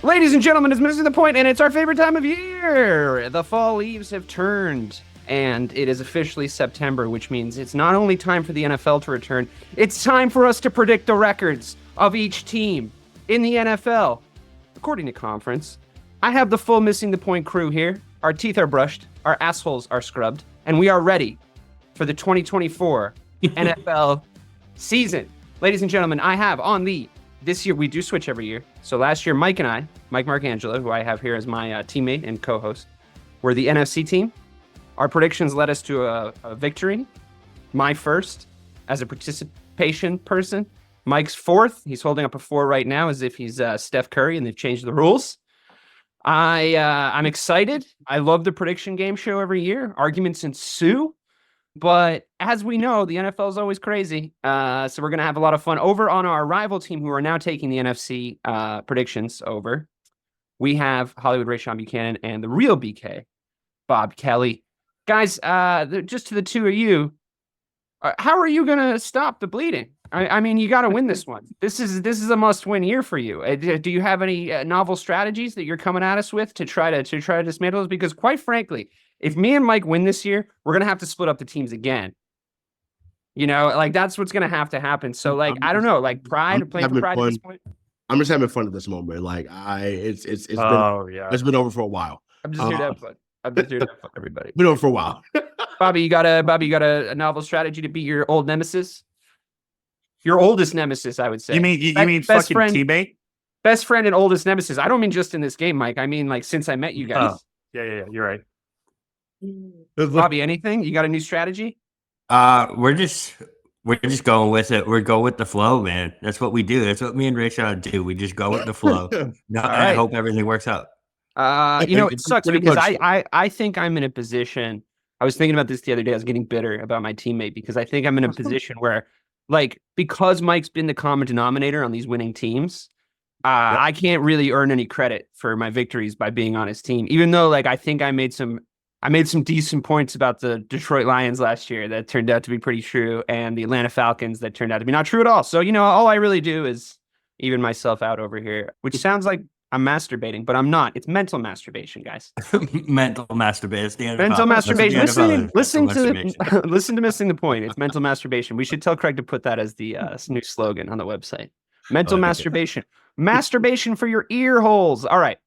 Ladies and gentlemen, it's Missing the Point, and it's our favorite time of year. The fall leaves have turned, and it is officially September, which means it's not only time for the NFL to return, it's time for us to predict the records of each team in the NFL. According to conference, I have the full Missing the Point crew here. Our teeth are brushed, our assholes are scrubbed, and we are ready for the 2024 NFL season. Ladies and gentlemen, I have on this year, we do switch every year. So last year, Mike and I, Mike Marcangelo, who I have here as my teammate and co-host, were the NFC team. Our predictions led us to a victory. My first as a participation person. Mike's fourth. He's holding up a 4 right now as if he's Steph Curry and they've changed the rules. I'm excited. I love the prediction game show every year. Arguments ensue. But as we know, the NFL is always crazy. So we're going to have a lot of fun. Over on our rival team, who are now taking the NFC predictions over, we have Hollywood Rayshawn Buchanan and the real BK, Bob Kelly. Guys, just to the two of you, how are you going to stop the bleeding? I mean, you got to win this one. This is a must-win year for you. Do you have any novel strategies that you're coming at us with to try to dismantle this? Because quite frankly, if me and Mike win this year, we're going to have to split up the teams again. You know, like that's what's going to have to happen. So like, I don't know, like pride, playing for pride at this point. I'm just having fun at this moment. Like it's been over for a while. I'm just here to have fun. I'm just here to have fun, everybody. Been over for a while. Bobby, you got a novel strategy to beat your old nemesis? Your oldest nemesis, I would say. You mean fucking friend, teammate? Best friend and oldest nemesis. I don't mean just in this game, Mike. I mean like since I met you guys. Oh, yeah. You're right. Bobby, anything? You got a new strategy? We're just going with it. We're going with the flow, man. That's what we do. That's what me and Rayshawn do. We just go with the flow. No, right. I hope everything works out. It sucks because I think I'm in a position. I was thinking about this the other day. I was getting bitter about my teammate because I think I'm in a position where, like, because Mike's been the common denominator on these winning teams, I can't really earn any credit for my victories by being on his team. Even though, like, I think I made some decent points about the Detroit Lions last year that turned out to be pretty true, and the Atlanta Falcons that turned out to be not true at all. So, you know, all I really do is even myself out over here, which sounds like I'm masturbating, but I'm not. It's mental masturbation, guys. Mental masturbation. Mental masturbation. Listen to Missing the Point. It's mental masturbation. We should tell Craig to put that as the new slogan on the website. Mental masturbation. Masturbation for your ear holes. All right.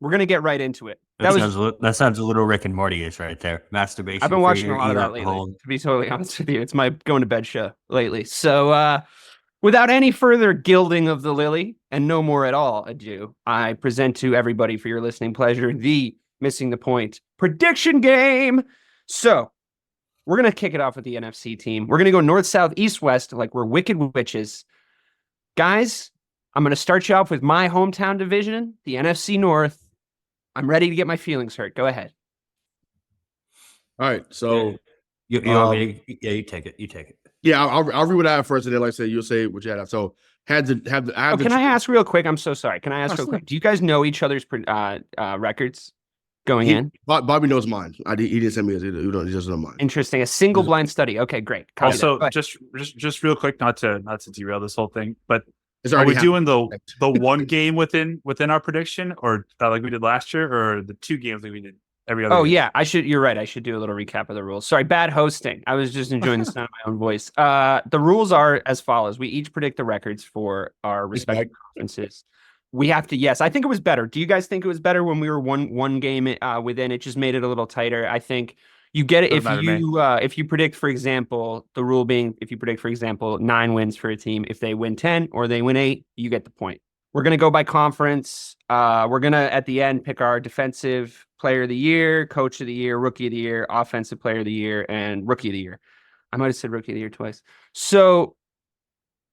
We're going to get right into it. That sounds a little Rick and Morty-ish right there. Masturbation. I've been watching a lot of that lately, to be totally honest with you. It's my going to bed show lately. So without any further gilding of the lily and no more at all ado, I present to everybody for your listening pleasure the Missing the Point prediction game. So we're going to kick it off with the NFC team. We're going to go north, south, east, west, like we're wicked witches. Guys, I'm going to start you off with my hometown division, the NFC North. I'm ready to get my feelings hurt. Go ahead. All right. So you take it. You take it. Yeah, I'll read what I have first, and then like I say, you'll say what you had. So can I ask real quick? I'm so sorry. Can I ask real quick? Do you guys know each other's records going in? Bobby knows mine. He didn't send me his either. He doesn't know mine. Interesting. A single blind study. Okay, great. Also, just real quick, not to derail this whole thing, but are we doing the one game within our prediction, or like we did last year, or the 2 games like we did every other? Oh game? Yeah, you're right. I should do a little recap of the rules. Sorry, bad hosting. I was just enjoying the sound of my own voice. The rules are as follows: we each predict the records for our respective conferences. We have to. Yes, I think it was better. Do you guys think it was better when we were one game within? It just made it a little tighter. I think. You get it if you predict, for example, the rule being if you predict, for example, 9 wins for a team, if they win 10 or they win 8, you get the point. We're gonna go by conference. We're gonna at the end pick our defensive player of the year, coach of the year, rookie of the year, offensive player of the year, and rookie of the year. I might have said rookie of the year twice. So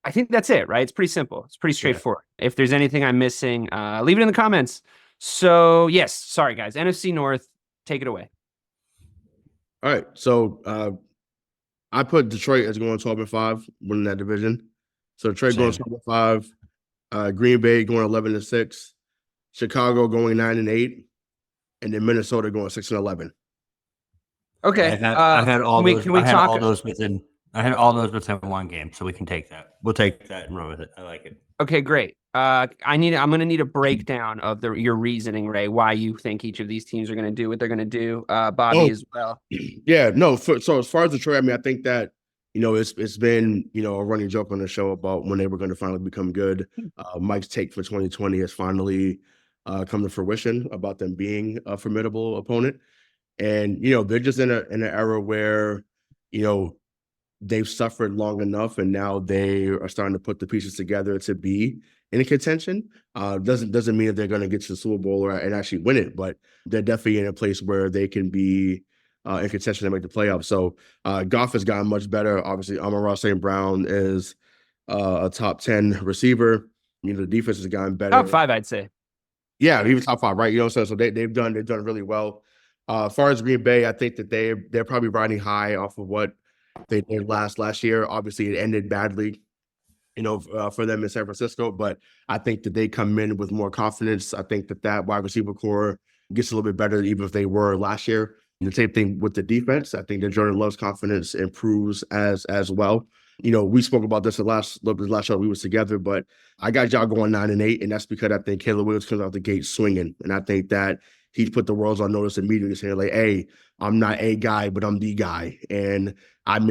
I think that's it, right? It's pretty simple. It's pretty straightforward. Yeah. If there's anything I'm missing, leave it in the comments. So yes, sorry guys. NFC North, take it away. All right, so I put Detroit as going 12-5, winning that division. So Detroit going 12-5, Green Bay going 11-6, Chicago going 9-8, and then Minnesota going 6-11. Okay, I had all those within I had all those within one game, so we can take that. We'll take that and run with it. I like it. Okay, great. I'm going to need a breakdown of your reasoning, Ray, why you think each of these teams are going to do what they're going to do. Bobby as well. Yeah, no. So as far as Detroit, I mean, I think that it's been a running joke on the show about when they were going to finally become good. Mike's take for 2020 has finally come to fruition about them being a formidable opponent, and they're just in an era where they've suffered long enough, and now they are starting to put the pieces together to be in a contention. Doesn't mean that they're going to get to the Super Bowl and actually win it, but they're definitely in a place where they can be in contention to make the playoffs. So Goff has gotten much better. Obviously, Amon-Ra St. Brown is a top 10 receiver. The defense has gotten better. Top 5, I'd say. Yeah, he was top 5, right? So they've done really well. As far as Green Bay, I think that they're probably riding high off of what they did last year. Obviously, it ended badly, for them in San Francisco. But I think that they come in with more confidence. I think that wide receiver core gets a little bit better, even if they were last year. And the same thing with the defense. I think that Jordan Love's confidence improves as well. We spoke about this the last show we was together, but I got y'all going 9-8, and that's because I think Caleb Williams comes out the gate swinging, and I think that he's put the world on notice immediately, saying like, "Hey, I'm not a guy, but I'm the guy." And I'm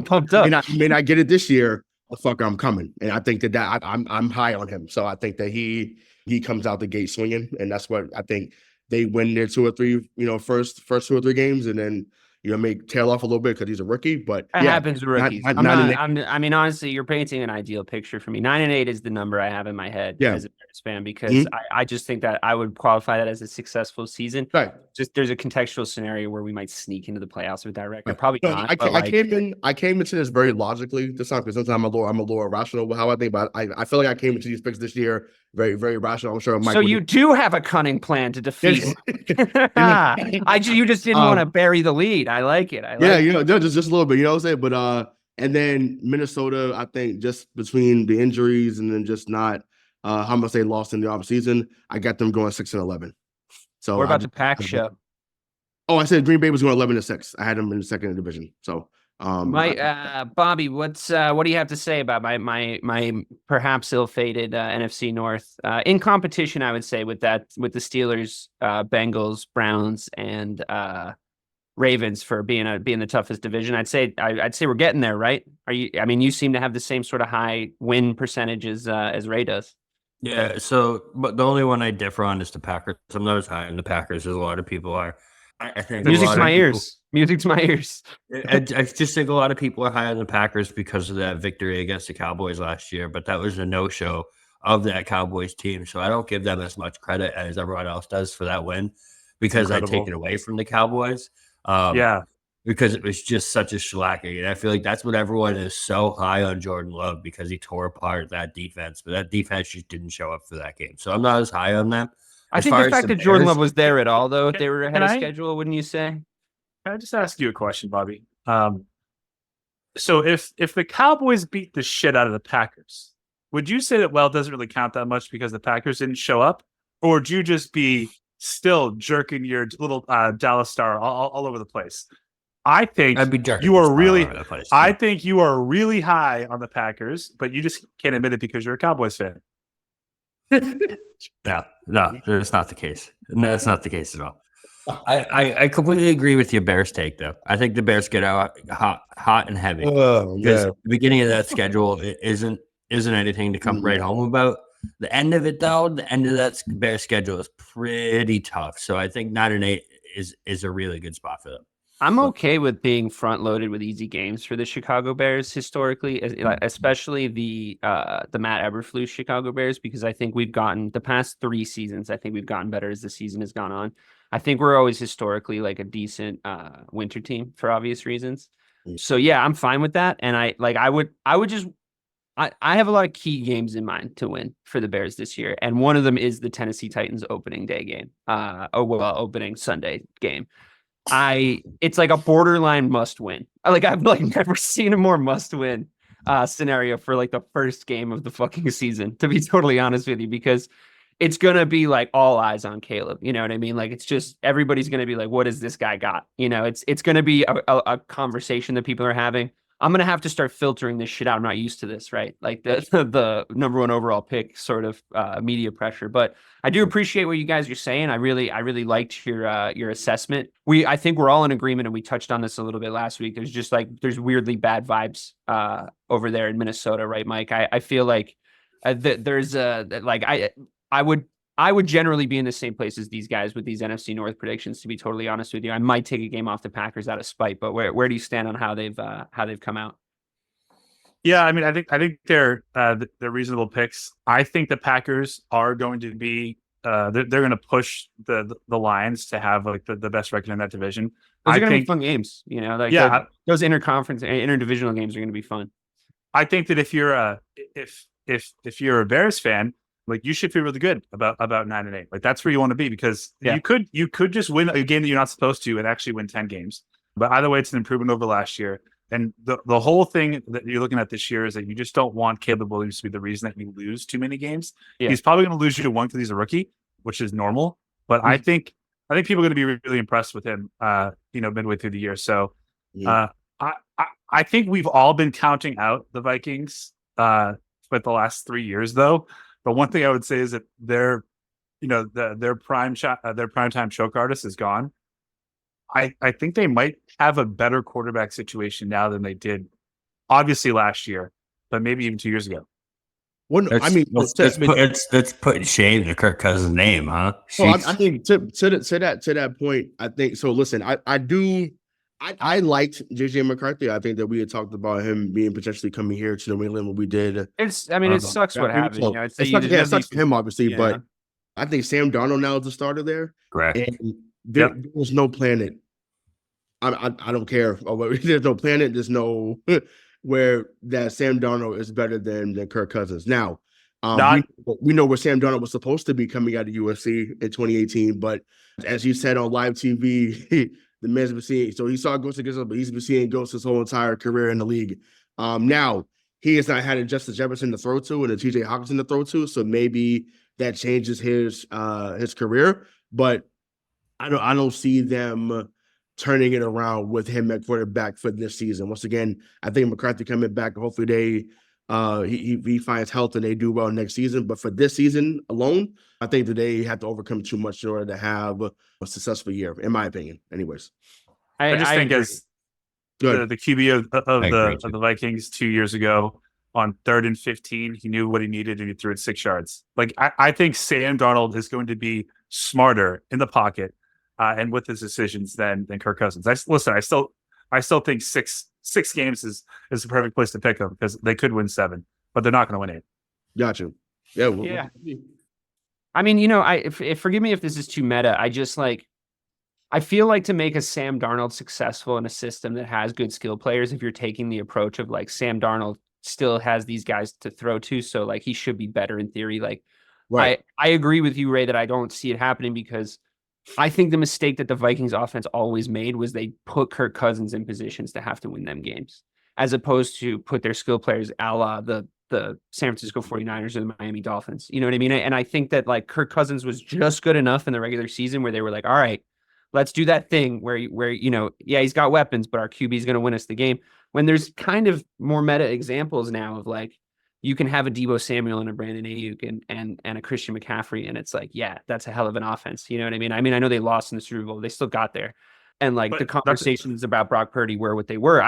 pumped up. I may not get it this year. The fuck, I'm coming, and I think that I'm high on him. So I think that he comes out the gate swinging, and that's what I think. They win their 2 or 3, first 2 or 3 games, and then may tail off a little bit because he's a rookie. But it happens to rookies. I mean, honestly, you're painting an ideal picture for me. 9-8 is the number I have in my head as a Bears fan, because I just think that I would qualify that as a successful season. Right. Just there's a contextual scenario where we might sneak into the playoffs with that record. Probably not. I came into this very logically this time, because sometimes I'm a little irrational with how I think, but I feel like I came into these picks this year very, very rational. I'm sure Mike. So you do have a cunning plan to defeat. You just didn't want to bury the lead. I like it. Just a little bit. You know what I'm saying? But and then Minnesota, I think, just between the injuries and then just not how much they lost in the offseason, I got them going 6-11. So what about the Pack show? Oh, I said Green Bay was going 11-6. I had them in the second division. So Bobby, what do you have to say about my perhaps ill-fated NFC North in competition? I would say with the Steelers, Bengals, Browns, and Ravens for being the toughest division. I'd say we're getting there, right? You seem to have the same sort of high win percentages as Ray does. Yeah. So, but the only one I differ on is the Packers. I'm not as high on the Packers as a lot of people are. I think music's my ears. Music's my ears. I just think a lot of people are high on the Packers because of that victory against the Cowboys last year, but that was a no-show of that Cowboys team. So I don't give them as much credit as everyone else does for that win, because I take it away from the Cowboys. Because it was just such a shellacking. And I feel like that's what everyone is so high on Jordan Love, because he tore apart that defense, but that defense just didn't show up for that game. So I'm not as high on them. I think the fact that Jordan Love was there at all, though, if they were ahead of schedule, wouldn't you say? Can I just ask you a question, Bobby? So if the Cowboys beat the shit out of the Packers, would you say that, it doesn't really count that much because the Packers didn't show up? Or would you just be still jerking your little Dallas Star all over the place? I think you are really. I think you are really high on the Packers, but you just can't admit it because you're a Cowboys fan. No, that's not the case. No, that's not the case at all. I completely agree with your Bears take, though. I think the Bears get out hot and heavy. Because the beginning of that schedule isn't anything to come right home about. The end of it, though, the end of that Bears schedule is pretty tough. So I think 9-8 is a really good spot for them. I'm okay with being front loaded with easy games for the Chicago Bears historically, especially the Matt Eberflus Chicago Bears, because I think we've gotten the past 3 seasons. I think we've gotten better as the season has gone on. I think we're always historically like a decent winter team for obvious reasons. So yeah, I'm fine with that. And I have a lot of key games in mind to win for the Bears this year. And one of them is the Tennessee Titans opening day game. Opening Sunday game. It's like a borderline must win. I've never seen a more must win scenario for like the first game of the fucking season, to be totally honest with you, because it's going to be like all eyes on Caleb. You know what I mean? Like, it's just, everybody's going to be like, what has this guy got? It's going to be a conversation that people are having. I'm gonna have to start filtering this shit out. I'm not used to this, right? Like the number one overall pick sort of media pressure. But I do appreciate what you guys are saying. I really liked your assessment. I think we're all in agreement, and we touched on this a little bit last week. There's weirdly bad vibes over there in Minnesota, right, Mike? I feel like there's I would generally be in the same place as these guys with these NFC North predictions. To be totally honest with you, I might take a game off the Packers out of spite. But where do you stand on how they've come out? Yeah, I mean, I think they're reasonable picks. I think the Packers are going to be they're going to push the Lions to have like the best record in that division. Those are going to be fun games, you know. Like those interdivisional games are going to be fun. I think that if you're a Bears fan, like you should feel really good about 9-8. Like that's where you want to be, because you could just win a game that you're not supposed to and actually win 10 games. But either way, it's an improvement over last year. And the whole thing that you're looking at this year is that you just don't want Caleb Williams to be the reason that you lose too many games. Yeah. He's probably going to lose you to one because he's a rookie, which is normal. But I think people are going to be really impressed with him, midway through the year. So I think we've all been counting out the Vikings for the last 3 years, though. But one thing I would say is that their primetime choke artist is gone. I think they might have a better quarterback situation now than they did, obviously last year, but maybe even 2 years ago. Well, that's putting shame to Kirk Cousins' name, huh? Well, I think to that point, I think so. Listen, I liked JJ McCarthy. I think that we had talked about him being potentially coming here to New England when we did. It sucks what happened. So, it sucks for him, obviously, but I think Sam Darnold now is the starter there. Correct. And there's no planet. I don't care. There's no planet. There's no where that Sam Darnold is better than Kirk Cousins. Now, we know where Sam Darnold was supposed to be coming out of USC in 2018, but as you said on live TV, the man's been seeing. So he saw ghosts against us, but he's been seeing ghosts his whole entire career in the league. Now he has not had a Justin Jefferson to throw to and a TJ Hawkinson to throw to, so maybe that changes his career. But I don't see them turning it around with him at quarterback for this season. Once again, I think McCarthy coming back. Hopefully he finds health and they do well next season. But for this season alone, I think that they have to overcome too much in order to have a successful year, in my opinion. Anyways, I just think as the QB of the Vikings 2 years ago on 3rd and 15, he knew what he needed and he threw it 6 yards. Like I think Sam Darnold is going to be smarter in the pocket and with his decisions than Kirk Cousins. I still think six games is the perfect place to pick them because they could win 7, but they're not going to win 8. Gotcha. Yeah. I mean, forgive me if this is too meta. I feel like to make a Sam Darnold successful in a system that has good skill players, if you're taking the approach of like Sam Darnold still has these guys to throw to, so like he should be better in theory. Like, right. I agree with you, Ray, that I don't see it happening because I think the mistake that the Vikings offense always made was they put Kirk Cousins in positions to have to win them games, as opposed to put their skill players a la the San Francisco 49ers or the Miami Dolphins. You know what I mean? And I think that like Kirk Cousins was just good enough in the regular season where they were like, all right, let's do that thing where he's got weapons, but our QB is going to win us the game. When there's kind of more meta examples now of like, you can have a Deebo Samuel and a Brandon Ayuk and a Christian McCaffrey. And it's like, yeah, that's a hell of an offense. You know what I mean? I know they lost in the Super Bowl. They still got there. And like the conversations about Brock Purdy were what they were.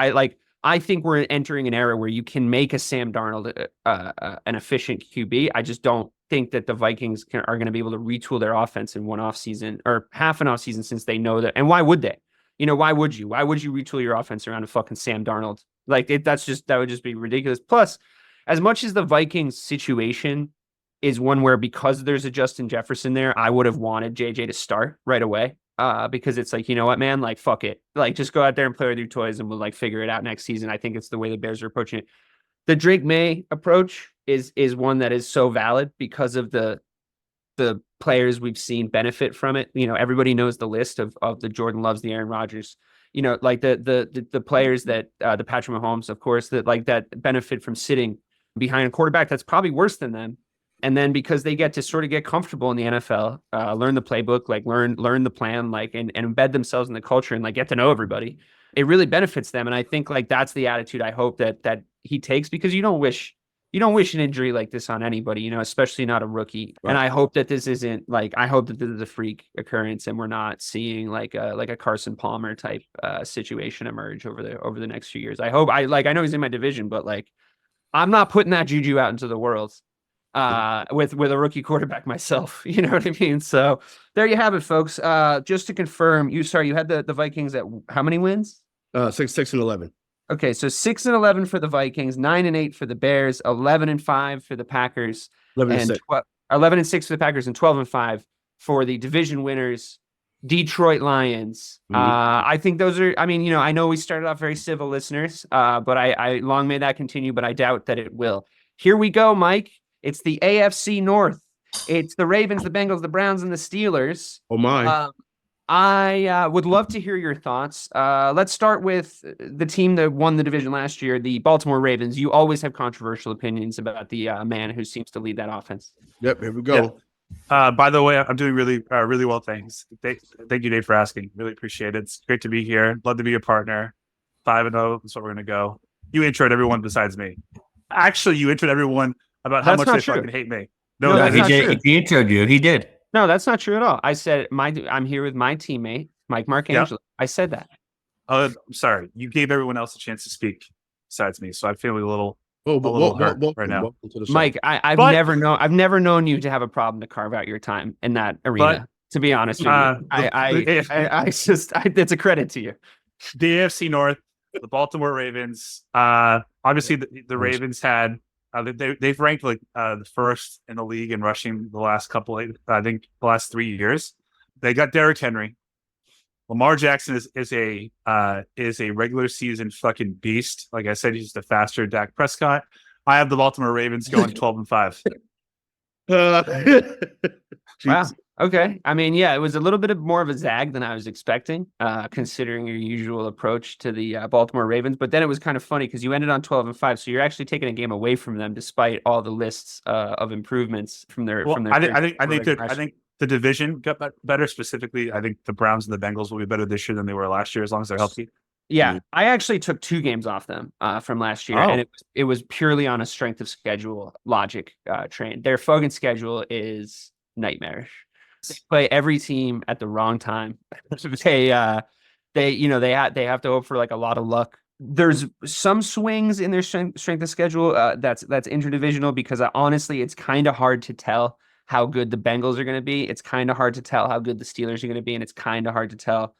I think we're entering an era where you can make a Sam Darnold an efficient QB. I just don't think that the Vikings are going to be able to retool their offense in one off season or half an off season, since they know that. And why would they? Why would you retool your offense around a fucking Sam Darnold? Like that would just be ridiculous. Plus, as much as the Vikings situation is one where because there's a Justin Jefferson there, I would have wanted JJ to start right away. Because it's like, you know what, man, like, fuck it. Like, just go out there and play with your toys and we'll like figure it out next season. I think it's the way the Bears are approaching it. The Drake May approach is one that is so valid because of the players we've seen benefit from it. Everybody knows the list of the Jordan Loves, the Aaron Rodgers, like the players that the Patrick Mahomes, of course, that benefit from sitting behind a quarterback that's probably worse than them. And then because they get to sort of get comfortable in the NFL, learn the playbook, like learn the plan, like and embed themselves in the culture and like get to know everybody. it really benefits them. And I think like that's the attitude I hope that he takes, because you don't wish an injury like this on anybody, especially not a rookie. Right. And I hope that this isn't like, I hope that this is a freak occurrence and we're not seeing like a Carson Palmer type situation emerge over the next few years. I hope I know he's in my division, but like, I'm not putting that juju out into the world with a rookie quarterback myself. You know what I mean? So there you have it, folks. Just to confirm, you had the Vikings at how many wins? 6-11. Okay, so 6-11 for the Vikings, 9-8 for the Bears, 11-5 for the Packers, 11-6 for the Packers, and 12-5 for the division winners, Detroit Lions. I think those are. I mean, I know we started off very civil, listeners, but I long may that continue. But I doubt that it will. Here we go, Mike. It's the AFC North. It's the Ravens, the Bengals, the Browns, and the Steelers. Oh my. I would love to hear your thoughts. Let's start with the team that won the division last year, the Baltimore Ravens. You always have controversial opinions about the man who seems to lead that offense. Yep, here we go. Yeah. By the way, I'm doing really well, thanks. Thank you, Dave, for asking. Really appreciate it. It's great to be here. Love to be a partner. 5-0, that's what we're going to go. You introed everyone besides me. Actually, you introed everyone about how much they fucking hate me. No, he did. He introed you. He did. No, that's not true at all. I said I'm here with my teammate, Mike Marcangelo. Yep. I said that. I'm sorry. You gave everyone else a chance to speak besides me, so I'm feeling a little hurt right now. Mike, I've never known you to have a problem to carve out your time in that arena. To be honest with you, it's a credit to you. The AFC North, the Baltimore Ravens. Obviously, the Ravens had. They've ranked like the first in the league in rushing the last the last 3 years. They got Derrick Henry. Lamar Jackson is a regular season fucking beast. Like I said, he's the faster Dak Prescott. I have the Baltimore Ravens going 12-5. Wow. Okay. I mean, yeah, it was a little bit more of a zag than I was expecting, considering your usual approach to the Baltimore Ravens. But then it was kind of funny because you ended on 12-5, so you're actually taking a game away from them, despite all the lists of improvements from their. I think the division got better. Specifically, I think the Browns and the Bengals will be better this year than they were last year, as long as they're healthy. Yeah, I actually took 2 games off them from last year, and it was purely on a strength of schedule logic train. Their fucking schedule is nightmarish. They play every team at the wrong time. They have to hope for like a lot of luck. There's some swings in their strength of schedule that's interdivisional, because honestly, it's kind of hard to tell how good the Bengals are going to be. It's kind of hard to tell how good the Steelers are going to be, and it's kind of hard to tell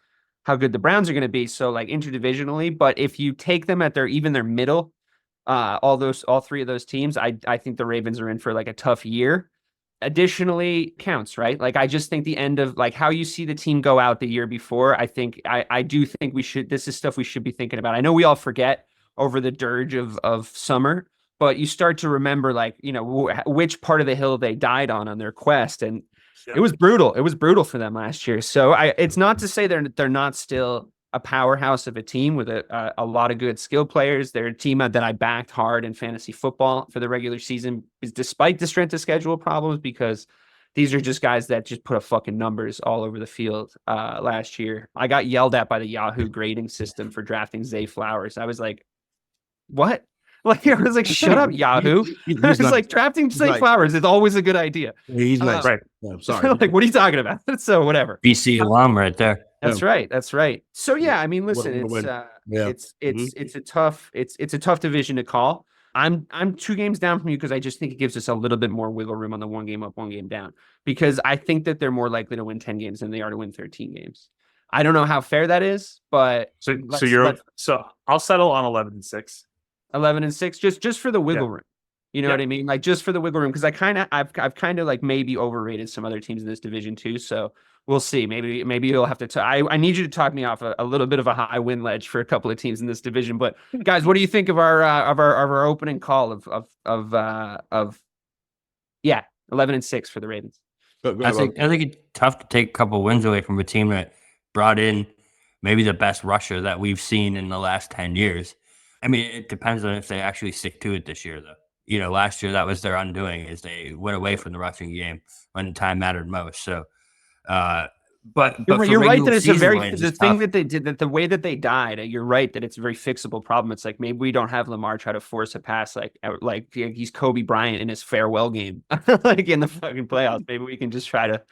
how good the Browns are going to be. So like interdivisionally, but if you take them at their middle, all 3 of those teams, I think the Ravens are in for like a tough year. Additionally counts, right? Like, I just think the end of like how you see the team go out the year before, I do think this is stuff we should be thinking about. I know we all forget over the dirge of summer, but you start to remember like, which part of the hill they died on their quest. And it was brutal. It was brutal for them last year. So it's not to say they're not still a powerhouse of a team with a lot of good skill players. They're a team that I backed hard in fantasy football for the regular season, despite the strength of schedule problems, because these are just guys that just put up fucking numbers all over the field last year. I got yelled at by the Yahoo grading system for drafting Zay Flowers. I was like, what? Like, I was like, shut up, Yahoo. I was like, drafting Zay Flowers is always a good idea. He's nice. Right. Yeah, I'm sorry. Like, what are you talking about? So whatever. BC alum right there. That's right. That's right. So yeah, I mean, listen, it's a tough division to call. I'm 2 games down from you because I just think it gives us a little bit more wiggle room on the 1 game up, 1 game down, because I think that they're more likely to win 10 games than they are to win 13 games. I don't know how fair that is, but so I'll settle on 11-6. 11-6, just for the wiggle room. You know what I mean? Like, just for the wiggle room, because I've kind of like maybe overrated some other teams in this division too. So we'll see. Maybe you'll have to. I need you to talk me off a little bit of a high win ledge for a couple of teams in this division. But guys, what do you think of our opening call of 11-6 for the Ravens? I think it's tough to take a couple wins away from a team that brought in maybe the best rusher that we've seen in the last 10 years. I mean, it depends on if they actually stick to it this year, though. Last year that was their undoing, is they went away from the rushing game when time mattered most. So, But You're right that it's a very the thing that they did, that the way that they died. You're right that it's a very fixable problem. It's like maybe we don't have Lamar try to force a pass like he's Kobe Bryant in his farewell game, like in the fucking playoffs. Maybe we can just try to,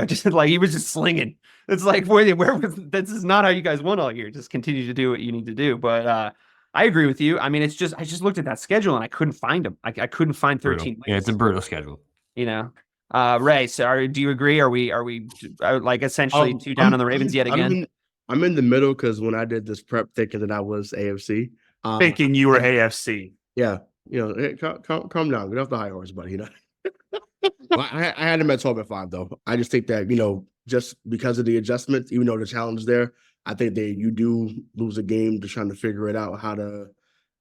just like he was just slinging. It's like where was this is not how you guys won all year. Just continue to do what you need to do. But I agree with you. I mean, it's just I just looked at that schedule and I couldn't find them. I couldn't find 13 wins. Yeah, it's a brutal schedule. Ray, so do you agree? Are we like essentially two down on the Ravens yet again? I'm in the middle because when I did this prep thinking that I was AFC. Thinking you were AFC. Yeah. Hey, calm down. Get off the high horse, buddy. Well, I had him at 12-5 though. I just think that, just because of the adjustments, even though the challenge is there, I think you do lose a game just trying to figure it out how to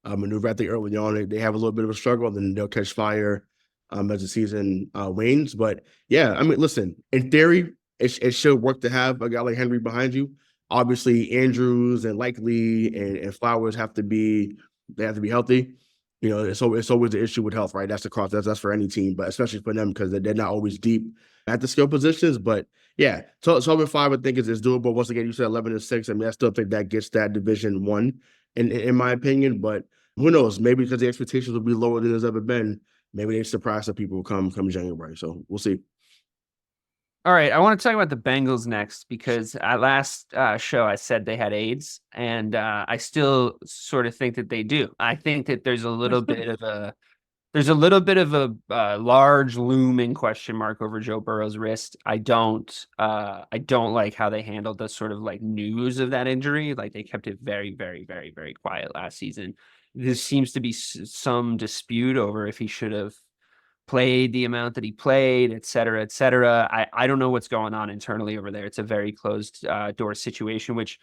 maneuver. I think early on they have a little bit of a struggle, and then they'll catch fire as the season wanes. But yeah, I mean, listen, in theory, it should work to have a guy like Henry behind you. Obviously, Andrews and Likely and Flowers have to be healthy. It's always the issue with health, right? That's that's for any team, but especially for them because they're not always deep at the skill positions. But yeah, 12-5, I think is doable. Once again, you said 11-6. I mean, I still think that gets that division one, in my opinion. But who knows? Maybe because the expectations will be lower than there's ever been. Maybe they surprise some people come January. So we'll see. All right, I want to talk about the Bengals next because at last show I said they had AIDS, and I still sort of think that they do. I think that there's a little bit of a large looming question mark over Joe Burrow's wrist. I don't like how they handled the sort of like news of that injury. Like they kept it very, very, very, very quiet last season. There seems to be some dispute over if he should have played the amount that he played, et cetera, et cetera. I don't know what's going on internally over there. It's a very closed door situation, which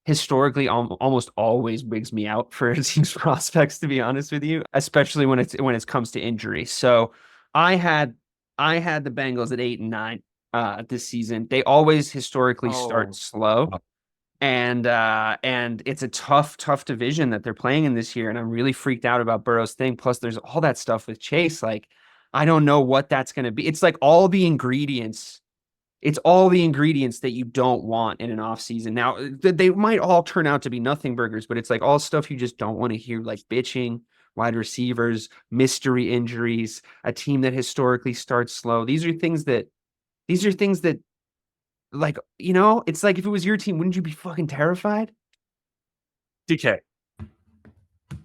historically almost always wigs me out for a team's prospects, to be honest with you, especially when it comes to injury. So I had the Bengals at 8-9 this season. They always historically start slow. And it's a tough division that they're playing in this year. And I'm really freaked out about Burrow's thing. Plus there's all that stuff with Chase. Like, I don't know what that's going to be. It's like all the ingredients that you don't want in an offseason. Now, they might all turn out to be nothing burgers, but it's like all stuff you just don't want to hear, like bitching, wide receivers, mystery injuries, a team that historically starts slow. These are things that like, it's like if it was your team, wouldn't you be fucking terrified? DK,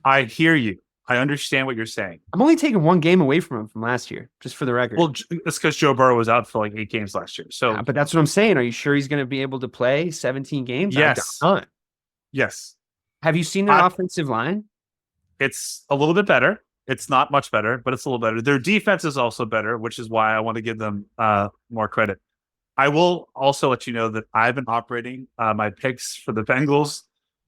I hear you. I understand what you're saying. I'm only taking one game away from him from last year, just for the record. Well, it's because Joe Burrow was out for like 8 games last year. So, but that's what I'm saying. Are you sure he's going to be able to play 17 games? Yes. Yes. Have you seen their offensive line? It's a little bit better. It's not much better, but it's a little better. Their defense is also better, which is why I want to give them more credit. I will also let you know that I've been operating my picks for the Bengals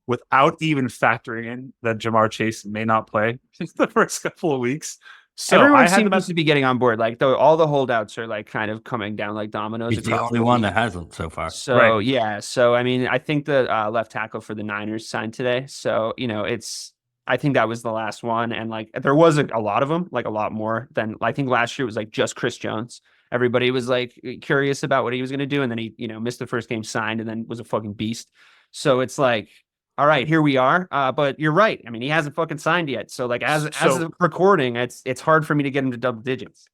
without even factoring in that Jamar Chase may not play the first couple of weeks. So everyone seems to be getting on board. Like all the holdouts are like kind of coming down like dominoes. He's the only one that hasn't so far. So right. Yeah. So I mean, I think the left tackle for the Niners signed today. So I think that was the last one, and like there was a lot of them, like a lot more than I think last year it was like just Chris Jones. Everybody was like curious about what he was going to do, and then he missed the first game, signed, and then was a fucking beast. So it's like, all right, here we are. But you're right. I mean, he hasn't fucking signed yet. So like as of recording, it's hard for me to get him to double digits.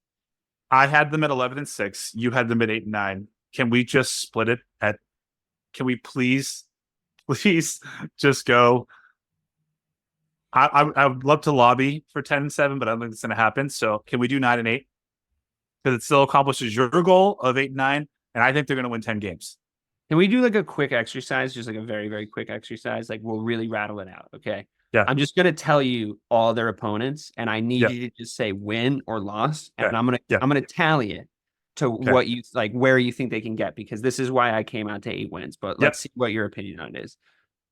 I had them at 11-6. You had them at 8-9. Can we just split it at? Can we please just go? I would love to lobby for 10-7, but I don't think it's going to happen. So can we do 9-8? Because it still accomplishes your goal of 8-9, and I think they're going to win 10 games. Can we do like a quick exercise, just like a very, very quick exercise? Like we'll really rattle it out, okay? Yeah. I'm just going to tell you all their opponents, and I need you to just say win or loss, and I'm gonna tally it to what you like, where you think they can get, because this is why I came out to 8 wins. But let's see what your opinion on it is.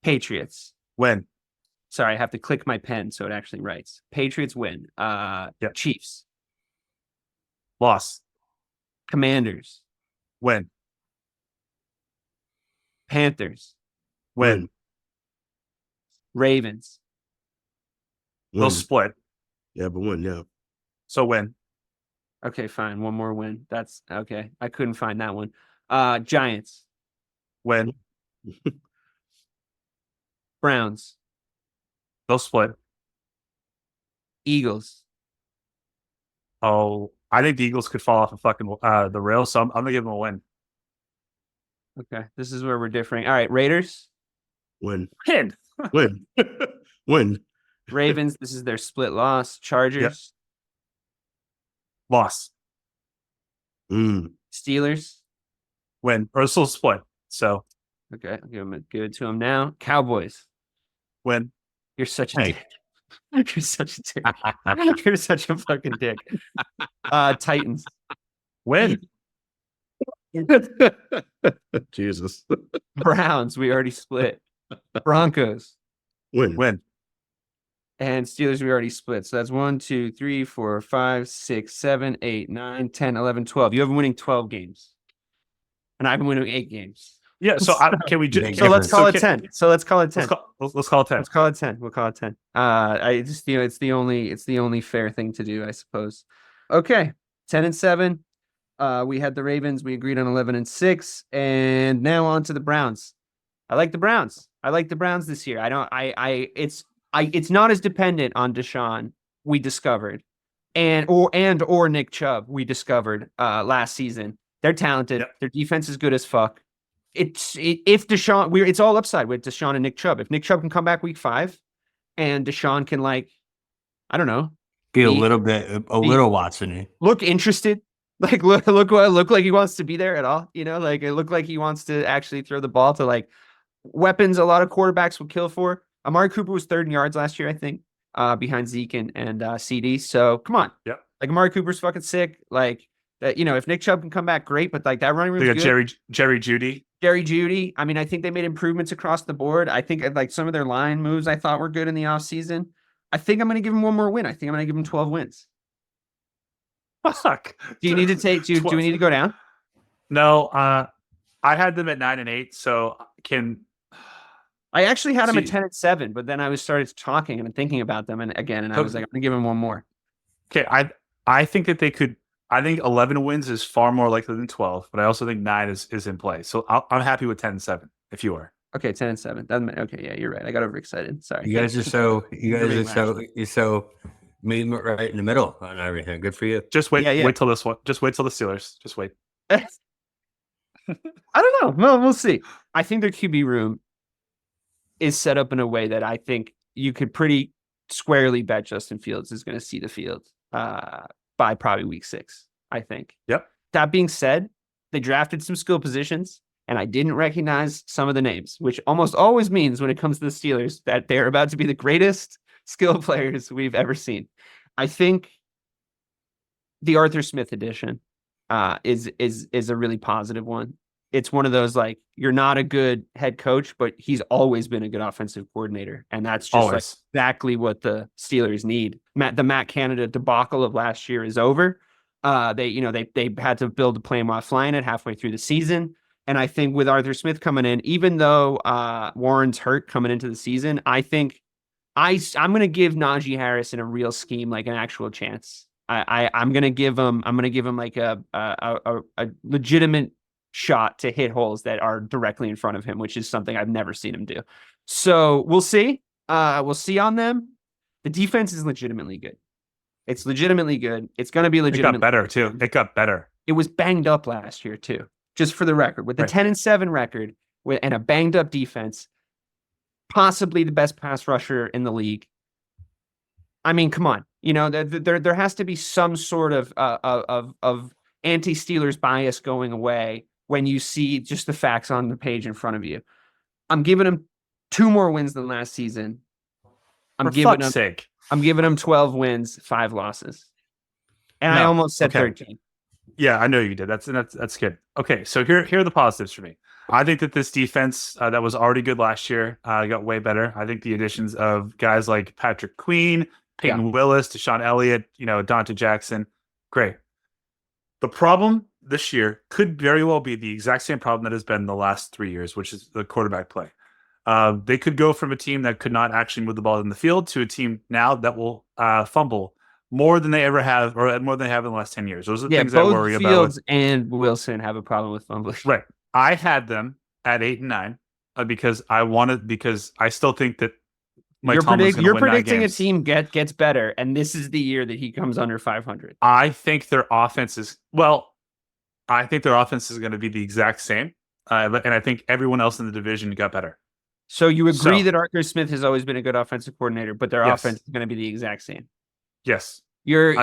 Patriots win. Sorry, I have to click my pen so it actually writes. Patriots win. Chiefs. Loss. Commanders. Win. Panthers. Win. Ravens. Win. They'll split. Yeah, but win, yeah. So win. Okay, fine. One more win. That's okay. I couldn't find that one. Giants. Win. Browns, They'll split. Eagles, Oh, I think the Eagles could fall off the rails, so I'm gonna give them a win. okay, this is where we're differing. All right, Raiders, Win. Win. Win. Win. Ravens, this is their split loss. Chargers, Loss. Steelers, Win. Or still split. So okay, I'll give to them now. Cowboys, win. you're such a Hey. dick. You're such a dick. You're such a fucking dick. Titans, Win. Jesus. Browns, we already split. Broncos, Win. Win. and Steelers, we already split. So that's 1, 2, 3, 4, 5, 6, 7, 8, 9, 10, 11, 12. You have been winning 12 games. And I've been winning 8 games. Yeah. So can we just? So let's call it can- 10. So let's call it 10. Let's call it 10. Let's call it 10. We'll call it 10. I just it's the only fair thing to do, I suppose. Okay. 10-7. We had the Ravens. We agreed on 11-6. And now on to the Browns. I like the Browns. I like the Browns this year. It's not as dependent on Deshaun, we discovered. Or Nick Chubb, we discovered last season. They're talented. Yep. Their defense is good as fuck. If Deshaun, it's all upside with Deshaun and Nick Chubb. If Nick Chubb can come back week 5 and Deshaun can, like, I don't know, Be a little Watson-y. look interested, like look like he wants to be there at all, you know, like it looked like he wants to actually throw the ball to, like, weapons a lot of quarterbacks would kill for. Amari Cooper was 3rd in yards last year, I think, behind Zeke and CD. So come on. Yep. Like, Amari Cooper's fucking sick. Like, that, you know, if Nick Chubb can come back, great, but like that running room. They got Jerry Jeudy. Jerry Jeudy. I mean, I think they made improvements across the board. I think, like, some of their line moves I thought were good in the offseason. I think I'm going to give them one more win. I think I'm going to give them 12 wins. Fuck. Do you need to take? Do we need to go down? No. I had them at 9-8. So I actually had them at See- 10-7, but then I started talking and thinking about them, and I was like, I'm going to give them one more. Okay, I think that they could. I think 11 wins is far more likely than 12, but I also think 9 is in play. So I'm happy with 10-7 if you are. Okay, 10-7. Okay, yeah, you're right. I got overexcited. Sorry. You guys are so meet right in the middle on everything. Good for you. Just wait. Yeah. Wait till this one. Just wait till the Steelers. Just wait. I don't know. Well, we'll see. I think their QB room is set up in a way that I think you could pretty squarely bet Justin Fields is going to see the field by probably week 6, I think. Yep. That being said, they drafted some skill positions, and I didn't recognize some of the names, which almost always means when it comes to the Steelers that they're about to be the greatest skill players we've ever seen. I think the Arthur Smith edition is a really positive one. It's one of those, like, you're not a good head coach, but he's always been a good offensive coordinator. And that's just like exactly what the Steelers need. The Matt Canada debacle of last year is over. They had to build a plan while flying it halfway through the season. And I think with Arthur Smith coming in, even though Warren's hurt coming into the season, I think I'm going to give Najee Harris in a real scheme, like, an actual chance. I'm going to give him like a legitimate shot to hit holes that are directly in front of him, which is something I've never seen him do. So we'll see. We'll see on them. The defense is legitimately good. It's legitimately good. It's going to be legitimate. It got better too. It got better. It was banged up last year too. Just for the record, with the 10-7 record and a banged up defense, possibly the best pass rusher in the league. I mean, come on. You know, there has to be some sort of anti-Steelers bias going away when you see just the facts on the page in front of you. I'm giving them 2 more wins than last season. I'm giving them 12 wins, 5 losses. And I almost said 13. Yeah, I know you did. That's good. Okay, so here are the positives for me. I think that this defense that was already good last year got way better. I think the additions of guys like Patrick Queen, Peyton Willis, Deshaun Elliott, Dante Jackson, great. The problem this year could very well be the exact same problem that has been the last 3 years, which is the quarterback play. They could go from a team that could not actually move the ball in the field to a team now that will fumble more than they ever have, or more than they have in the last 10 years. Those are the things I worry about. Fields and Wilson have a problem with fumbling. Right. I had them at 8-9 because I still think that You're, Tomlin's going to you're win 9 predicting games. a team gets better, and this is the year that he comes under 500. I think their offense is going to be the exact same, and I think everyone else in the division got better. So you agree that Arthur Smith has always been a good offensive coordinator, but their Yes. offense is going to be the exact same. Yes. Your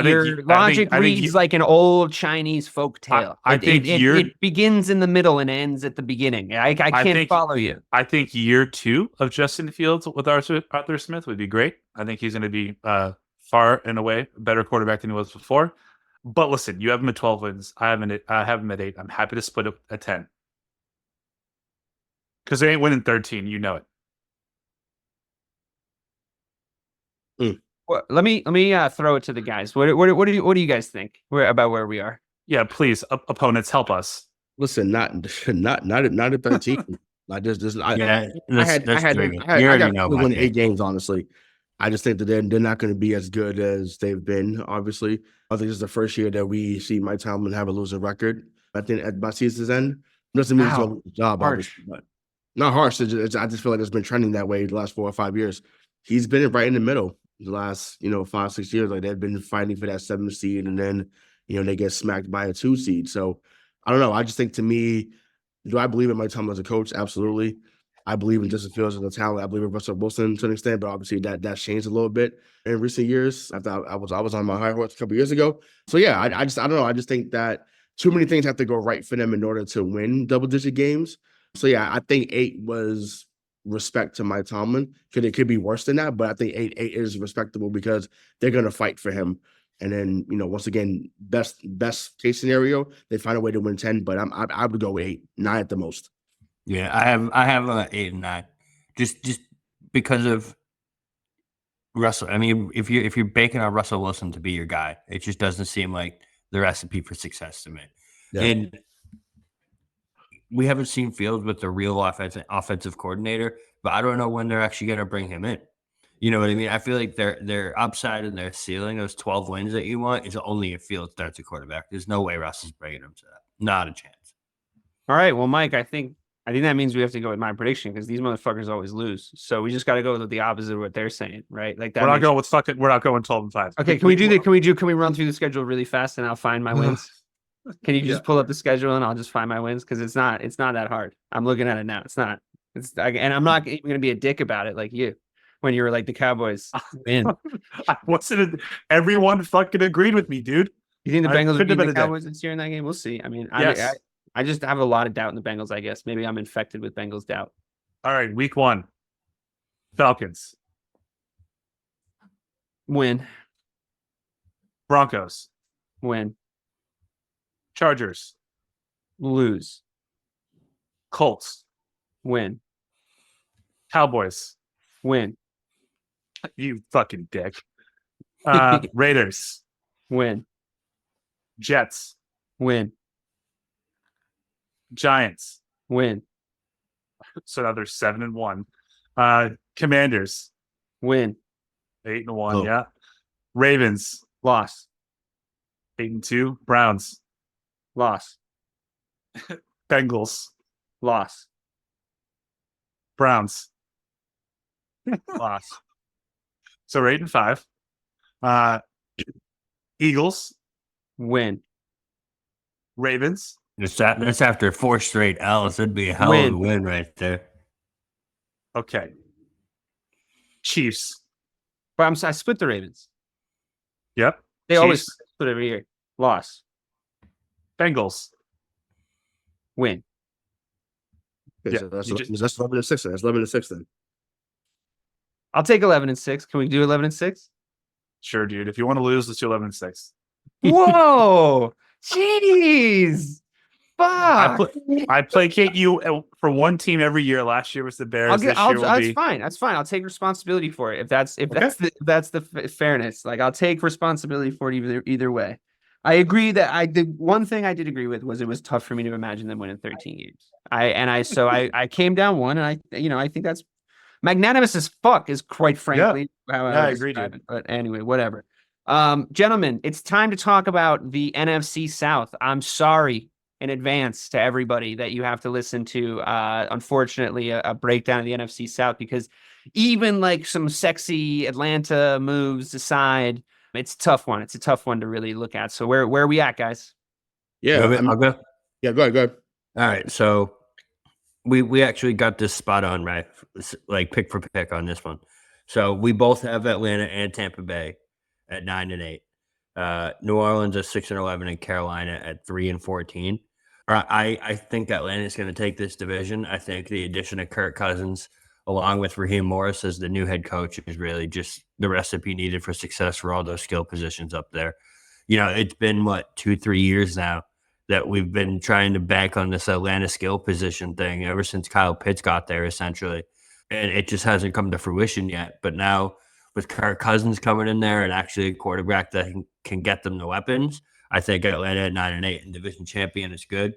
logic reads like an old Chinese folk tale. It begins in the middle and ends at the beginning. I can't follow you. I think year 2 of Justin Fields with Arthur Smith would be great. I think he's going to be far and away a better quarterback than he was before. But listen, you have him at 12 wins. I have him at 8. I'm happy to split it at 10. Because they ain't winning 13. You know it. Well, let me throw it to the guys. What do you guys think about where we are? Yeah, please, opponents, help us. Listen, not at 13. I got win 8 games. Honestly, I just think that they're not going to be as good as they've been. Obviously, I think this is the first year that we see Mike Tomlin have a losing record. I think at my season's end, doesn't mean he's going to lose the job. Obviously, but not harsh. I just feel like it's been trending that way the last 4 or 5 years. He's been right in the middle. The last 5-6 years, like they've been fighting for that 7th seed, and then they get smacked by a 2 seed. So I don't know. I just think, to me, do I believe in Mike Tomlin as a coach? Absolutely. I believe in Justin Fields as a talent. I believe in Russell Wilson to an extent, but obviously that's changed a little bit in recent years. I thought I was on my high horse a couple years ago. So yeah, I don't know. I just think that too many things have to go right for them in order to win double-digit games. So yeah, I think 8 was respect to Mike Tomlin. It could be worse than that, but I think 8 is respectable because they're going to fight for him. And then, once again, best case scenario, they find a way to win 10, but I would go with 8, 9 at the most. Yeah, I have 8 and 9, just because of Russell. I mean, if you're banking on Russell Wilson to be your guy, it just doesn't seem like the recipe for success to me. Yeah. And we haven't seen Fields with the real offensive coordinator, but I don't know when they're actually going to bring him in. You know what I mean? I feel like their upside and their ceiling, those 12 wins that you want, is only if Fields starts a quarterback. There's no way Russ is bringing him to that. Not a chance. All right. Well, Mike, I think that means we have to go with my prediction because these motherfuckers always lose. So we just got to go with the opposite of what they're saying, right? Like that. We're not going 12-5. Okay. Can we run through the schedule really fast and I'll find my wins? Can you just pull up the schedule and I'll just find my wins? Because it's not that hard. I'm looking at it now. And I'm not even going to be a dick about it like you when you were like the Cowboys win. Everyone fucking agreed with me, dude. You think the Bengals would beat the Cowboys this year in that game? We'll see. I mean, yes. I just have a lot of doubt in the Bengals, I guess. Maybe I'm infected with Bengals doubt. All right, week 1. Falcons. Win. Broncos. Win. Chargers. Lose. Colts. Win. Cowboys. Win. You fucking dick. Raiders. Win. Jets. Win. Giants. Win. So now they're 7-1. Commanders. Win. 8-1. Oh. Yeah. Ravens. Loss. 8-2. Browns. Loss. Bengals. Loss. Browns. Loss. So we're 8-5. Eagles. Win. Ravens. That's after 4 straight L's. It'd be a hell of a win right there. Okay. Chiefs. But I split the Ravens. Yep. They Chiefs. always split every year. Loss. Bengals. Win. Okay, Yeah, so that's 11-6. That's 11-6 then. I'll take 11-6. Can we do 11-6? Sure, dude. If you want to lose, let's do 11-6. Whoa! Jeez! Fuck! I placate you for one team every year. Last year was the Bears. That's fine. That's fine. I'll take responsibility for it. If that's the fairness. Like I'll take responsibility for it either way. I agree that the one thing I did agree with was it was tough for me to imagine them winning 13 games. I came down one, and I think that's magnanimous as fuck. Is quite frankly how I agree. But anyway, whatever. Gentlemen, it's time to talk about the NFC South. I'm sorry. in advance to everybody that you have to listen to, unfortunately, a breakdown of the NFC South, because even like some sexy Atlanta moves aside, it's a tough one. It's a tough one to really look at. So where are we at, guys? Yeah, I'll go. yeah, go ahead. All right, so we actually got this spot on, right? Like pick for pick on this one. So we both have Atlanta and Tampa Bay at 9-8. New Orleans at 6-11, and Carolina at 3-14. I think Atlanta is going to take this division. I think the addition of Kirk Cousins, along with Raheem Morris as the new head coach, is really just the recipe needed for success for all those skill positions up there. You know, it's been 2-3 years now that we've been trying to bank on this Atlanta skill position thing ever since Kyle Pitts got there, essentially. And it just hasn't come to fruition yet. But now with Kirk Cousins coming in there and actually a quarterback that can get them the weapons, I think Atlanta at 9-8 and division champion is good.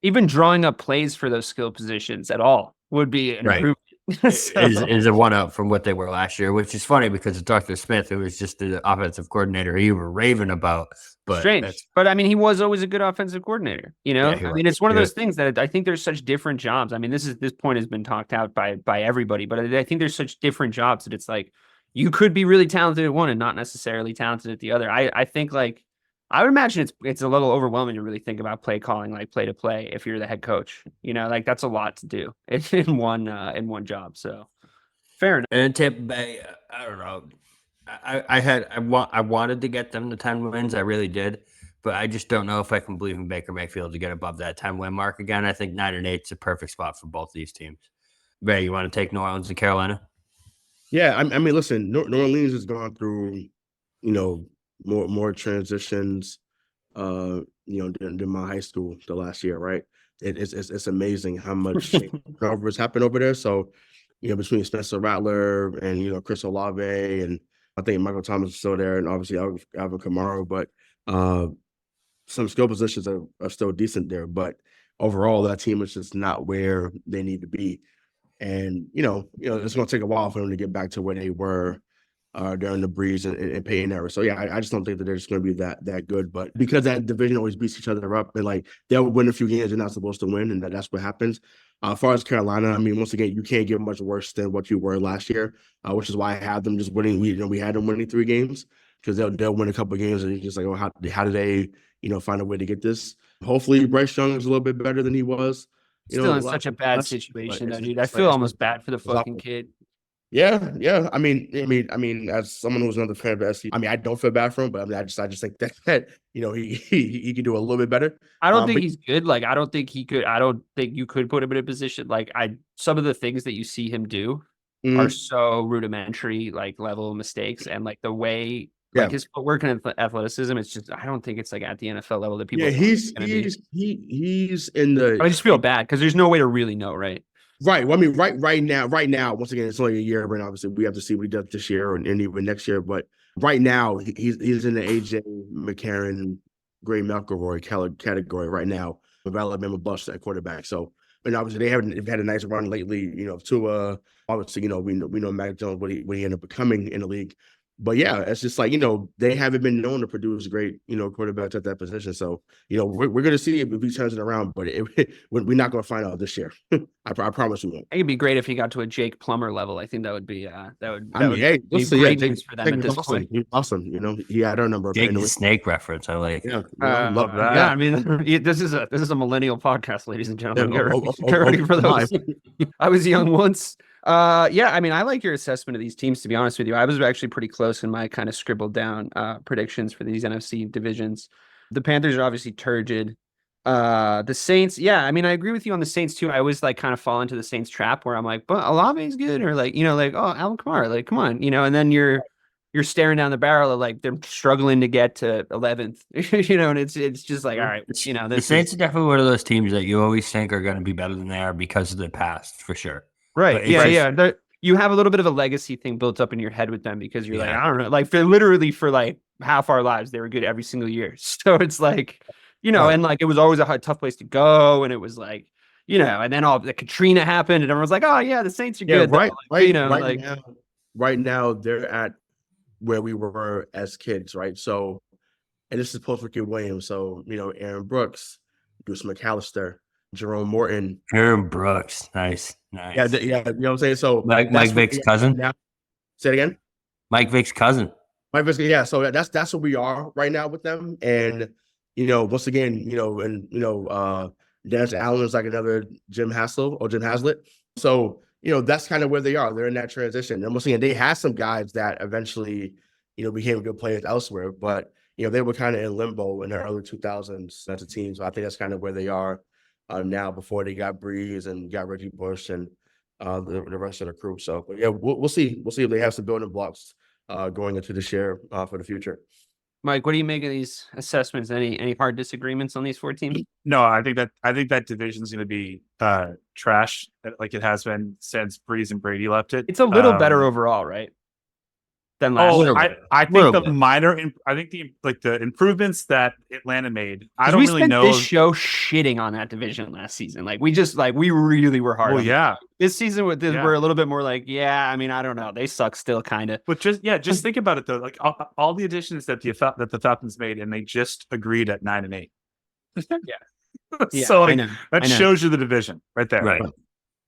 Even drawing up plays for those skill positions at all would be an improvement. Is a 1-up from what they were last year, which is funny because it's Arthur Smith, who was just the offensive coordinator you were raving about. But strange. But I mean, he was always a good offensive coordinator. You know, Yeah, I mean, it's one of those things that I think there's such different jobs. I mean, this point has been talked out by everybody, but I think there's such different jobs that it's like you could be really talented at one and not necessarily talented at the other. I think like I would imagine it's a little overwhelming to really think about play calling, like play to play, if you're the head coach. You know, like that's a lot to do in one job. So fair enough. And Tampa Bay, I don't know. I wanted to get them to 10 wins. I really did. But I just don't know if I can believe in Baker Mayfield to get above that 10-win mark again. I think 9-8 is a perfect spot for both these teams. Ray, you want to take New Orleans and Carolina? Yeah, I mean, listen, New Orleans has gone through, more transitions, than my high school the last year, right? It's amazing how much turnover has happened over there. So, between Spencer Rattler and Chris Olave, and I think Michael Thomas is still there, and obviously Alvin Kamara, but some skill positions are still decent there. But overall, that team is just not where they need to be. And, it's going to take a while for them to get back to where they were during the Breeze and Payton era. So, yeah, I just don't think that they're just going to be that good. But because that division always beats each other up, and, like, they'll win a few games they're not supposed to win, and that's what happens. As far as Carolina, I mean, once again, you can't get much worse than what you were last year, which is why I have them just winning. We had them winning 3 games because they'll win a couple of games, and you're just like, oh, how do they, find a way to get this? Hopefully, Bryce Young is a little bit better than he was. Still in such a bad situation, though, dude. I feel almost bad for the fucking kid. Yeah. I mean, as someone who's another fan of the SC, I mean, I don't feel bad for him, but I just think that he could do a little bit better. I don't think he's good. Like, I don't think he could. I don't think you could put him in a position like some of the things that you see him do are so rudimentary, like level mistakes, and like the way. Like his footwork and athleticism, it's just I don't think it's like at the NFL level that people. Yeah, he's in the. I just feel bad because there's no way to really know, right? Right. Well, I mean, right now, once again, it's only a year, but obviously we have to see what he does this year and even next year. But right now, he's in the AJ McCarron, Gray McElroy category right now of Alabama bust at quarterback. So, and obviously they've had a nice run lately. To obviously, we know Mac Jones what he ended up becoming in the league. But yeah, it's just like, they haven't been known to produce great, quarterbacks at that position. So, we're going to see if he turns it around, but we're not going to find out this year. I promise you won't. It'd be great if he got to a Jake Plummer level. I think that would be be great news for them at this point. He's awesome. He had our number. Jake the Snake reference. I like. Yeah, love that. Yeah, I mean, this is a millennial podcast, ladies and gentlemen. Get ready for those. I was young once. Yeah, I mean, I like your assessment of these teams, to be honest with you. I was actually pretty close in my kind of scribbled down predictions for these NFC divisions. The Panthers are obviously turgid. The Saints, yeah, I mean, I agree with you on the Saints too. I always like kind of fall into the Saints trap where I'm like, but Olave's good, or like, like, oh, Alvin Kamara, like, come on, and then you're staring down the barrel of like they're struggling to get to 11th, and it's just like, all right, the Saints are definitely one of those teams that you always think are going to be better than they are because of the past, for sure. Right. Yeah. You have a little bit of a legacy thing built up in your head with them because you're like, I don't know, like for like half our lives, they were good every single year. So it's like, and like, it was always a tough place to go. And it was like, and then all the Katrina happened and everyone's like, oh yeah, the Saints are good. Right now they're at where we were as kids. Right. So, and this is post Ricky Williams. So, Aaron Brooks, Bruce McAllister, Jerome Morton, Aaron Brooks. Nice. yeah, you know what I'm saying. So Mike that's what Vick's cousin. now. Say it again. Mike Vick's cousin. Mike Vick, yeah. So that's what we are right now with them, and once again, Dennis Allen is like another Jim Haslett. So that's kind of where they are. They're in that transition, and once again, they had some guys that eventually became good players elsewhere, but they were kind of in limbo in the early 2000s as a team. So I think that's kind of where they are now before they got Breeze and got Reggie Bush and the rest of the crew. So, but yeah, we'll see. We'll see if they have some building blocks going into this year for the future. Mike, what do you make of these assessments? Any hard disagreements on these 4 teams? No, I think that division is going to be trash, like it has been since Breeze and Brady left it. It's a little better overall, right? Than last year. I think the improvements that Atlanta made. I don't really know. This show shitting on that division last season. Like we really were hard. Well, yeah. This season we're a little bit more like, yeah. I mean, I don't know. They suck still, kind of. But just think about it though. Like all the additions that the Falcons made, and they just agreed at 9-8. Yeah. So I know. Shows you the division right there. Right.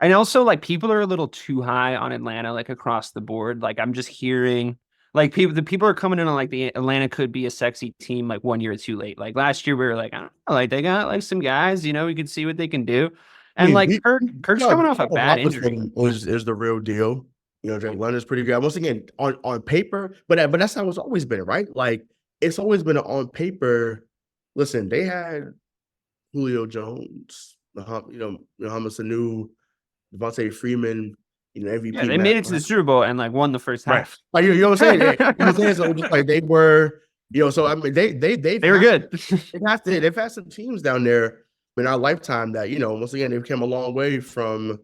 And also, like, people are a little too high on Atlanta, like across the board. Like, I'm just hearing, like, people are coming in on like the Atlanta could be a sexy team like 1 year too late. Like last year, we were like, I don't know, like they got like some guys, we could see what they can do. And Kirk's coming off a bad injury. Is the real deal. Drake London's pretty good. Once again, on paper, but that's how it's always been, right? Like it's always been on paper. Listen, they had Julio Jones, Mohamed Sanu, Devontae Freeman, MVP. Yeah, they made it to the Super Bowl and like won the first half. Like you know what I'm saying? So just like they were, so I mean they were good. They've had some teams down there in our lifetime that once again they've come a long way from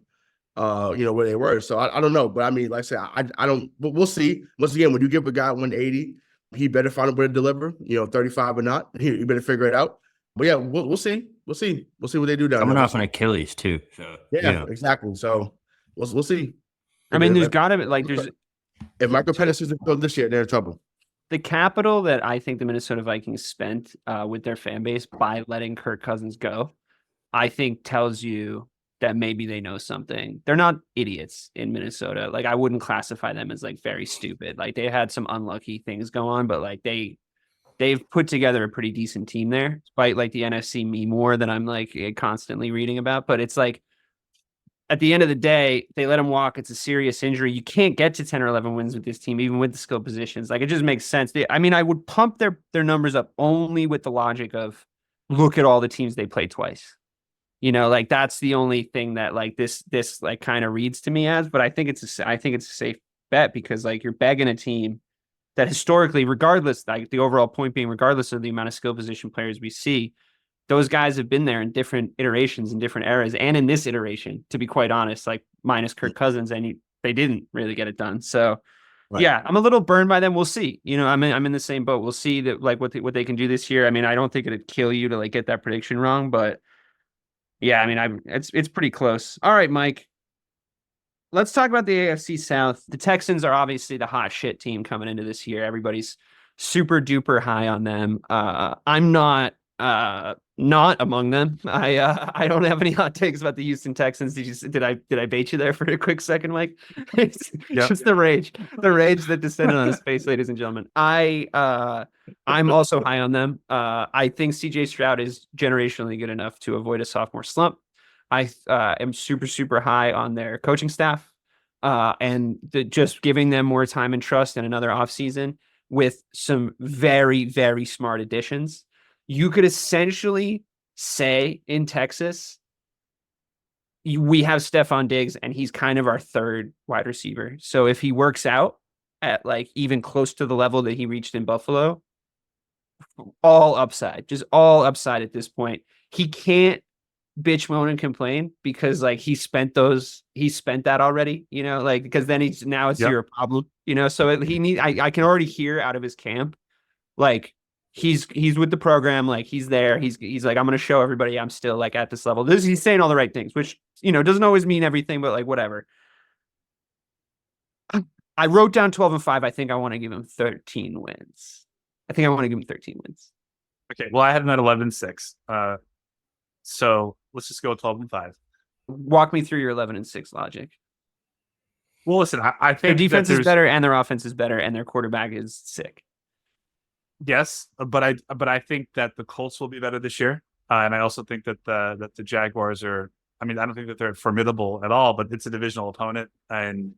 where they were. So I don't know, but I mean, like I said, I don't. But we'll see. Once again, when you give a guy 180, he better find a way to deliver. 35 or not, he better figure it out. But yeah, we'll see. We'll see what they do down there. Coming off an Achilles too. So yeah, exactly. So we'll see. I mean, there's got to be like there's. If Michael Penix isn't good this year, they're in trouble. The capital that I think the Minnesota Vikings spent with their fan base by letting Kirk Cousins go, I think tells you that maybe they know something. They're not idiots in Minnesota. Like I wouldn't classify them as like very stupid. Like they had some unlucky things go on, but like they've put together a pretty decent team there, despite like the NFC me more that I'm like constantly reading about. But it's like at the end of the day, they let him walk. It's a serious injury. You can't get to 10 or 11 wins with this team, even with the skill positions. Like it just makes sense. I mean, I would pump their numbers up only with the logic of look at all the teams they played twice. Like that's the only thing that like this like kind of reads to me as. But I think it's a safe bet because like you're begging a team that historically, regardless, like the overall point being, regardless of the amount of skill position players we see, those guys have been there in different iterations, in different eras, and in this iteration, to be quite honest, like minus Kirk Cousins, and they didn't really get it done. So, yeah, I'm a little burned by them. We'll see. I'm in the same boat. We'll see that like what they can do this year. I mean, I don't think it'd kill you to like get that prediction wrong, but yeah, I mean, it's pretty close. All right, Mike. Let's talk about the AFC South. The Texans are obviously the hot shit team coming into this year. Everybody's super duper high on them. I'm not among them. I don't have any hot takes about the Houston Texans. Did I bait you there for a quick second, Mike? It's just the rage that descended on his face, ladies and gentlemen. I'm also high on them. I think CJ Stroud is generationally good enough to avoid a sophomore slump. I am super, super high on their coaching staff and just giving them more time and trust in another offseason with some very, very smart additions. You could essentially say in Texas, we have Stephon Diggs and he's kind of our third wide receiver. So if he works out at like even close to the level that he reached in Buffalo, all upside at this point. He can't bitch, moan, and complain because like he spent that already, like because then it's your problem, so I can already hear out of his camp, like he's with the program, like he's there, he's like, I'm going to show everybody I'm still like at this level. He's saying all the right things, which, doesn't always mean everything, but like whatever. I wrote down 12-5. I think I want to give him 13 wins. Okay. Well, I had him at 11-6. So let's just go 12-5. Walk me through your 11-6 logic. Well, listen, I Their think defense that is better and their offense is better and their quarterback is sick. yes, but I think that the Colts will be better this year, and I also think that the Jaguars are. I mean, I don't think that they're formidable at all, but it's a divisional opponent, and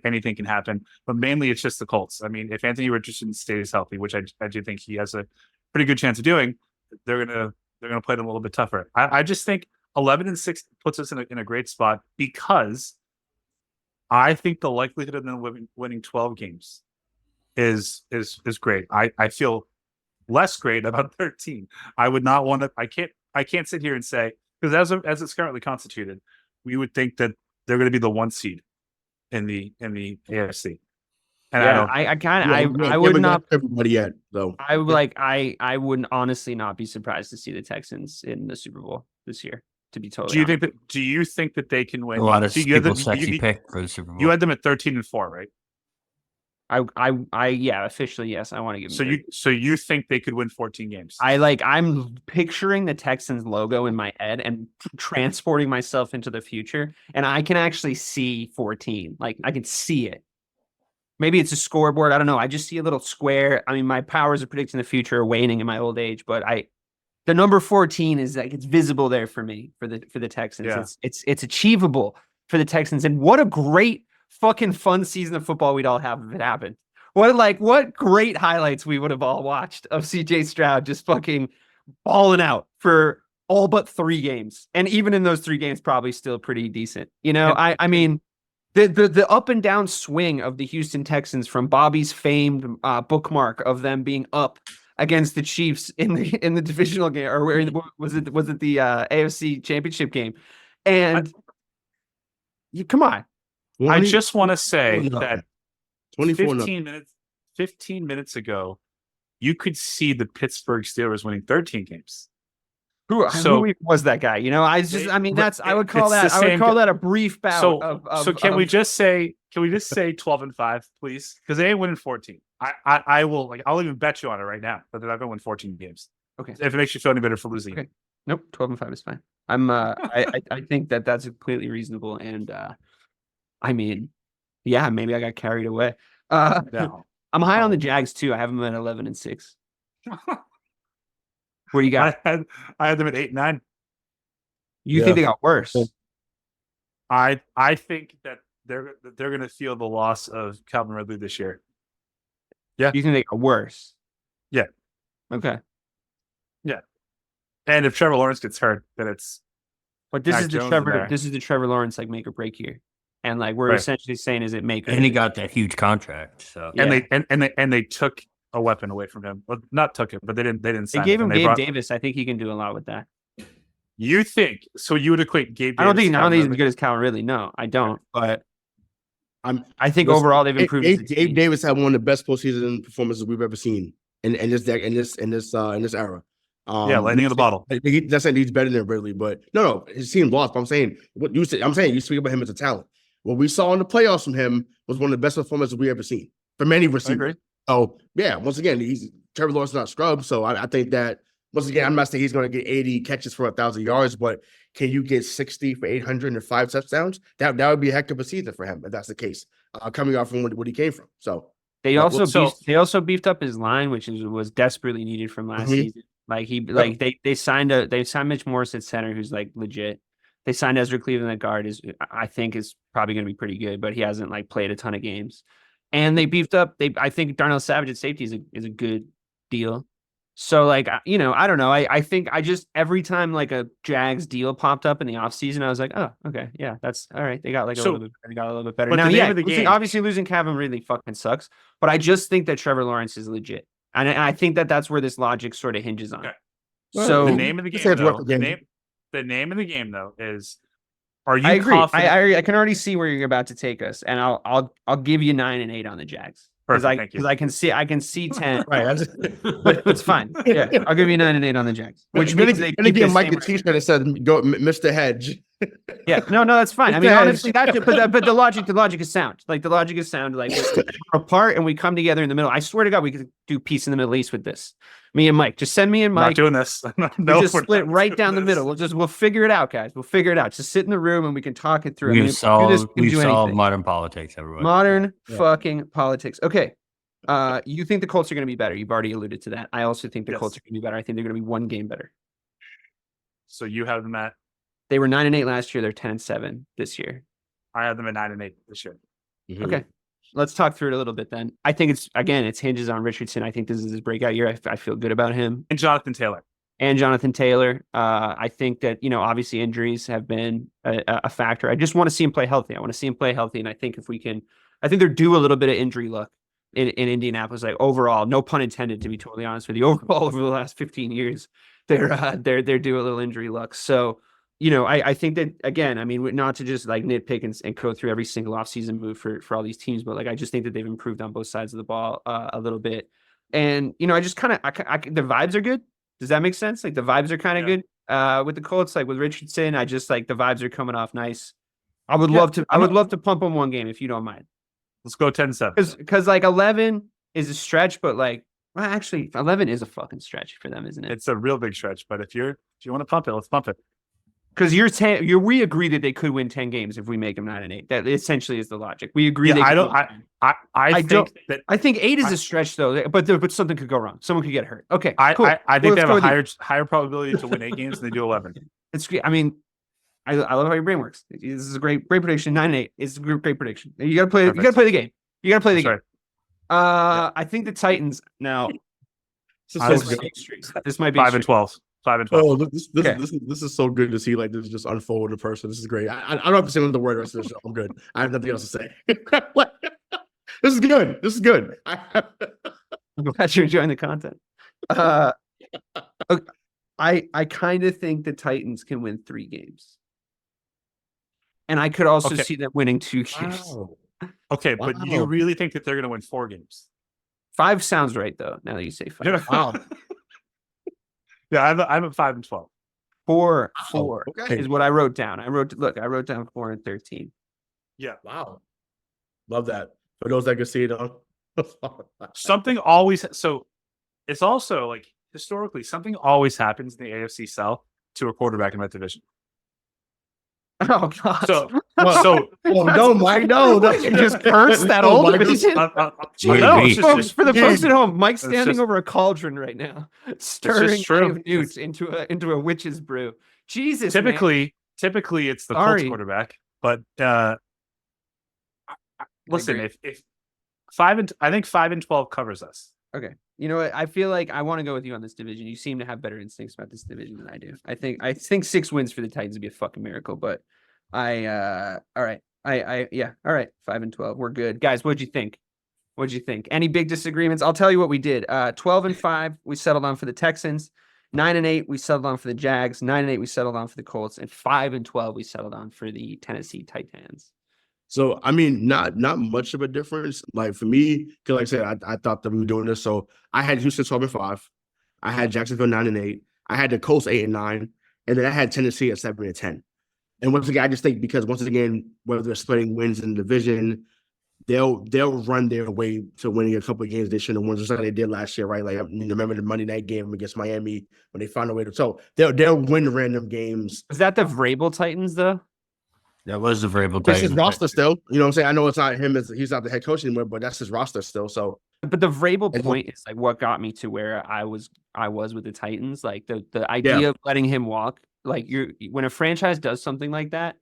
anything can happen. But mainly, it's just the Colts. I mean, if Anthony Richardson stays healthy, which I do think he has a pretty good chance of doing, they're gonna play them a little bit tougher. I just think 11-6 puts us in a great spot because I think the likelihood of them winning 12 games is great. I feel less great about 13. I would not want to. I can't sit here and say, because as it's currently constituted, we would think that they're going to be the 1 seed in the AFC. And I would not everybody yet though. I wouldn't honestly not be surprised to see the Texans in the Super Bowl this year. To be totally honest. Do you think that they can win? A lot of people's sexy pick for the Super Bowl. You had them at 13-4, right? Yeah, officially yes. I want to give them. So you think they could win 14 games? I'm picturing the Texans logo in my head and transporting myself into the future, and I can actually see 14. Like I can see it. Maybe it's a scoreboard. I don't know. I just see a little square. I mean, my powers of predicting the future are waning in my old age, but the number 14 is like it's visible there for me for the Texans. Yeah. It's achievable for the Texans, and what a great fucking fun season of football we'd all have if it happened. What great highlights we would have all watched of CJ Stroud just fucking balling out for all but 3 games. And even in those 3 games, probably still pretty decent. You know, I mean, the up and down swing of the Houston Texans from Bobby's famed bookmark of them being up against the Chiefs in the divisional game, or where was it the AFC Championship game? And come on. I just want to say that 15 minutes ago, you could see the Pittsburgh Steelers winning 13 games. Who was that guy? You know, I would call that a brief bout. So can we just say 12-5, please? Because they ain't winning 14. I'll even bet you on it right now that they're not going to win 14 games. Okay. If it makes you feel any better for losing. Okay. Nope. 12-5 is fine. I think that's completely reasonable. And, I mean, yeah, maybe I got carried away. No. I'm high on the Jags too. I have them at 11-6. What do you got? I had them at 8-9. You think they got worse? I think that they're going to feel the loss of Calvin Ridley this year. Yeah. You think they got worse? Yeah. Okay. Yeah. And if Trevor Lawrence gets hurt, then it's. But this is the Trevor Lawrence like make or break here. And like we're essentially saying, is it make? And he got that huge contract. So and they took a weapon away from him. Well, not took it, but they didn't. Sign they gave him Gabe brought... Davis. I think he can do a lot with that. You think so? You would equate Gabe. I don't think he's as good as Calvin Ridley. No, I don't. But I think overall they've improved. Gabe Davis had one of the best postseason performances we've ever seen in this era. Lightning in the bottle. That's saying he's better than Ridley, but no, his team lost. But I'm saying you speak about him as a talent. What we saw in the playoffs from him was one of the best performances we ever seen from any receiver. Oh yeah, once again, Trevor Lawrence is not scrub, so I think that once again, I'm not saying he's going to get 80 catches for 1,000 yards, but can you get 60 for 800 and 5 touchdowns? That would be a heck of a season for him if that's the case. Coming off from what he came from, so they also beefed up his line, which was desperately needed from last season. They signed Mitch Morris at center, who's like legit. They signed Ezra Cleveland at guard, I think is probably going to be pretty good, but he hasn't like played a ton of games. And they beefed up. I think Darnell Savage at safety is a good deal. So like, you know, I don't know. I think every time like a Jags deal popped up in the offseason, I was like, oh, okay, yeah, that's all right. They got a little bit better. Now, obviously losing Calvin Ridley fucking sucks, but I just think that Trevor Lawrence is legit, and I think that's where this logic sort of hinges on. Okay. Well, so the name of the game, the name of the game though is. Are you? I agree. Confident? I can already see where you're about to take us, and I'll give you 9 and 8 on the Jags because I can see 10. Right, but it's fine. Yeah, I'll give you 9 and 8 on the Jags. Which means they keep give Mike a T-shirt that says "Go Mr. Hedge." Yeah, no, that's fine. I mean, Because- honestly, but the logic is sound. Like the logic is sound. Like we're apart and we come together in the middle. I swear to God, we could do peace in the Middle East with this. Me and Mike, just send me and I'm not Mike. doing this. We No, just we're split not right doing down the this. middle. We'll figure it out, guys. We'll figure it out. Just sit in the room and we can talk it through. I mean, We've if we do this, solved, we can we've do solved anything. modern politics, everyone. Modern Yeah. fucking politics. Okay. You think the Colts are going to be better? You've already alluded to that. I also think the Yes. Colts are going to be better. I think they're going to be one game better. So you have them at, They were 9-8 last year. They're 10-7 this year. I have them at 9-8 this year. Mhm. Okay. Let's talk through it a little bit then. I think it's hinges on Richardson. I think this is his breakout year. I feel good about him. And Jonathan Taylor. And Jonathan Taylor. I think that, obviously injuries have been a factor. I just want to see him play healthy. And I think I think they're due a little bit of injury luck in Indianapolis. Like overall, no pun intended, to be totally honest with you, overall over the last 15 years, they're due a little injury luck. So, I think that, again, I mean, not to just like nitpick and go through every single offseason move for all these teams, but like, I just think that they've improved on both sides of the ball a little bit. And, I just kind of, the vibes are good. Does that make sense? Like the vibes are kind of good with the Colts, like with Richardson. I just like the vibes are coming off nice. I would love to pump them one game if you don't mind. Let's go 10-7. Because like 11 is a stretch, but like, well, actually 11 is a fucking stretch for them, isn't it? It's a real big stretch, but if you want to pump it, let's pump it. Because we agree that they could win 10 games if we make them 9-8. That essentially is the logic. We agree. Yeah, I think 8 is I- a stretch though, but something could go wrong. Someone could get hurt. Okay, I cool. think they Let's have go a with you. higher probability to win 8 games than they do 11. It's. I mean, I love how your brain works. This is a great prediction. 9-8 is a great prediction. You gotta play. Perfect. You gotta play the game. You gotta play the That's game. right. I think the Titans now. This I is was- so good. This might be 5-12. 5-12. Oh, this Okay. this is so good to see like this just unfold in person. This is great. I don't have to say another word the rest of the show. I'm good. I have nothing else to say. This is good. This is good. I'm glad you're enjoying the content. I kind of think the Titans can win 3 games, and I could also Okay. see them winning 2 games. Wow. Okay, but you Wow. really think that they're going to win 4 games? 5 sounds right though. Now that you say 5, Wow. Yeah, I'm at 5-12. 4 Okay. is what I wrote down. I wrote down 4 and 13. Yeah. Wow. Love that. For those that can see it on. Something always, so it's also like historically, something always happens in the AFC South to a quarterback in that division. Oh God! So, Well, so no, Mike, no. You just cursed that Oh, old Mike, division. no, Jeez. Folks, for the folks at home, Mike's it's standing just- over a cauldron right now, stirring true. Eye of Newt into a witch's brew. Jesus, man. typically it's the Colts Sorry. quarterback, but listen, agree. if I think 5-12 covers us. Okay. You know what? I feel like I want to go with you on this division. You seem to have better instincts about this division than I do. I think 6 wins for the Titans would be a fucking miracle, but all right. Yeah. All right. 5-12. We're good. Guys, what'd you think? Any big disagreements? I'll tell you what we did. 12-5, we settled on for the Texans. 9-8, we settled on for the Jags. 9-8, we settled on for the Colts, and 5-12, we settled on for the Tennessee Titans. So I mean, not much of a difference. Like for me, because like I said, I thought that we were doing this. So I had Houston 12-5, I had Jacksonville 9-8, I had the Colts 8-9, and then I had Tennessee at 7-10. And once again, I just think because once again, whether they're splitting wins in the division, they'll run their way to winning a couple of games they shouldn't have won, just like they did last year, right? Like I mean, remember the Monday night game against Miami when they found a way to. So they'll win random games. Is that the Vrabel Titans, though? That was the variable. That's his Titans. roster still. You know what I'm saying? I know it's not him as he's not the head coach anymore, but that's his roster still. So But the Vrabel And point is like what got me to where I was with the Titans. Like the idea of letting him walk. Like when a franchise does something like that,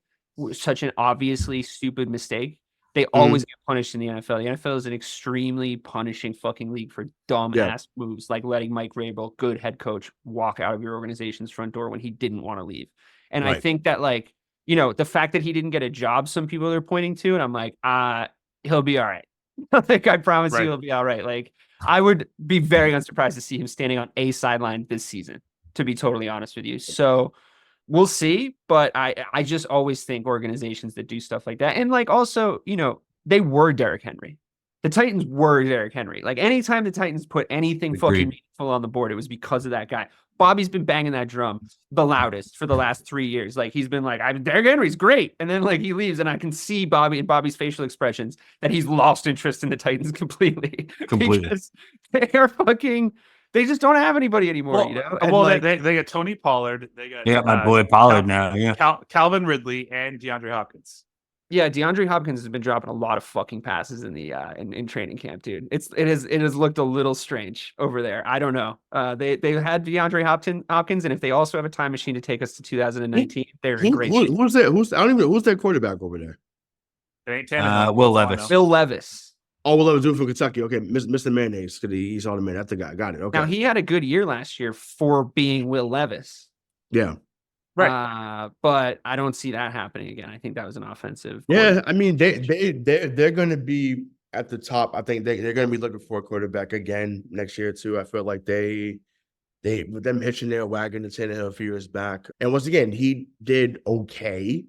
such an obviously stupid mistake, they always get punished in the NFL. The NFL is an extremely punishing fucking league for dumb ass moves, like letting Mike Vrabel, good head coach, walk out of your organization's front door when he didn't want to leave. And I Right. think that like, the fact that he didn't get a job, some people are pointing to, and I'm like, he'll be all right. Like I promise you, Right. he'll be all right. Like I would be very unsurprised to see him standing on a sideline this season, to be totally honest with you. So we'll see. But I just always think organizations that do stuff like that, and like also, they were Derrick Henry. The Titans were Derrick Henry. Like anytime the Titans put anything fucking meaningful on the board, it was because of that guy. Bobby's been banging that drum the loudest for the last 3 years. Like he's been like, Derrick Henry's great. And then like he leaves and I can see Bobby and Bobby's facial expressions that he's lost interest in the Titans completely. Because they're fucking, they just don't have anybody anymore, well, you know? Well, like, they got Tony Pollard. They got my boy Pollard now. Yeah. Calvin Ridley and DeAndre Hopkins. Yeah, DeAndre Hopkins has been dropping a lot of fucking passes in the in training camp, dude. It has looked a little strange over there. I don't know. They had DeAndre Hopkins, and if they also have a time machine to take us to 2019, they're in great shape. Who's that? Who's their quarterback over there? It ain't Tannehill. Will Levis. Will Levis. Oh, Will Levis doing for Kentucky. Okay, Mr. Mayonnaise, because he's all the man. That's the guy. Got it. Okay. Now he had a good year last year for being Will Levis. Yeah. Right. But I don't see that happening again. I think that was an offensive. Yeah, I mean they're going to be at the top. I think they're going to be looking for a quarterback again next year too. I feel like they with them hitching their wagon to Tannehill a few years back, and once again he did okay.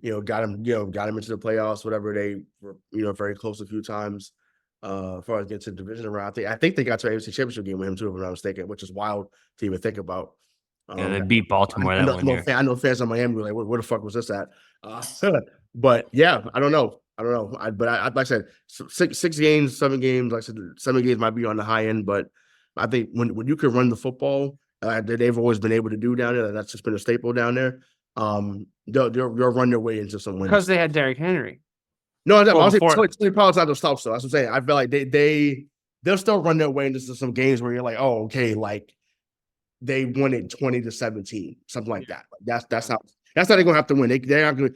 Got him into the playoffs. Whatever, they were very close a few times. As far as getting to the division round, I think they got to an AFC Championship game with him too, if I'm not mistaken, which is wild to even think about. Yeah, they beat Baltimore that one year. I know fans of Miami were like, where the fuck was this at? But yeah, I don't know. But like I said, 6 games, 7 games. Like I said, 7 games might be on the high end, but I think when you can run the football, they've always been able to do down there. That's just been a staple down there. They'll run their way into some wins because they had Derrick Henry. No, I was saying Pollard's not the stuff. So that's what I'm saying. I feel like they'll still run their way into some games where you're like, oh, okay, like. They won it 20-17, something like that. That's how they're gonna have to win. They're not gonna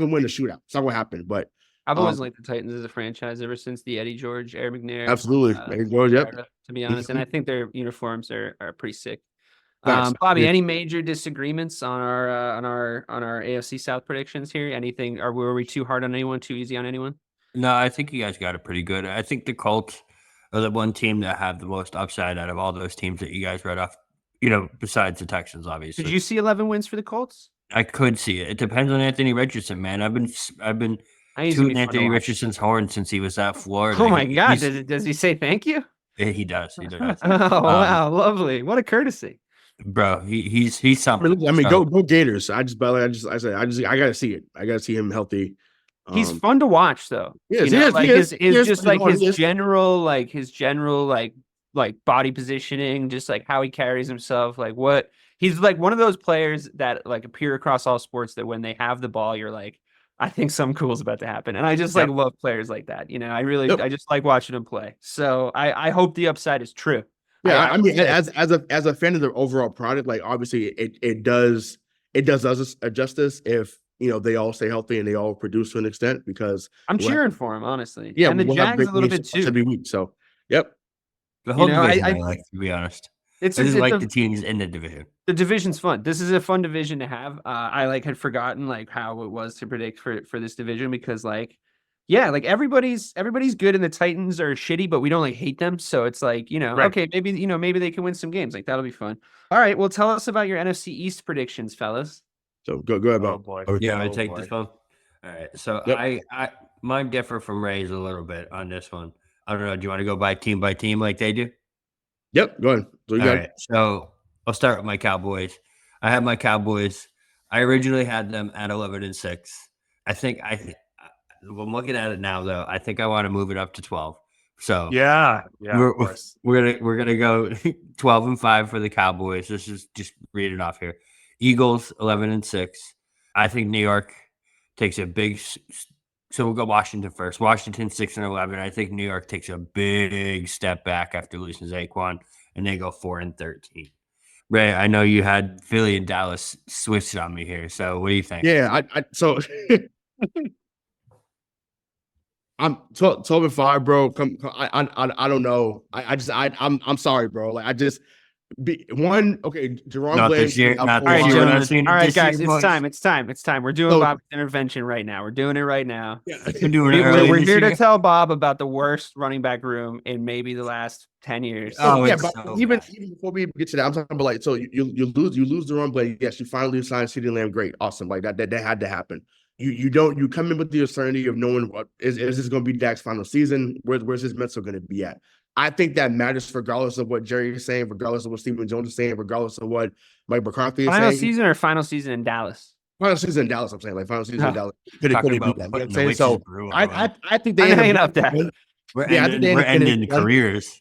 win the shootout. It's not gonna happen. But I've always liked the Titans as a franchise ever since the Eddie George, Air McNair. Absolutely, Eddie George. Yep. Era, to be honest, and I think their uniforms are pretty sick. Bobby, any major disagreements on our AFC South predictions here? Anything? Or were we too hard on anyone? Too easy on anyone? No, I think you guys got it pretty good. I think the Colts are the one team that have the most upside out of all those teams that you guys read off. Besides the Texans, obviously. Did you see 11 wins for the Colts? I could see it. It depends on Anthony Richardson, man. I've been tooting Anthony Richardson's horn since he was at Florida. Oh my God! Does he say thank you? He does. He does. Oh wow, lovely! What a courtesy, bro. He's something. I mean, go Gators. I gotta see it. I gotta see him healthy. He's fun to watch, though. His general body positioning, just like how he carries himself, like what he's like one of those players that like appear across all sports that when they have the ball, you're like, I think something cool is about to happen. And I just love players like that. I just like watching them play. So I hope the upside is true. Yeah, I mean, as a fan of the overall product, like obviously it does us a justice if they all stay healthy and they all produce to an extent, because I'm cheering for him, honestly. Yeah, and the Jags a little bit too every week. So yep. The whole division, I like, to be honest. I just like the teams in the division. The division's fun. This is a fun division to have. I had forgotten how it was to predict for this division, because everybody's good and the Titans are shitty, but we don't hate them. So it's right. Okay, maybe they can win some games. That'll be fun. All right, well, tell us about your NFC East predictions, fellas. So go ahead, oh boy. Yeah, I take this one. All right, so yep. I mine differ from Ray's a little bit on this one. I don't know. Do you want to go by team like they do? Yep, go ahead. All right, so I'll start with my Cowboys. I have my Cowboys. I originally had them at 11-6. I think I'm looking at it now, though. I think I want to move it up to 12. So yeah, we're gonna go 12-5 for the Cowboys. This is just read it off here. Eagles 11-6. I think New York takes a big. So we'll go Washington first. Washington 6-11. I think New York takes a big step back after losing Saquon, and they go 4-13. Ray, I know you had Philly and Dallas switched on me here. So what do you think? Yeah, so I'm 12-5, bro. I don't know. I'm sorry, bro. Jerome Blaze. All right, guys, it's time. We're doing Bob's intervention right now. We're doing it right now. Yeah. We're here to tell Bob about the worst running back room in maybe the last 10 years. Oh yeah, but even before we get to that, I'm talking about so you lose Jerome Blaze. Yes, you finally signed CeeDee Lamb. Great, awesome. That had to happen. you come in with the uncertainty of knowing what is this going to be Dak's final season? Where's his mental going to be at? I think that matters regardless of what Jerry is saying, regardless of what Stephen Jones is saying, regardless of what Mike McCarthy is Final saying. season or final season in Dallas? Final season in Dallas, I'm saying. Like, final season in Dallas. Could Talking it about be that? You know putting what the I'm saying? So, witch's brew on him. I think they I'm hanging end up that. We're I think ending, they end it done. careers.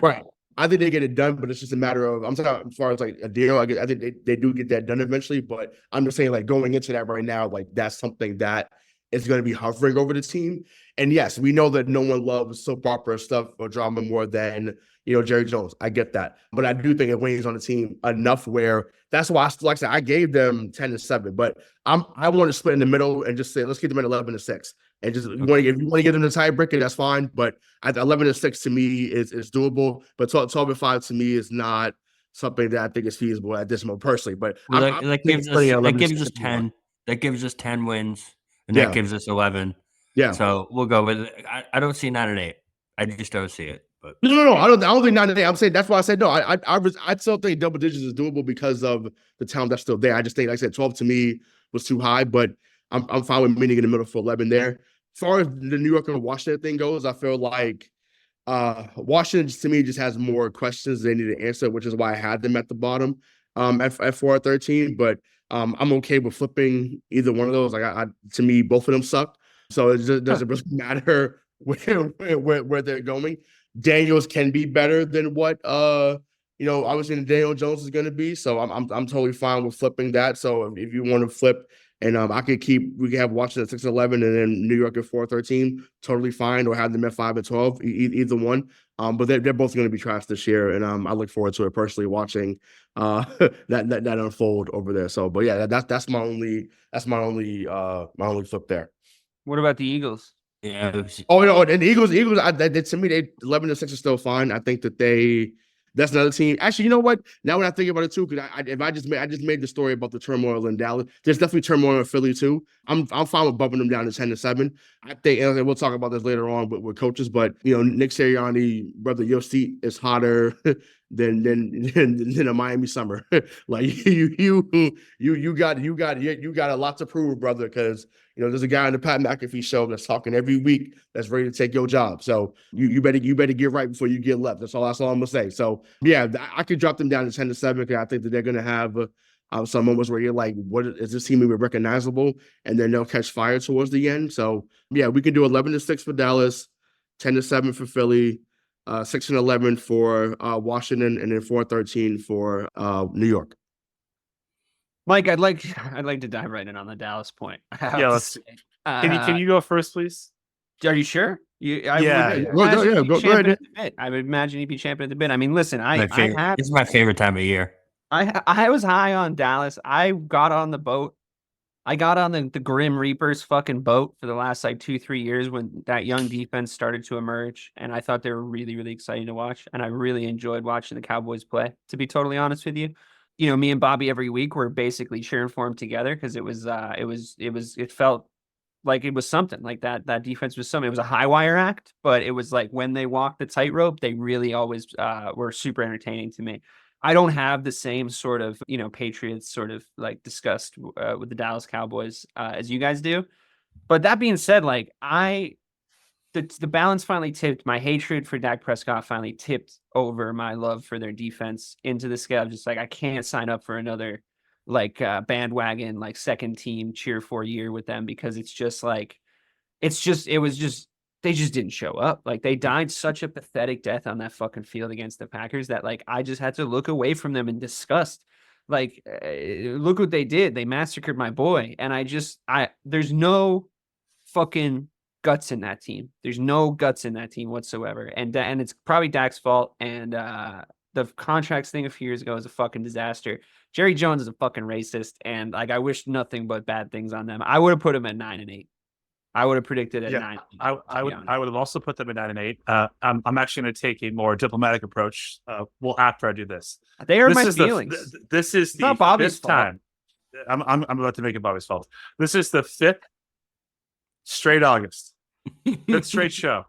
Right. I think they get it done, but it's just a matter of, I'm talking as far as like a deal. I think they do get that done eventually, but I'm just saying, like, going into that right now, like, that's something that is going to be hovering over the team. And yes, we know that no one loves soap opera stuff or drama more than, Jerry Jones. I get that. But I do think it weighs on the team enough where that's why like I said, I gave them 10-7, but I want to split in the middle and just say, let's keep them at 11-6. And just if you want to get them the tiebreaker, that's fine. But at 11-6 to me is doable. But 12-5 to me is not something that I think is feasible at this moment personally. But that gives us 10. That gives us 10 wins, and that gives us 11. Yeah. So we'll go with it. I don't see 9-8. I just don't see it. But no. I don't think 9-8. I'm saying that's why I said no. I still think double digits is doable because of the talent that's still there. I just think, like I said, 12 to me was too high, but I'm fine with meeting in the middle for 11 there. As far as the New York and Washington thing goes, I feel like Washington to me just has more questions they need to answer, which is why I had them at the bottom at 4-13. But I'm okay with flipping either one of those. Like to me, both of them suck. So it just doesn't really matter where they're going. Daniels can be better than what obviously Daniel Jones is going to be. So I'm totally fine with flipping that. So if you want to flip, and we can have Washington at 6-11 and then New York at 4-13, totally fine, or have them at 5-12, either one. But they're both going to be trash this year, and I look forward to it personally, watching that unfold over there. So, but yeah, that's my only flip there. What about the Eagles? yeah, Oh no, and the Eagles, to me, 11-6 is still fine. I think that that's another team. Actually, you know what? Now when I think about it too, because I just made the story about the turmoil in Dallas. There's definitely turmoil in Philly too. I'm fine with bumping them down to 10-7. I think, and we'll talk about this later on with coaches, but Nick Sirianni, brother, your seat is hotter than a Miami summer. Like you got a lot to prove, brother, because there's a guy on the Pat McAfee show that's talking every week that's ready to take your job. So you better get right before you get left. That's all I'm gonna say. So yeah, I could drop them down to 10-7 because I think that they're gonna have some moments where you're like, what is this team even recognizable? And then they'll catch fire towards the end. So yeah, we can do 11-6 for Dallas, 10-7 for Philly, 6-11 for Washington, and then 4-13 for New York. Mike, I'd like to dive right in on the Dallas point. Yeah, let's. Can you go first, please? Are you sure? Go ahead. I would imagine he'd be champion at the bid. I mean, listen, it's my favorite time of year. I was high on Dallas. I got on the boat. I got on the Grim Reapers fucking boat for the last 2-3 years when that young defense started to emerge, and I thought they were really, really exciting to watch, and I really enjoyed watching the Cowboys play, to be totally honest with you. Me and Bobby every week were basically cheering for him together because it felt like it was something. Like that defense was something. It was a high wire act, but it was like when they walked the tightrope, they really always were super entertaining to me. I don't have the same sort of Patriots sort of like disgust with the Dallas Cowboys as you guys do. But that being said, like the balance finally tipped. My hatred for Dak Prescott finally tipped over my love for their defense into the scale. Just like I can't sign up for another bandwagon second team cheer for year with them because they just didn't show up. Like they died such a pathetic death on that fucking field against the Packers that I just had to look away from them in disgust. Look what they did. They massacred my boy, and there's no fucking guts in that team. There's no guts in that team whatsoever. And it's probably Dak's fault. And the contracts thing a few years ago is a fucking disaster. Jerry Jones is a fucking racist. And I wish nothing but bad things on them. I would have put him at 9-8. I would have predicted at 9. I would have also put them at 9-8. I'm actually going to take a more diplomatic approach. After I do this, they are my feelings. This is not Bobby's fault. Time. I'm about to make it Bobby's fault. This is the 5th straight August. 5th straight show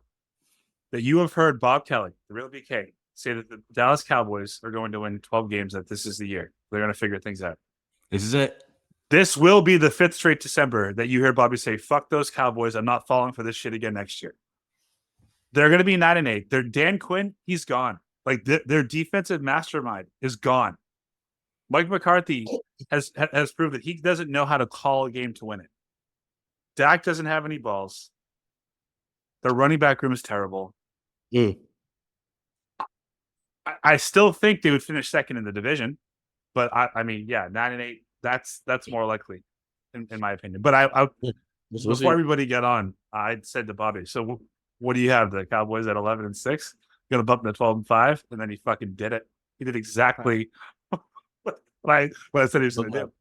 that you have heard Bob Kelly, the real BK, say that the Dallas Cowboys are going to win 12 games, that this is the year. They're going to figure things out. This is it. This will be the 5th straight December that you hear Bobby say, fuck those Cowboys. I'm not falling for this shit again next year. They're going to be 9-8. They're Dan Quinn. He's gone. Like their defensive mastermind is gone. Mike McCarthy has proved that he doesn't know how to call a game to win it. Dak doesn't have any balls. Their running back room is terrible. I still think they would finish second in the division, but I mean, yeah, 9-8. That's more likely, in my opinion. But before everybody get on, I said to Bobby, so what do you have? The Cowboys at 11-6, gonna bump them to 12-5, and then he fucking did it. He did exactly what I said he was gonna do.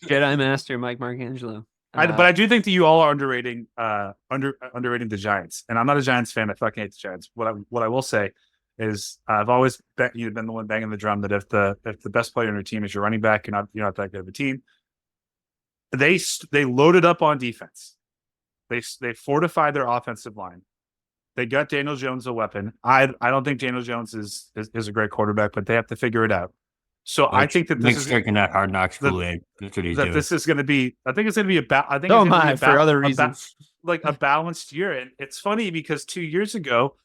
Jedi Master Mike Marcangelo. But I do think that you all are underrating the Giants, and I'm not a Giants fan. I fucking hate the Giants. What I will say is I've always been the one banging the drum that if the best player on your team is your running back, you're not that good of a team. They loaded up on defense. They fortified their offensive line. They got Daniel Jones a weapon. I don't think Daniel Jones is a great quarterback, but they have to figure it out. So I think that this is drinking that Hard Knocks Kool-Aid. That's what he's doing. This is going to be. I think it's going to be for other reasons, like a balanced year. And it's funny because 2 years ago,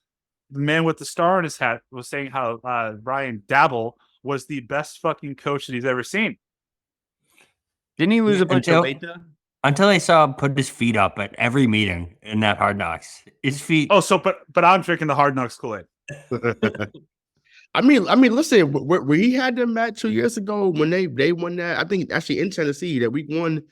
the man with the star on his hat was saying how Ryan Dabble was the best fucking coach that he's ever seen. Didn't he lose a bunch of weight though? Until I saw him put his feet up at every meeting in that Hard Knocks. His feet. Oh, but I'm drinking the Hard Knocks Kool-Aid. I mean, listen, where he had them at 2 years ago when they won that, I think actually in Tennessee that week 1 a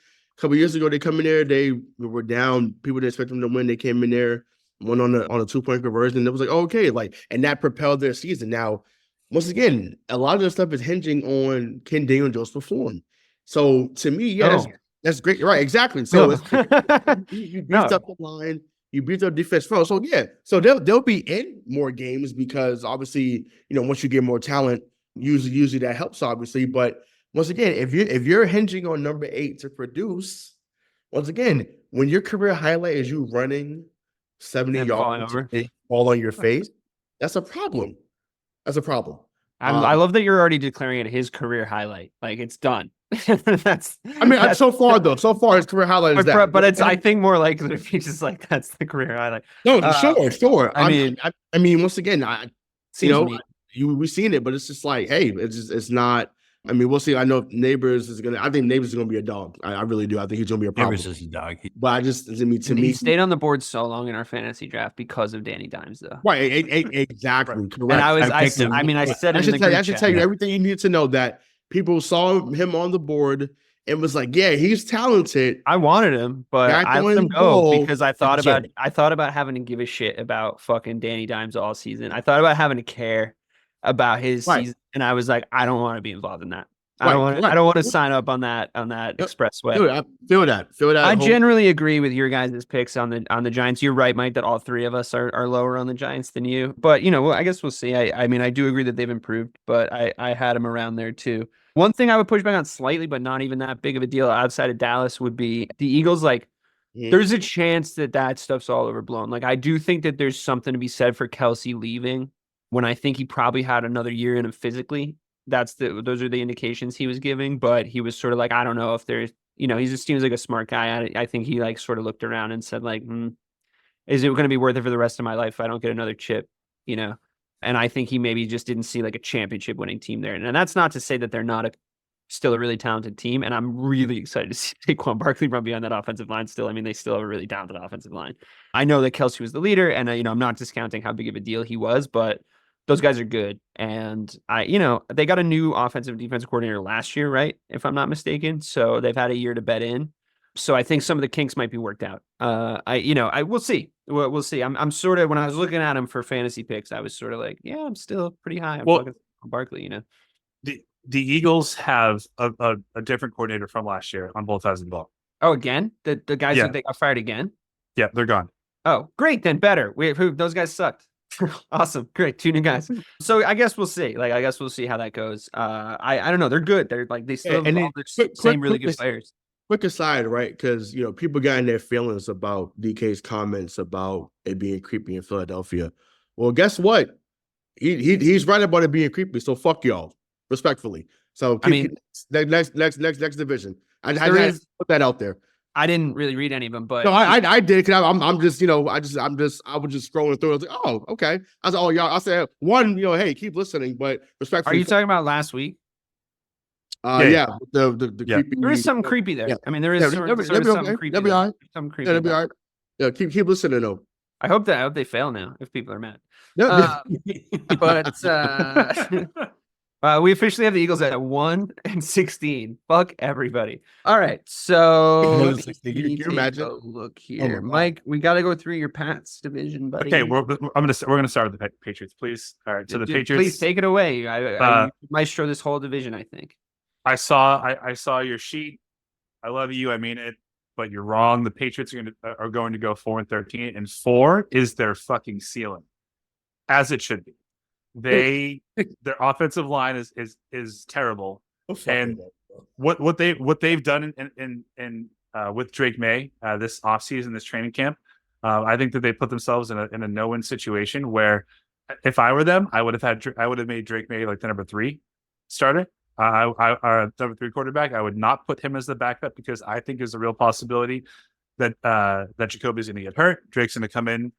couple years ago, they come in there, they were down. People didn't expect them to win. They came in there, won on a 2-point conversion. And it was like, okay, and that propelled their season. Now, once again, a lot of this stuff is hinging on can Daniel Jones perform. So to me, that's great. Right, exactly. So you beat up the line. You beat their defense first. So yeah, so they'll be in more games because obviously, once you get more talent, usually that helps obviously. But once again, if you're hinging on number 8 to produce, once again, when your career highlight is you running 70 yards all on your face, that's a problem. That's a problem. I love that you're already declaring it his career highlight. Like it's done. So far his career highlight is that. But it's I think more likely if he's just like that's the career highlight. No, sure. I mean, once again, we've seen it, but it's just like, hey, it's not. I mean, we'll see. I know Neighbors is gonna. I think Neighbors is gonna be a dog. I really do. I think he's gonna be a problem. Neighbors is a dog. But he stayed on the board so long in our fantasy draft because of Danny Dimes, though. Right, exactly. Correct. And I said it. I should tell you everything you need to know that people saw him on the board and was like, yeah, he's talented. I wanted him, but I let him go because I thought about having to give a shit about fucking Danny Dimes all season. I thought about having to care about his season, and I was like, I don't want to be involved in that. I don't want to sign up on that expressway. Dude, I feel that. I generally agree with your guys' picks on the Giants. You're right, Mike, that all three of us are lower on the Giants than you. But I guess we'll see. I mean, I do agree that they've improved, but I had them around there too. One thing I would push back on slightly, but not even that big of a deal outside of Dallas would be the Eagles. There's a chance that stuff's all overblown. I do think that there's something to be said for Kelsey leaving when I think he probably had another year in him physically. Those are the indications he was giving, but he was sort of like, I don't know if there's, he just seems like a smart guy. I think he sort of looked around and said is it going to be worth it for the rest of my life if I don't get another chip, And I think he maybe just didn't see a championship winning team there. And that's not to say that they're not still a really talented team. And I'm really excited to see Saquon Barkley run beyond that offensive line still. I mean, they still have a really talented offensive line. I know that Kelsey was the leader and I'm not discounting how big of a deal he was, but those guys are good. And they got a new offensive defensive coordinator last year, right? If I'm not mistaken. So they've had a year to bet in. So I think some of the kinks might be worked out. I will see. We'll see. I'm sort of, when I was looking at him for fantasy picks, I was sort of like, yeah, I'm still pretty high. I'm Barkley, The Eagles have a different coordinator from last year on both sides of the ball. Oh, again? The guys that they got fired again? Yeah, they're gone. Oh, great. Then better. Those guys sucked. Awesome. Great. 2 new guys. So I guess we'll see. I guess we'll see how that goes. I don't know. They're good. They're they still have all the same really good players. Quick aside, right? Because people got in their feelings about DK's comments about it being creepy in Philadelphia. Well, guess what? He's right about it being creepy. So fuck y'all, respectfully. So next division. I There had is- to put that out there. I didn't really read any of them, but No, I did because I'm just I was just scrolling through. I was like, oh, okay. I was like, oh, y'all. I said one, hey, keep listening, but are respectfully. you talking about last week? Yeah, the Yeah. creepy. There is something creepy there. Yeah. I mean, there is Yeah, sort that'll of be okay. something creepy. That'll be there. all right. Something creepy. Yeah, that'll be about all right. Yeah, keep listening though. I hope they fail now if people are mad. Yeah, But we officially have the Eagles at 1-16. Fuck everybody. All right, so 1-16. Can you take imagine? a look Oh my here, God. Mike. We got to go through your Pats division, buddy. Okay, we're gonna start with the Patriots, please. All right, so the Dude, Patriots. Please take it away. I maestro this whole division. I think. I saw your sheet. I love you. I mean it, but you're wrong. The Patriots are going to go 4-13, and 4 is their fucking ceiling, as it should be. Their offensive line is terrible, and what they've done in with Drake May this offseason, this training camp, I think that they put themselves in a no-win situation where if I were them, I would have made Drake May like the number 3 starter. Number 3 quarterback. I would not put him as the backup because I think there's a real possibility that Jacoby's going to get hurt. Drake's going to come in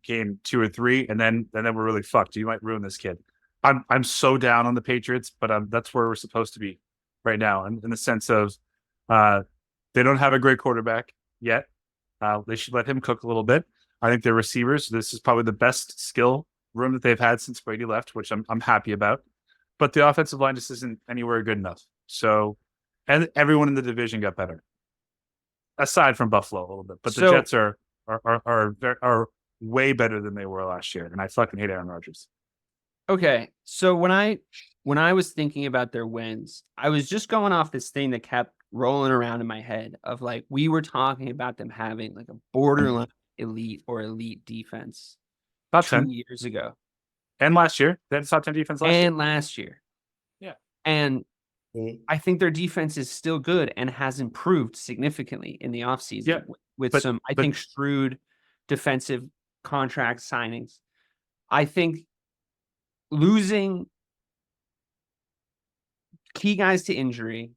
game 2 or 3, and then we're really fucked. You might ruin this kid. I'm so down on the Patriots, but that's where we're supposed to be right now, in the sense of they don't have a great quarterback yet. They should let him cook a little bit. I think their receivers. This is probably the best skill room that they've had since Brady left, which I'm happy about. But the offensive line just isn't anywhere good enough. So, and everyone in the division got better, aside from Buffalo a little bit. But the Jets are way better than they were last year, and I fucking hate Aaron Rodgers. Okay, so when I was thinking about their wins, I was just going off this thing that kept rolling around in my head of like we were talking about them having like a borderline elite defense Top 2 10 years ago. and last year. They had a top 10 defense last year. Yeah. And I think their defense is still good and has improved significantly in the offseason. Yeah, with but- some, I think, shrewd defensive contract signings. I think losing key guys to injury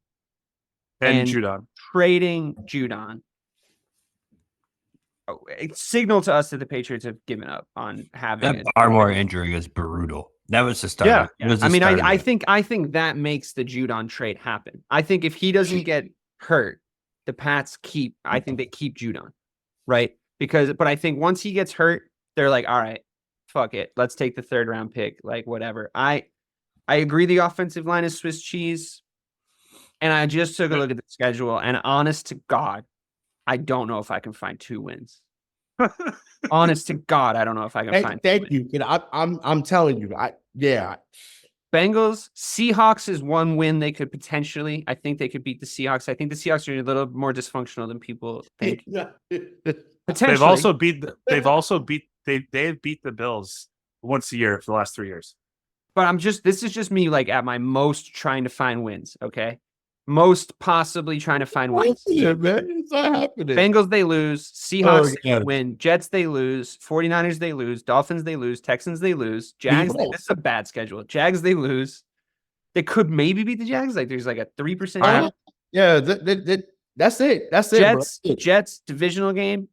and Judon. trading Judon, it signaled to us that the Patriots have given up on having That Barmore injury is brutal. That was the start. Yeah. It was the I mean, start of I it. think that makes the Judon trade happen. I think if he doesn't get hurt, the Pats I think they keep Judon, right? But I think once he gets hurt, they're like, all right, fuck it. Let's take the 3rd round pick, like whatever. I agree the offensive line is Swiss cheese. And I just took a look at the schedule, and honest to God, I don't know if I can find 2 wins. Honest to God, I don't know if I can find. Thank you. I'm telling you. Bengals, Seahawks is 1 win they could potentially. I think they could beat the Seahawks. I think the Seahawks are a little more dysfunctional than people think. Potentially. They've beat the Bills once a year for the last 3 years. But this is just me like at my most trying to find wins, okay? Most possibly trying to find wins. Man, it's not happening. Bengals, they lose. Seahawks, they God. win. Jets, they lose. 49ers, they lose. Dolphins, they lose. Texans, they lose. Jags, this is a bad schedule. Jags, they lose. They could maybe beat the Jags. Like there's like a 3% chance. Yeah, that's it. That's it. Jets, divisional game.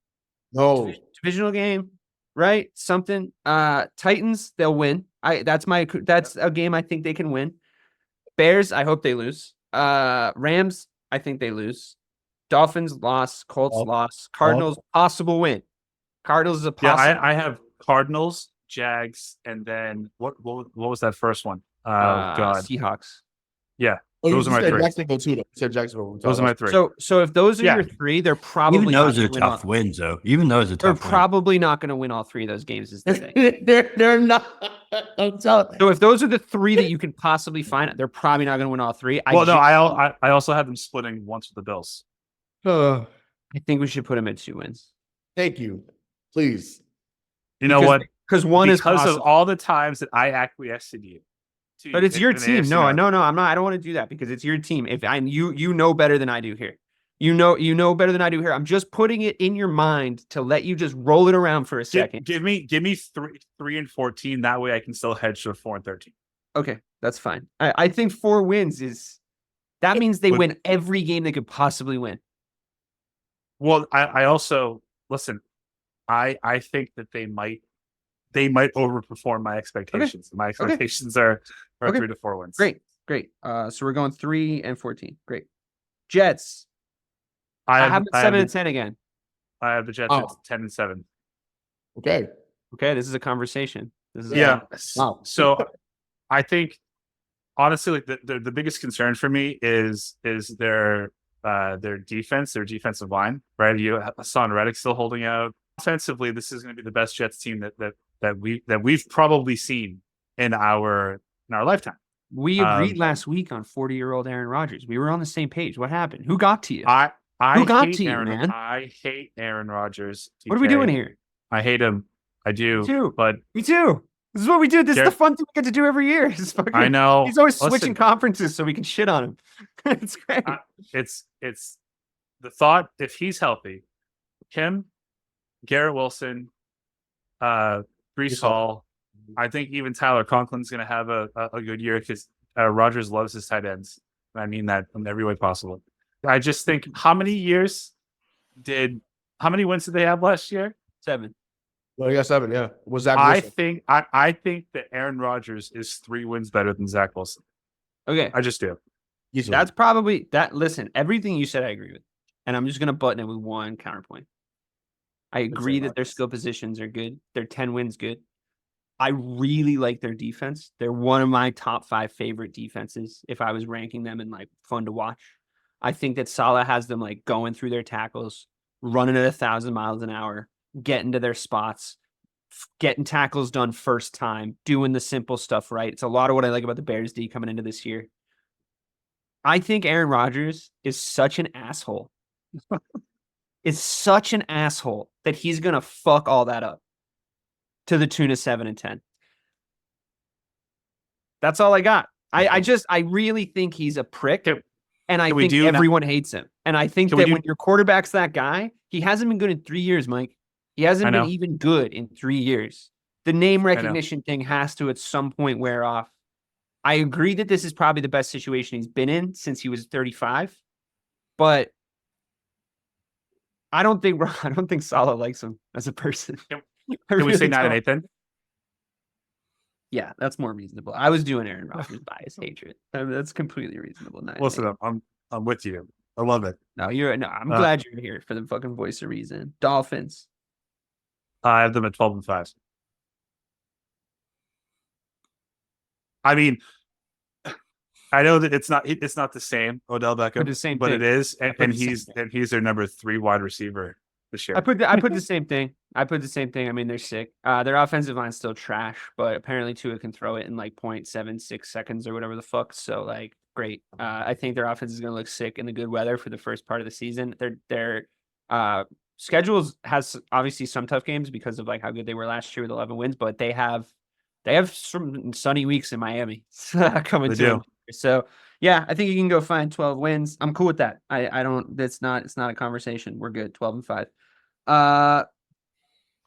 No. Divisional game, right? Something. Titans, they'll win. That's a game I think they can win. Bears, I hope they lose. Rams, I think they lose. Dolphins loss, Colts loss, Cardinals possible win. Cardinals is a possible. Yeah, I have Cardinals, Jags, and then what was that first one? God, Seahawks. Yeah, those are my 3. Jacksonville too. You said Jacksonville. Those are my 3. So if those are your 3, they're probably Even those are not gonna tough wins, though. Even those are They're tough wins. probably not going to win all 3 of those games. Is the thing. They're not. I'm telling you. So if those are the 3 that you can possibly find, they're probably not going to win all 3. I also have them splitting once with the Bills. I think we should put them at 2 wins. Thank you. Please. You know what? Because one is because possible. of all the times that I acquiesced in you. But it's your team. AFC No, North. I'm not. I don't want to do that because it's your team. If you know better than I do here. You know better than I do here. I'm just putting it in your mind to let you just roll it around for a second. Give me 3-14. That way I can still hedge to 4-13. Okay, that's fine. I think 4 wins is That means they win every game they could possibly win. Well, I also listen. I think that they might overperform my expectations. My expectations are 3 to 4 wins. Great. So we're going 3 and 14. Great. Jets. I have 7 and 10 again. I have the Jets at 10 and 7. Okay. This is a conversation. Wow. So I think honestly, like the biggest concern for me is their defense, their defensive line. Right, you have Hassan Reddick still holding out. Offensively, this is going to be the best Jets team that we've probably seen in our lifetime. We agreed last week on 40-year-old Aaron Rodgers. We were on the same page. What happened? Who got to you? Who got to you, man? I hate Aaron Rodgers. TK. What are we doing here? I hate him. I do. Me too. But me too. This is what we do. This is the fun thing we get to do every year. I know. He's always switching conferences so we can shit on him. It's great. It's the thought, if he's healthy, him, Garrett Wilson, Breece Hall, I think even Tyler Conklin's going to have a good year because Rodgers loves his tight ends. And I mean that in every way possible. I just think how many wins did they have last year? 7. Well, you got 7, yeah. Was that I think that Aaron Rodgers is 3 wins better than Zach Wilson. Okay. I just do. That's probably that. Listen, everything you said, I agree with. And I'm just going to button it with one counterpoint. I agree that their skill positions are good. Their 10 wins good. I really like their defense. They're one of my top 5 favorite defenses if I was ranking them and like fun to watch. I think that Saleh has them like going through their tackles, running at 1,000 miles an hour, getting to their spots, getting tackles done first time, doing the simple stuff right. It's a lot of what I like about the Bears D coming into this year. I think Aaron Rodgers is such an asshole. Is such an asshole that he's going to fuck all that up to the tune of 7 and 10. That's all I got. I really think he's a prick. And I think everyone hates him. And I think that when your quarterback's that guy, he hasn't been good in 3 years, Mike. He hasn't been even good in 3 years. The name recognition thing has to at some point wear off. I agree that this is probably the best situation he's been in since he was 35. But I don't think Saleh likes him as a person. Can we say 9 and 8 then? Yeah, that's more reasonable. I was doing Aaron Rodgers bias hatred. I mean, that's completely reasonable. Listen, I'm with you. I love it. I'm glad you're here for the fucking voice of reason. Dolphins. I have them at 12 and 5. I mean, I know that it's not the same Odell Beckham, but it is, and he's their number 3 wide receiver this year. I put the same thing. I mean, they're sick. Their offensive line's still trash, but apparently Tua can throw it in like 0.76 seconds or whatever the fuck. So like, great. I think their offense is going to look sick in the good weather for the first part of the season. Their schedules has obviously some tough games because of like how good they were last year with 11 wins, but they have some sunny weeks in Miami coming to them. So yeah, I think you can go find 12 wins. I'm cool with that. It's not a conversation. We're good. 12 and 5.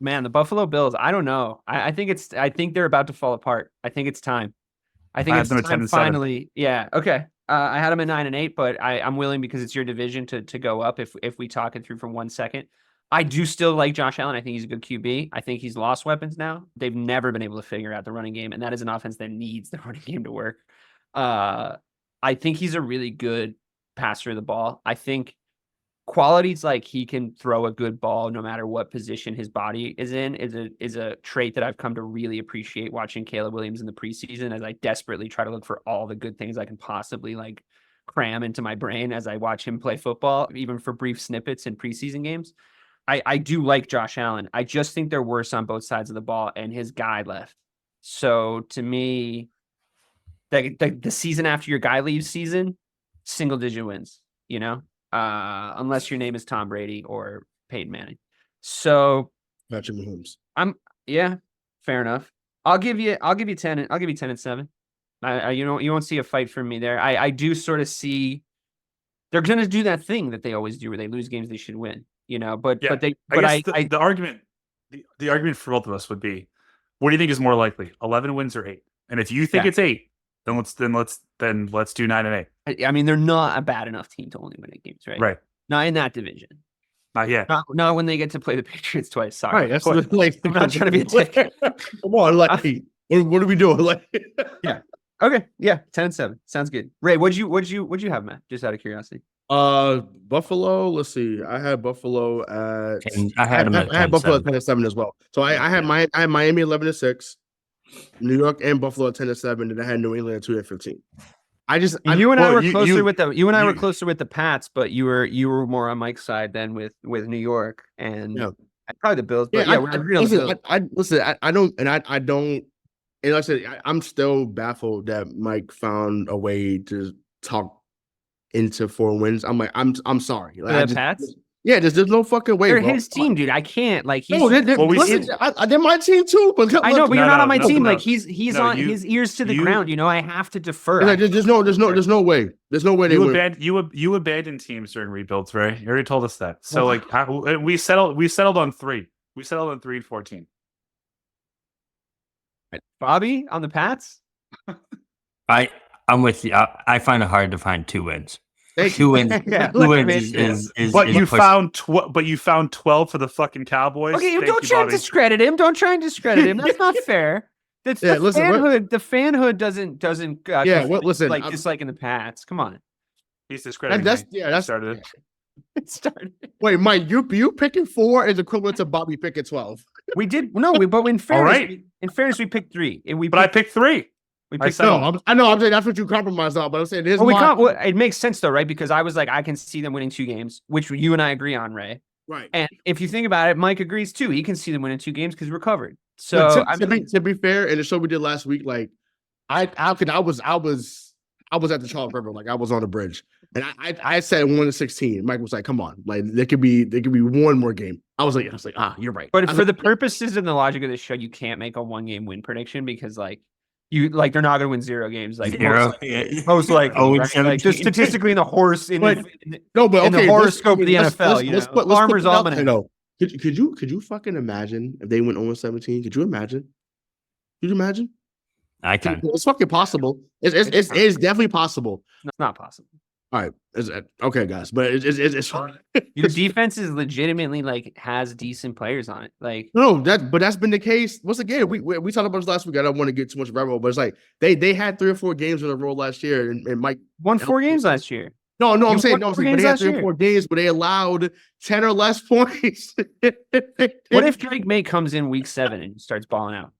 Man, the Buffalo Bills, I don't know. I think they're about to fall apart. I think it's time. I think it's time finally. Yeah. Okay. I had them at 9 and 8, but I'm willing because it's your division to go up if we talk it through for 1 second. I do still like Josh Allen. I think he's a good QB. I think he's lost weapons now. They've never been able to figure out the running game, and that is an offense that needs the running game to work. I think he's a really good passer of the ball. I think qualities like he can throw a good ball no matter what position his body is in is a trait that I've come to really appreciate watching Caleb Williams in the preseason as I desperately try to look for all the good things I can possibly like cram into my brain as I watch him play football, even for brief snippets in preseason games. I do like Josh Allen. I just think they're worse on both sides of the ball, and his guy left. So to me, the season after your guy leaves season, single digit wins, unless your name is Tom Brady or Peyton Manning. So Patrick Mahomes. Fair enough. I'll give you 10. I'll give you 10 and 7. You won't see a fight from me there. I do sort of see they're going to do that thing that they always do where they lose games they should win, the argument for both of us would be, what do you think is more likely, 11 wins or 8? And if you think it's 8, Then let's do 9-8. I mean, they're not a bad enough team to only win 8 games, right? Right. Not in that division. Not yet. Not when they get to play the Patriots twice. Sorry. All right, that's like I'm not trying to be a dick. Come on, like, what are we doing? Like, Yeah. Okay. Yeah. 10-7. Sounds good. Ray, what'd you have, Matt? Just out of curiosity. Buffalo. Let's see. I had Buffalo at. I had them at I had Buffalo at 10-7. 10-7 as well. So I had Miami 11-6, New York and Buffalo at 10-7, and I had New England at 2-15. You and I were closer with the Pats, but you were more on Mike's side than with New York and probably the Bills. But I don't. And like I said, I'm still baffled that Mike found a way to talk into 4 wins. I'm like, I'm sorry. Like, the Pats? Yeah, there's no fucking way. They're bro. his team, dude. I can't. Like, he's. No, they're my team too. But I know, but you're not on my team. No. Like, he's on his ears to the ground. You know, I have to defer. Like, there's no way. There's no way they win. You abandoned teams during rebuilds, Ray. You already told us that. So we settled on 3. We settled on 3 and 14. Bobby on the Pats. I'm with you. I find it hard to find 2 wins. 2 wins. Yeah, 2 wins is. But is you a push. found 12 for the fucking Cowboys. Okay, don't try and discredit him. Don't try and discredit him. That's not fair. The fanhood doesn't. Listen. Like disliking the Pats. Come on. He's discrediting. That started it. It started. Wait, Mike, you picking 4 is equivalent to Bobby picking 12. We did but in fairness, we picked 3, and I picked 3. We picked I know. I'm saying that's what you compromised on, but I'm saying this. It makes sense though, right? Because I was like, I can see them winning 2 games, which you and I agree on, Ray. Right. And if you think about it, Mike agrees too. He can see them winning 2 games because we're covered. So to be fair, in the show we did last week, like I was at the Charles River, like I was on the bridge, and I said 1-16. Mike was like, "Come on, like there could be 1 more game." I was like, you're right. But for the purposes and the logic of this show, you can't make a 1-game win prediction because they're not going to win 0 games. Like 0, most likely, right? Like just statistically in the horoscope of the NFL. Farmer's Almanac. Could you fucking imagine if they went 0-17? Could you imagine? Could you imagine? I can. It's fucking possible. It's definitely possible. It's not possible. All right. Okay, guys, but it's fine. Your defense is legitimately has decent players on it. Like that's been the case. Once again, we talked about this last week. I don't want to get too much rabbit, but it's like they had 3 or 4 games in a row last year, and Mike won 4 games last year. No, I'm saying but they had 3 or 4 games, but they allowed 10 or less points. What if Drake May comes in week 7 and starts balling out?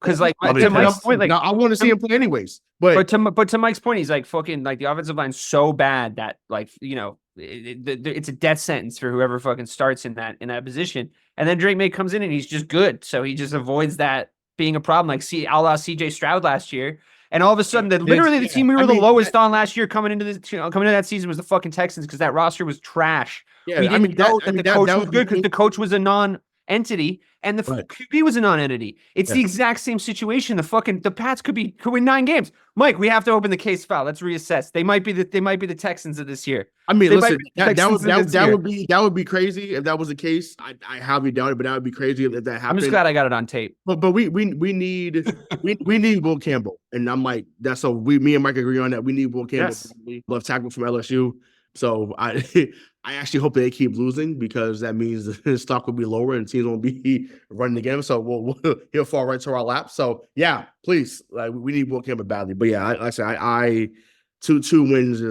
Because to Mike's point, I want to see him play anyways. But to Mike's point, he's like fucking the offensive line's so bad that it's a death sentence for whoever fucking starts in that position. And then Drake May comes in and he's just good, so he just avoids that being a problem. Like a la CJ Stroud last year, and all of a sudden, the team we were the lowest on last year coming into that season was the fucking Texans because that roster was trash. Yeah, we didn't know that the coach was good because the coach was a non-entity and the QB was a non-entity. It's the exact same situation. The Pats could win 9 games. Mike, we have to open the case file. Let's reassess. They might be the Texans of this year. I mean, listen, that would be crazy if that was the case. I highly doubt it, but that would be crazy if that happened. I'm just glad I got it on tape. But we need Will Campbell, and I'm like me and Mike agree on that. We need Will Campbell, left tackle from LSU. So I actually hope they keep losing because that means the stock will be lower and teams won't be running again. So he'll fall right to our lap. So yeah, please, we need Will Campbell badly. But yeah, like I said, two wins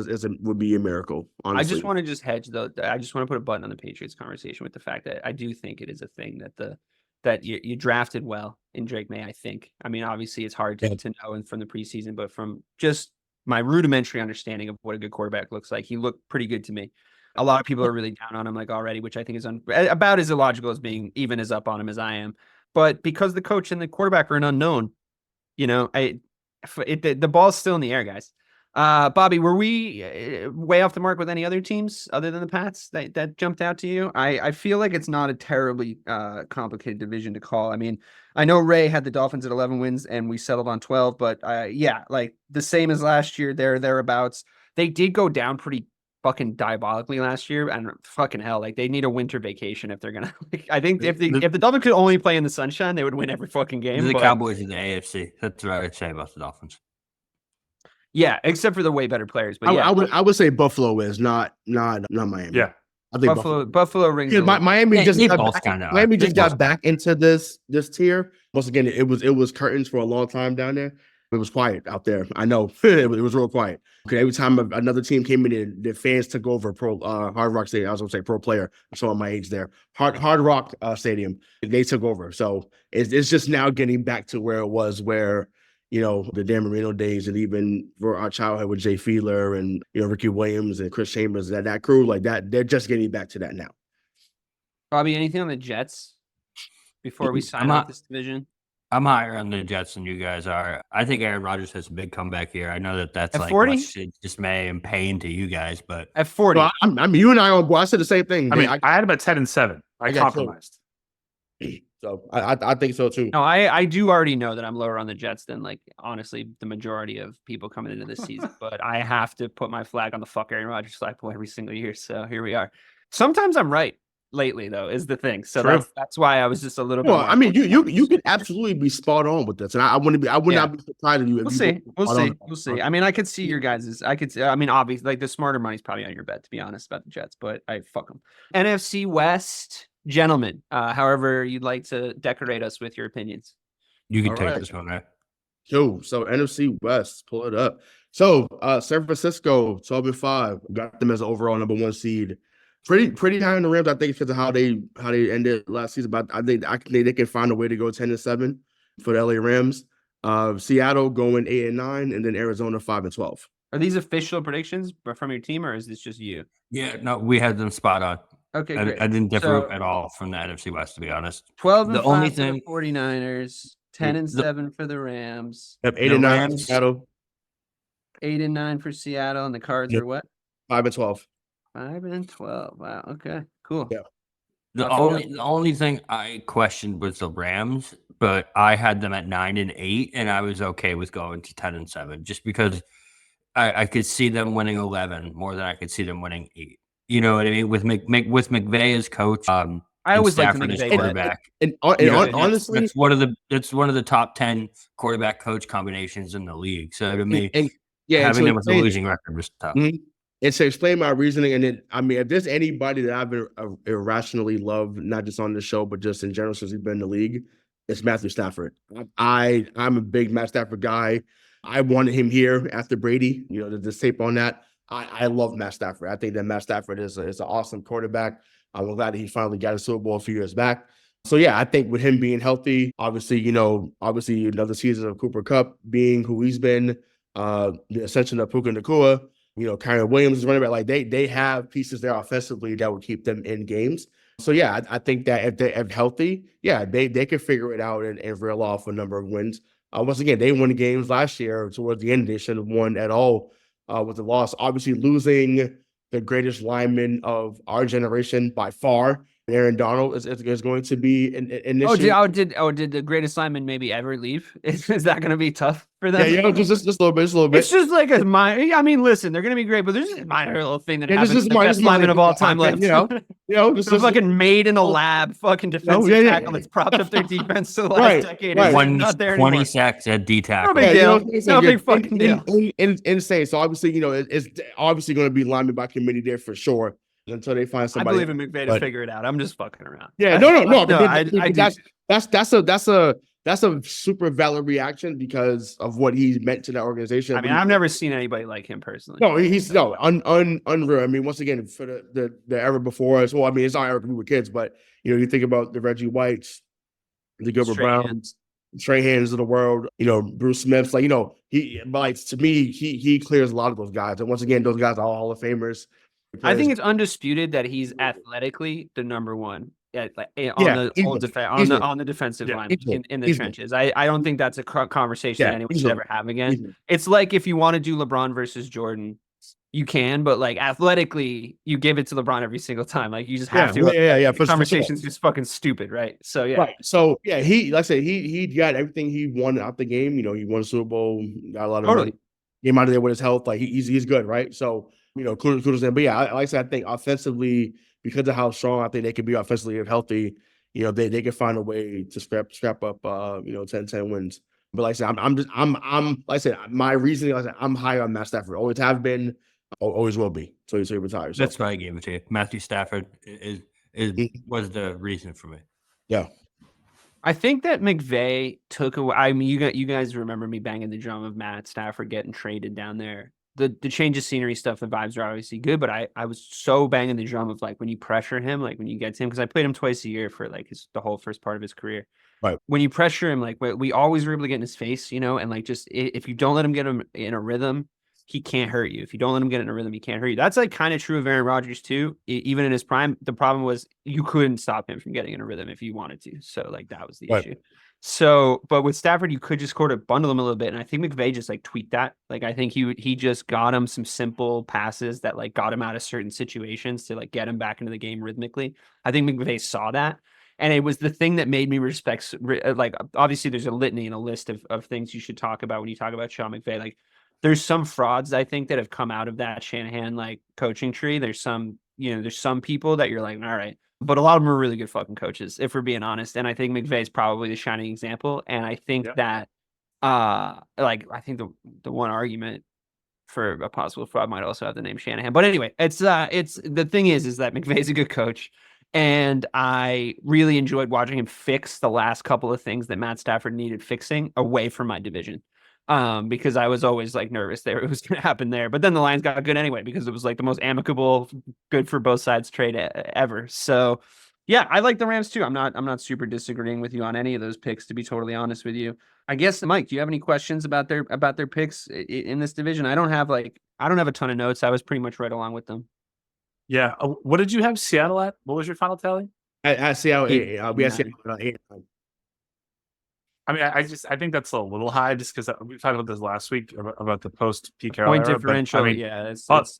would be a miracle. Honestly, I just want to hedge though. I just want to put a button on the Patriots conversation with the fact that I do think it is a thing that you drafted well in Drake May. I think. I mean, obviously, it's hard to know from the preseason, but from just my rudimentary understanding of what a good quarterback looks like, he looked pretty good to me. A lot of people are really down on him already, which I think is about as illogical as being even as up on him as I am. But because the coach and the quarterback are an unknown, the ball's still in the air, guys. Bobby, were we way off the mark with any other teams other than the Pats that jumped out to you? I feel like it's not a terribly complicated division to call. I mean, I know Ray had the Dolphins at 11 wins and we settled on 12, but like the same as last year, thereabouts. They did go down pretty fucking diabolically last year, and fucking hell, like they need a winter vacation if they're gonna. I think if the Dolphins could only play in the sunshine, they would win every fucking game. The Cowboys in the AFC. That's what I would say about the Dolphins. Yeah, except for the way better players. But I would say Buffalo is not Miami. Yeah. I think Buffalo rings. Because Miami Yeah, just they got both back, kinda are. Miami just They both got back into this tier. Once again, it was curtains for a long time down there. It was quiet out there. I know it was real quiet. Okay, every time another team came in, the fans took over Hard Rock Stadium. I was gonna say Pro Player. I'm showing my age there. Hard Rock Stadium. They took over. So it's just now getting back to where it was, where the Dan Marino days, and even for our childhood with Jay Fiedler and Ricky Williams and Chris Chambers, that crew like that. They're just getting back to that now. Bobby, anything on the Jets before we sign off this division? I'm higher on the Jets than you guys are. I think Aaron Rodgers has a big comeback here. I know that's At like 40? much dismay and pain to you guys, but At 40. Well, I mean, you and I on board. I said the same thing. I mean, I had him at 10-7. I got compromised. So I think so too. No, I do already know that I'm lower on the Jets than honestly the majority of people coming into this season. But I have to put my flag on the fuck Aaron Rodgers flagpole every single year. So here we are. Sometimes I'm right. Lately, though, is the thing. So that's why I was just a little bit. Well, I mean, you could absolutely be spot on with this, and I would not be surprised if you. We'll see. I mean, I could see your guys's. I mean, obviously, the smarter money's probably on your bet, to be honest, about the Jets. But I fuck them. NFC West, gentlemen. However, you'd like to decorate us with your opinions. you can All take right. this one, right? So NFC West, pull it up. So San Francisco 12-5, got them as the overall number 1 seed. Pretty high in the Rams, I think, because of how they ended last season. But I think they can find a way to go 10-7 for the LA Rams. Seattle going 8-9, and then Arizona 5-12. Are these official predictions from your team, or is this just you? Yeah, no, we had them spot on. Okay, I great. didn't differ So- at all from the NFC West, to be honest. 12 The and only 5 for the thing- 49ers, 10-7 for the Rams, Yep, 8-9 for Rams- Seattle, 8-9 for Seattle, and the Cards Yep. are what? 5-12. 5-12. Wow. Okay. Cool. Yeah. The Okay. only thing I questioned was the Rams, but I had them at 9-8, and I was okay with going to 10-7, just because I could see them winning 11 more than I could see them winning 8. You know what I mean? With McVay as coach, I always liked the Stafford as McVay bet. quarterback. And honestly, it's one of the top 10 quarterback coach combinations in the league. So to me, having them with a losing record was tough. And to explain my reasoning, and then I mean, if there's anybody that I've been irrationally loved, not just on the show, but just in general since he's been in the league, it's Matthew Stafford. I'm a big Matt Stafford guy. I wanted him here after Brady. The tape on that. I love Matt Stafford. I think that Matt Stafford is an awesome quarterback. I'm glad that he finally got a Super Bowl a few years back. So yeah, I think with him being healthy, obviously another season of Cooper Kupp being who he's been, the ascension of Puka Nacua. Kyron Williams is running back. Like they have pieces there offensively that will keep them in games. So yeah, I think that if they're healthy, yeah, they can figure it out and reel off a number of wins. Once again, they won the games last year. Towards the end, they shouldn't have won at all with the loss. Obviously, losing the greatest lineman of our generation by far, Aaron Donald, is going to be an issue. Did the greatest lineman maybe ever leave? Is that going to be tough for them? Yeah, just a little bit. It's just like a minor. I mean, listen, they're going to be great, but there's just a minor little thing that happens. Just The best lineman of all time left. Just fucking made in a lab, fucking defensive tackle that's propped up their defense to the last decade. Right. It's not there 20 anymore. sacks at D No tackle. big deal. No big fucking deal. Insane. So obviously, it's obviously going to be lineman by committee there for sure until they find I somebody. believe in McVay to figure it out. I'm just fucking around. Yeah, no. I That's a super valid reaction because of what he meant to that organization. I mean, I've never seen anybody like him personally. No, he's unreal. I mean, once again, for the era before us. Well, I mean, it's not era when we were kids, but you think about the Reggie Whites, the Gilbert Browns, Strahan's of the world. Bruce Smith's. To me, he clears a lot of those guys. And once again, those guys are all Hall of Famers. I think it's undisputed that he's athletically the number one on the defensive line in the trenches. I don't think that's a conversation that anyone should ever have again. It's like if you want to do LeBron versus Jordan, you can, but athletically, you give it to LeBron every single time. You just have to. Yeah. The conversation's just fucking stupid, right? So yeah. Right. So yeah, he got everything he wanted out the game. He won a Super Bowl, got a lot of money. Came out of there with his health. He's good, right? So kudos to him. But yeah, like I said, I think offensively, because of how strong I think they can be offensively if healthy, they can find a way to scrap up 10 wins But like I said, I'm like I said, my reasoning, like I said, I'm high on Matt Stafford. Always have been, always will be. So he retires. So. That's why I gave it to you. Matthew Stafford was the reason for me. Yeah. I think that McVay took away. I mean, you guys remember me banging the drum of Matt Stafford getting traded down there. The change of scenery stuff, the vibes are obviously good, but I was so banging the drum of like when you pressure him, like when you get to him, because I played him twice a year for like the whole first part of his career. Right. When you pressure him, like we always were able to get in his face, you know, and like just if you don't let him get him in a rhythm, he can't hurt you. If you don't let him get in a rhythm, he can't hurt you. That's like kind of true of Aaron Rodgers too. Even in his prime, the problem was you couldn't stop him from getting in a rhythm if you wanted to. So like that was the issue. So, but with Stafford, you could just sort of bundle him a little bit. And I think McVay just like tweaked that. Like, I think he just got him some simple passes that like got him out of certain situations to like get him back into the game rhythmically. I think McVay saw that. And it was the thing that made me respect, like, obviously there's a litany and a list of things you should talk about when you talk about Sean McVay. Like, there's some frauds, I think, that have come out of that Shanahan, like, coaching tree. There's some, there's some people that you're like, all right. But a lot of them are really good fucking coaches, if we're being honest. And I think McVay is probably the shining example. And I think that, like, I think the one argument for a possible fraud might also have the name Shanahan. But anyway, it's the thing is that McVay's a good coach. And I really enjoyed watching him fix the last couple of things that Matt Stafford needed fixing away from my division. Because I was always like nervous there it was going to happen there. But then the Lions got good anyway, because it was like the most amicable, good for both sides trade ever. So yeah, I like the Rams too. I'm not super disagreeing with you on any of those picks, to be totally honest with you. I guess, Mike, do you have any questions about their picks in this division? I don't have a ton of notes. I was pretty much right along with them. Yeah. What did you have Seattle at? What was your final tally? I Seattle 8. We had Seattle 8. I mean, I think that's a little high, just because we talked about this last week about the post Pete Carroll point era, differential. But, I mean, yeah,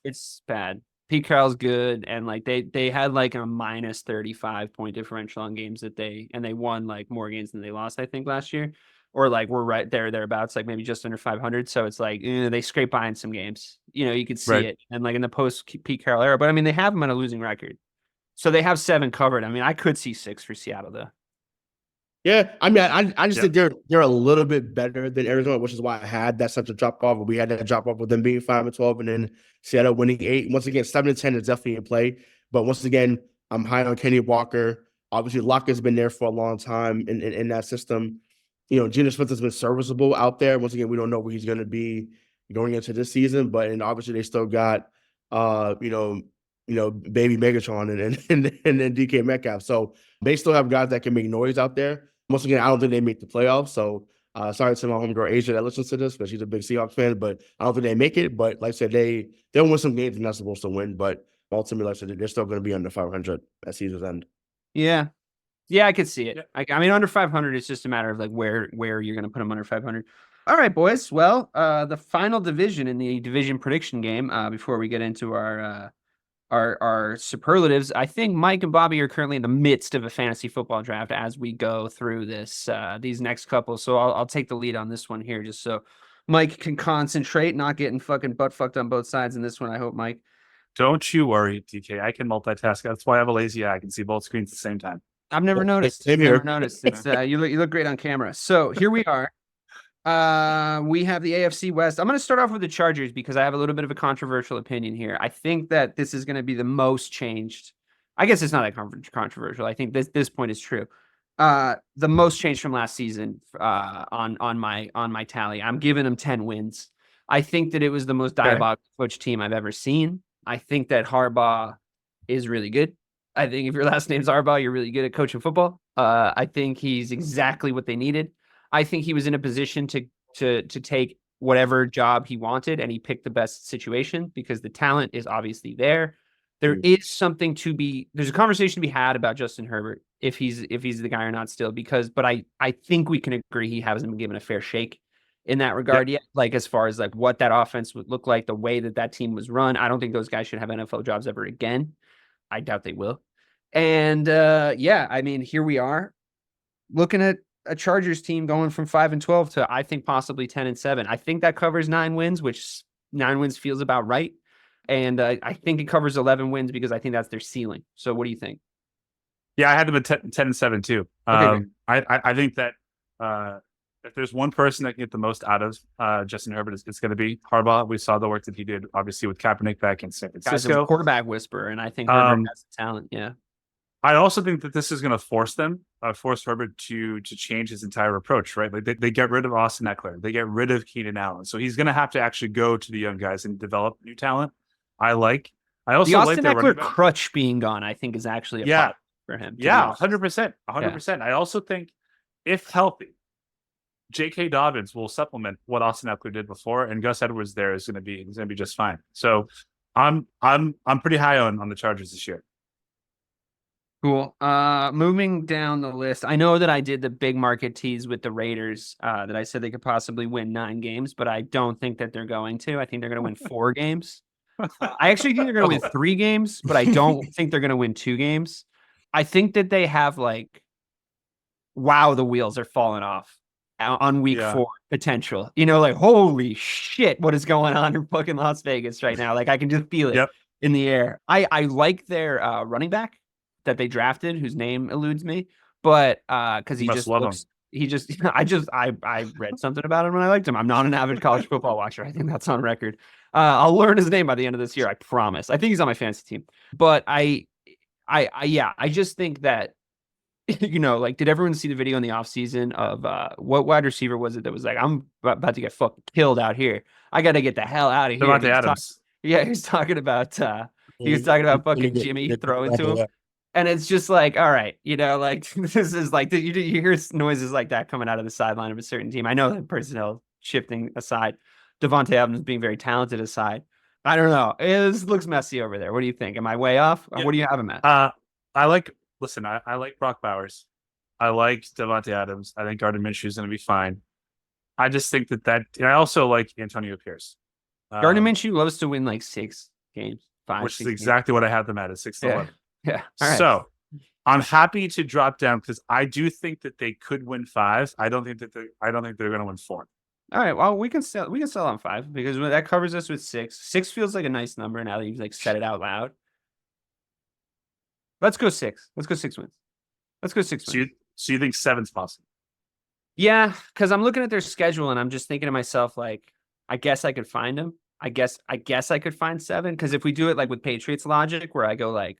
it's bad. Pete Carroll's good, and like they had like a minus 35 point differential on games that they won like more games than they lost, I think, last year, or like we're right thereabouts, like maybe just under 500. So it's like they scrape by in some games. You could see it, and like in the post Pete Carroll era. But I mean, they have them on a losing record, so they have 7 covered. I mean, I could see 6 for Seattle though. Yeah, I mean, I just think they're a little bit better than Arizona, which is why I had that such a drop off. We had that drop off with them being 5-12, and then Seattle winning 8. Once again, 7-10 is definitely in play. But once again, I'm high on Kenny Walker. Obviously, Locke has been there for a long time in that system. Geno Smith has been serviceable out there. Once again, we don't know where he's going to be going into this season, but obviously they still got baby Megatron and then DK Metcalf. So they still have guys that can make noise out there. Once again, I don't think they make the playoffs. So sorry to my homegirl Asia that listens to this, but she's a big Seahawks fan. But I don't think they make it. But like I said, they'll win some games they're not supposed to win. But ultimately, like I said, they're still going to be under 500 at season's end. Yeah, I could see it. I mean, under 500, it's just a matter of like where you're going to put them under 500. All right, boys. Well, the final division in the division prediction game. Before we get into our superlatives, I think Mike and Bobby are currently in the midst of a fantasy football draft as we go through these next couple. So I'll take the lead on this one here, just so Mike can concentrate, not getting fucking butt fucked on both sides in this one. I hope, Mike. Don't you worry, DK. I can multitask. That's why I have a lazy eye. I can see both screens at the same time. I've never noticed. Same here. Never noticed. It's you look great on camera. So here we are. We have the AFC West. I'm going to start off with the Chargers because I have a little bit of a controversial opinion here. I think that this is going to be the most changed. I guess it's not that controversial. I think this point is true. The most changed from last season on my tally. I'm giving them 10 wins. I think that it was the most diabolical coach team I've ever seen. I think that Harbaugh is really good. I think if your last name's Harbaugh, you're really good at coaching football. I think he's exactly what they needed. I think he was in a position to take whatever job he wanted, and he picked the best situation because the talent is obviously there. There's a conversation to be had about Justin Herbert if he's the guy or not still, but I think we can agree he hasn't been given a fair shake in that regard yet. Like as far as like what that offense would look like, the way that team was run, I don't think those guys should have NFL jobs ever again. I doubt they will. And I mean, here we are looking at a Chargers team going from 5-12 to I think possibly 10-7. I think that covers 9 wins, which 9 wins feels about right. And I think it covers 11 wins because I think that's their ceiling. So what do you think? Yeah, I had them at 10-7 too. Okay, I think that If there's one person that can get the most out of Justin Herbert, it's going to be Harbaugh. We saw the work that he did, obviously, with Kaepernick back in San Guy's a Francisco. quarterback whisperer, and I think Herbert has the talent. Yeah. I also think that this is going to force Herbert to change his entire approach, right? Like they get rid of Austin Eckler. They get rid of Keenan Allen. So he's going to have to actually go to the young guys and develop new talent. I also the like Austin their Eckler crutch being gone, I think, is actually a positive for him. Yeah, 100%. 100%. I also think, if healthy, J.K. Dobbins will supplement what Austin Eckler did before, and Gus Edwards there is going to be just fine. So I'm pretty high on the Chargers this year. Cool. Moving down the list, I know that I did the big market tease with the Raiders, that I said they could possibly win 9 games, but I don't think that they're going to. I think they're going to win 4 games. I actually think they're going to win 3 games, but I don't think they're going to win 2 games. I think that they have the wheels are falling off on week 4 potential. Holy shit, what is going on in fucking Las Vegas right now? I can just feel it in the air. I like their running back that they drafted, whose name eludes me, but because he just looks, I read something about him and I liked him. I'm not an avid college football watcher. I think that's on record. I'll learn his name by the end of this year. I promise. I think he's on my fantasy team, but I just think that, did everyone see the video in the offseason of what wide receiver was it that was like, I'm about to get fucking killed out here. I got to get the hell out of here. Devontae Adams. He was talking about fucking Jimmy throwing to him. And it's just like, all right, this is like, you hear noises like that coming out of the sideline of a certain team. I know that personnel shifting aside, Devontae Adams being very talented aside. I don't know. It looks messy over there. What do you think? Am I way off? Yeah. What do you have him at? I like Brock Bowers. I like Devontae Adams. I think Gardner Minshew is going to be fine. I just think and I also like Antonio Pierce. Gardner Minshew loves to win 6 games, 5, which is exactly what I have them at 6-11. Yeah. All right. So I'm happy to drop down because I do think that they could win 5. I don't think they're going to win 4. All right. Well, we can sell on 5 because that covers us with 6. 6 feels like a nice number now that you've said it out loud. Let's go 6. Let's go 6 wins. Let's go 6 wins. So you think 7's possible? Yeah, because I'm looking at their schedule and I'm just thinking to myself, I guess I could find them. I guess I could find 7 because if we do it with Patriots logic, where I go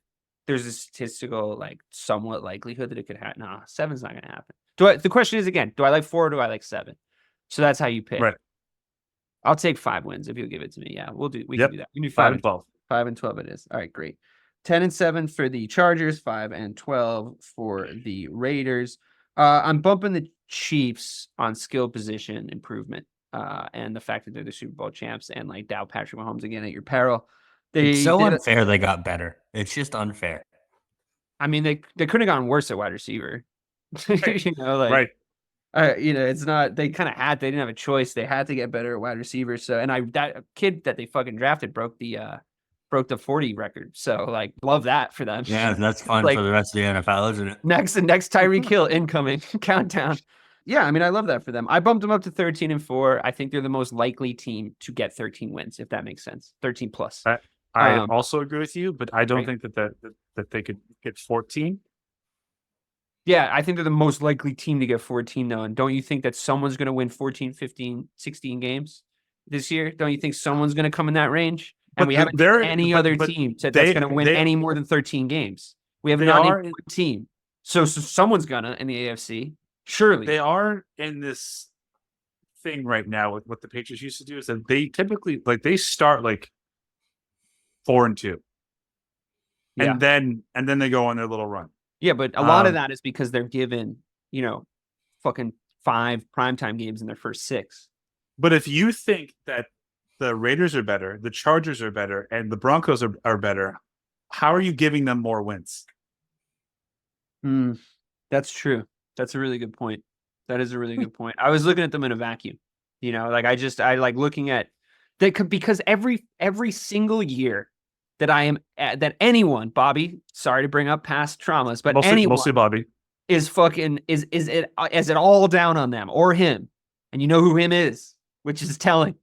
there's a statistical somewhat likelihood that it could happen. No, 7's not going to happen. The question is again, do I like 4 or do I like 7? So that's how you pick. Right. I'll take 5 wins if you'll give it to me. Yeah, we can do that. We can do 5 and 12. 5 and 12 it is. All right, great. 10 and 7 for the Chargers, 5 and 12 for the Raiders. I'm bumping the Chiefs on skill position improvement and the fact that they're the Super Bowl champs and Dow Patrick Mahomes again at your peril. It's so unfair they got better. It's just unfair. I mean, they could have gone worse at wide receiver. Right. It's not. They kind of had. They didn't have a choice. They had to get better at wide receiver. So, that kid that they fucking drafted broke the 40 record. So, love that for them. Yeah, that's fun for the rest of the NFL, isn't it? Next Tyreek Hill incoming countdown. Yeah, I mean, I love that for them. I bumped them up to 13 and 4. I think they're the most likely team to get 13 wins, if that makes sense. 13 plus. I also agree with you, but I don't think that they could get 14. Yeah, I think they're the most likely team to get 14, though. And don't you think that someone's going to win 14, 15, 16 games this year? Don't you think someone's going to come in that range? And we haven't any other team that's going to win any more than 13 games. We have not even one team. So someone's going to in the AFC. Surely. They are in this thing right now with what the Patriots used to do is that they typically they start 4 and 2. And then they go on their little run. Yeah, but a lot of that is because they're given, fucking 5 primetime games in their first 6. But if you think that the Raiders are better, the Chargers are better, and the Broncos are better, how are you giving them more wins? That's true. That's a really good point. That is a really good point. I was looking at them in a vacuum. I like looking at that because every single year that I am that anyone, Bobby, sorry to bring up past traumas, but mostly Bobby is it all down on them or him, and you know who him is, which is telling,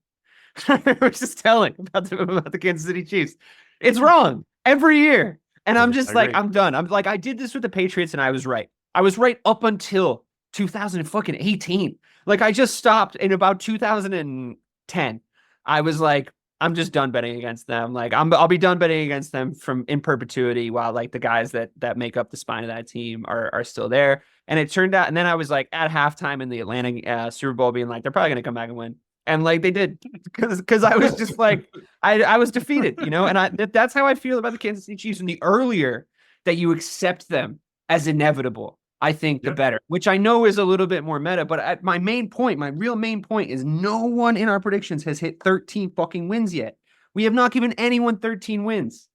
about the Kansas City Chiefs. It's wrong every year, and I'm just I'm done. I'm I did this with the Patriots, and I was right. I was right up until 2018. Like I just stopped in about 2010. I was like, I'm just done betting against them. Like I'll be done betting against them in perpetuity while like the guys that make up the spine of that team are still there. And it turned out, and then I was like at halftime in the Atlanta Super Bowl being like, they're probably going to come back and win. And like they did, because I was just like, I was defeated, and that's how I feel about the Kansas City Chiefs. And the earlier that you accept them as inevitable, I think the better, which I know is a little bit more meta, but my real main point is no one in our predictions has hit 13 fucking wins yet. We have not given anyone 13 wins.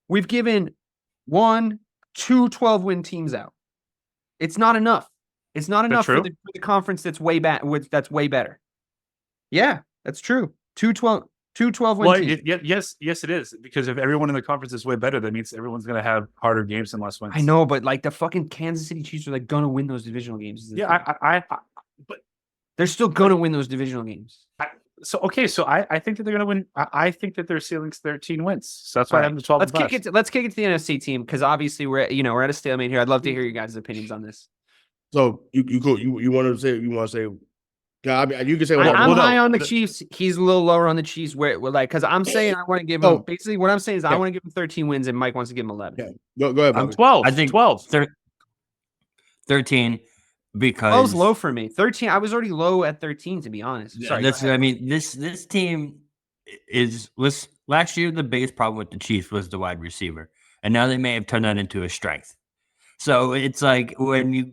We've given 2 12-win teams out. It's not enough. It's not enough for the conference that's way better. Yeah, that's true. 2 12-win teams. Yes, it is. Because if everyone in the conference is way better, that means everyone's going to have harder games and less wins. I know, but like the fucking Kansas City Chiefs are like going to win those divisional games. But they're still going to win those divisional games. So I think that they're going to win. I think that their ceiling's 13 wins. So that's why I'm 12. Let's kick it to the NFC team because obviously we're at a stalemate here. I'd love to hear you guys' opinions on this. So you want to say. I mean, you can say whatever. I'm high on the Chiefs. He's a little lower on the Chiefs. Because I'm saying I want to give him. Basically, what I'm saying is I want to give him 13 wins, and Mike wants to give him 11. Yeah. Go ahead. I'm 12. I think 12. 13 because 12's low for me. 13. I was already low at 13, to be honest. Sorry. This team was last year. The biggest problem with the Chiefs was the wide receiver, and now they may have turned that into a strength. So it's like when you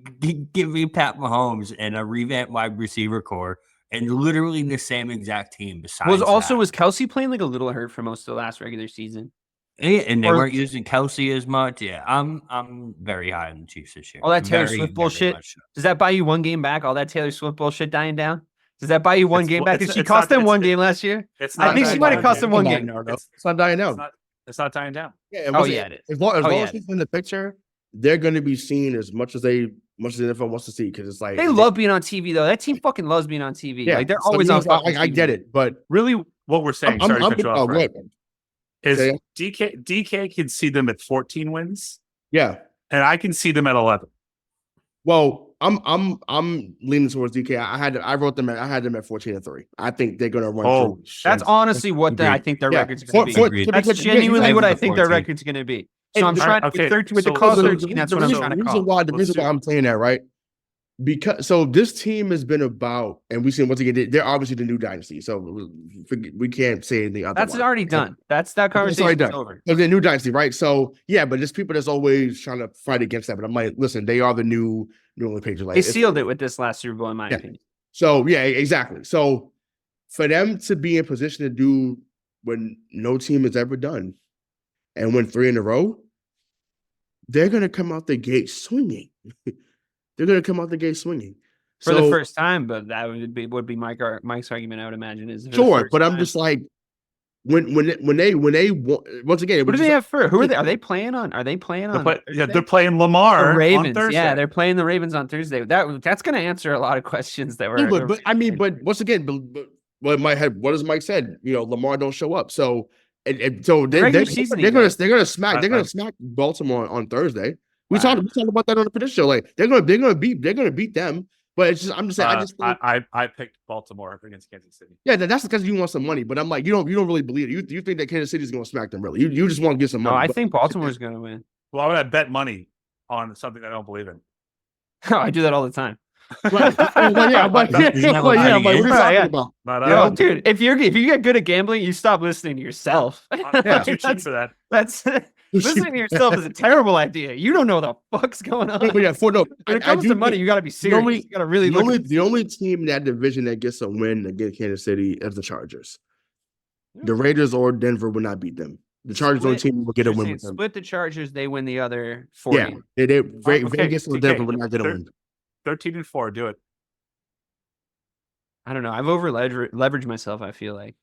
give me Pat Mahomes and a revamped wide receiver core and literally the same exact team besides was Kelsey playing like a little hurt for most of the last regular season? And they weren't using Kelsey as much. Yeah, I'm very high on the Chiefs this year. All that Taylor Swift bullshit. Does that buy you one game back? All that Taylor Swift bullshit dying down? Does that buy you one game back? Did she cost them one game last year? I think she might have cost them one game. It's not dying down. It's not dying down. Yeah. It is. As long as she's in the picture, they're going to be seen as much as the NFL wants to see because it's like they love being on TV though. That team fucking loves being on TV. Yeah, like they're always on. I get it, but really, what we're saying, is DK can see them at 14 wins. Yeah, and I can see them at 11. Well, I'm leaning towards DK. I had them at 14-3. I think they're going to run. Oh, that's honestly what I think their record's going to be. That's genuinely what I think their record's going to be. So I'm trying to get 13 with the call 13. That's what I'm trying to call. The reason why I'm saying that, right? Because this team has been about, and we've seen once again, they're obviously the new dynasty. So we can't say anything otherwise. That's already done. That conversation is over. So the new dynasty, right? So yeah, but there's people that's always trying to fight against that. But I'm like, listen, they are the new England Patriots. They sealed it with this last Super Bowl, in my opinion. So yeah, exactly. So for them to be in position to do what no team has ever done and win 3 in a row, they're going to come out the gate swinging. They're going to come out the gate swinging for the first time. But that would be Mike's argument. I would imagine is sure. But I'm just like when they once again. What do they have for? Who are they? Are they playing on? They're playing Lamar. The Ravens. On Thursday. Yeah, they're playing the Ravens on Thursday. That's going to answer a lot of questions that were. But once again, what does Mike said? Lamar don't show up. So. So they're gonna smack Baltimore on Thursday. We talked about that on the prediction show. Like they're gonna beat them. But it's just I'm just saying I picked Baltimore against Kansas City. Yeah, that's because you want some money. But I'm like you don't really believe it. You think that Kansas City is gonna smack them really? You just want to get some money. No, I think Baltimore's gonna win. Well, I would bet money on something I don't believe in. Oh, I do that all the time. Dude, if you get good at gambling, you stop listening to yourself. I'm too cheap for that. That's listening to yourself is a terrible idea. You don't know what the fuck's going on. When it comes to money, you got to be serious. You got to really look. The only team in that division that gets a win against Kansas City is the Chargers. The Raiders or Denver would not beat them. The Chargers only team will get a win with them. Split the Chargers, they win the other 40. Yeah, Vegas or Denver would not get a win. 13-4, do it. I don't know. I've leveraged myself. I feel like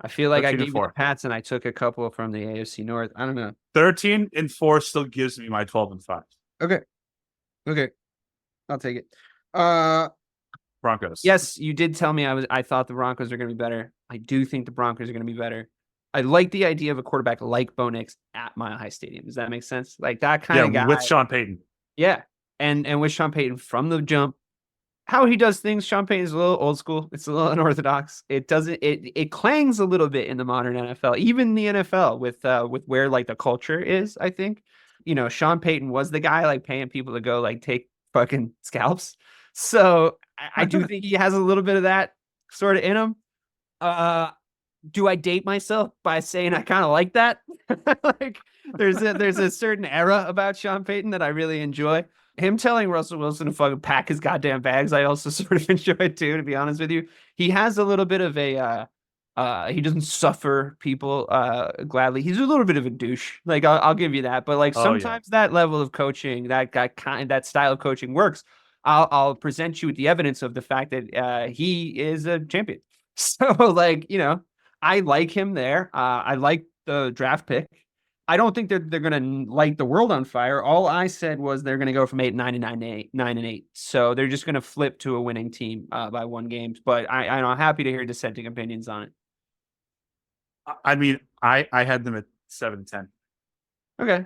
I gave you the Pats and I took a couple from the AFC North. I don't know. 13-4 still gives me my 12-5. Okay, I'll take it. Broncos. Yes, you did tell me I thought the Broncos are going to be better. I do think the Broncos are going to be better. I like the idea of a quarterback like Bo Nix at Mile High Stadium. Does that make sense? Like that kind of guy with Sean Payton. Yeah. and with Sean Payton from the jump, how he does things, Sean Payton is a little old school. It's a little unorthodox. It clangs a little bit in the modern NFL, even the NFL with where like the culture is, I think. Sean Payton was the guy like paying people to go like take fucking scalps. So I do think he has a little bit of that sort of in him. Do I date myself by saying I kind of like that? Like there's a certain era about Sean Payton that I really enjoy. Him telling Russell Wilson to fucking pack his goddamn bags, I also sort of enjoy too, to be honest with you. He has a little bit of a he doesn't suffer people gladly. He's a little bit of a douche. Like I'll give you that. But like sometimes that level of coaching, that style of coaching works. I'll present you with the evidence of the fact that he is a champion. So like, I like him there. I like the draft pick. I don't think they're going to light the world on fire. All I said was they're going to go from 8-9 to 9-8. So they're just going to flip to a winning team by one game. But I'm happy to hear dissenting opinions on it. I mean, I had them at 7-10. Okay.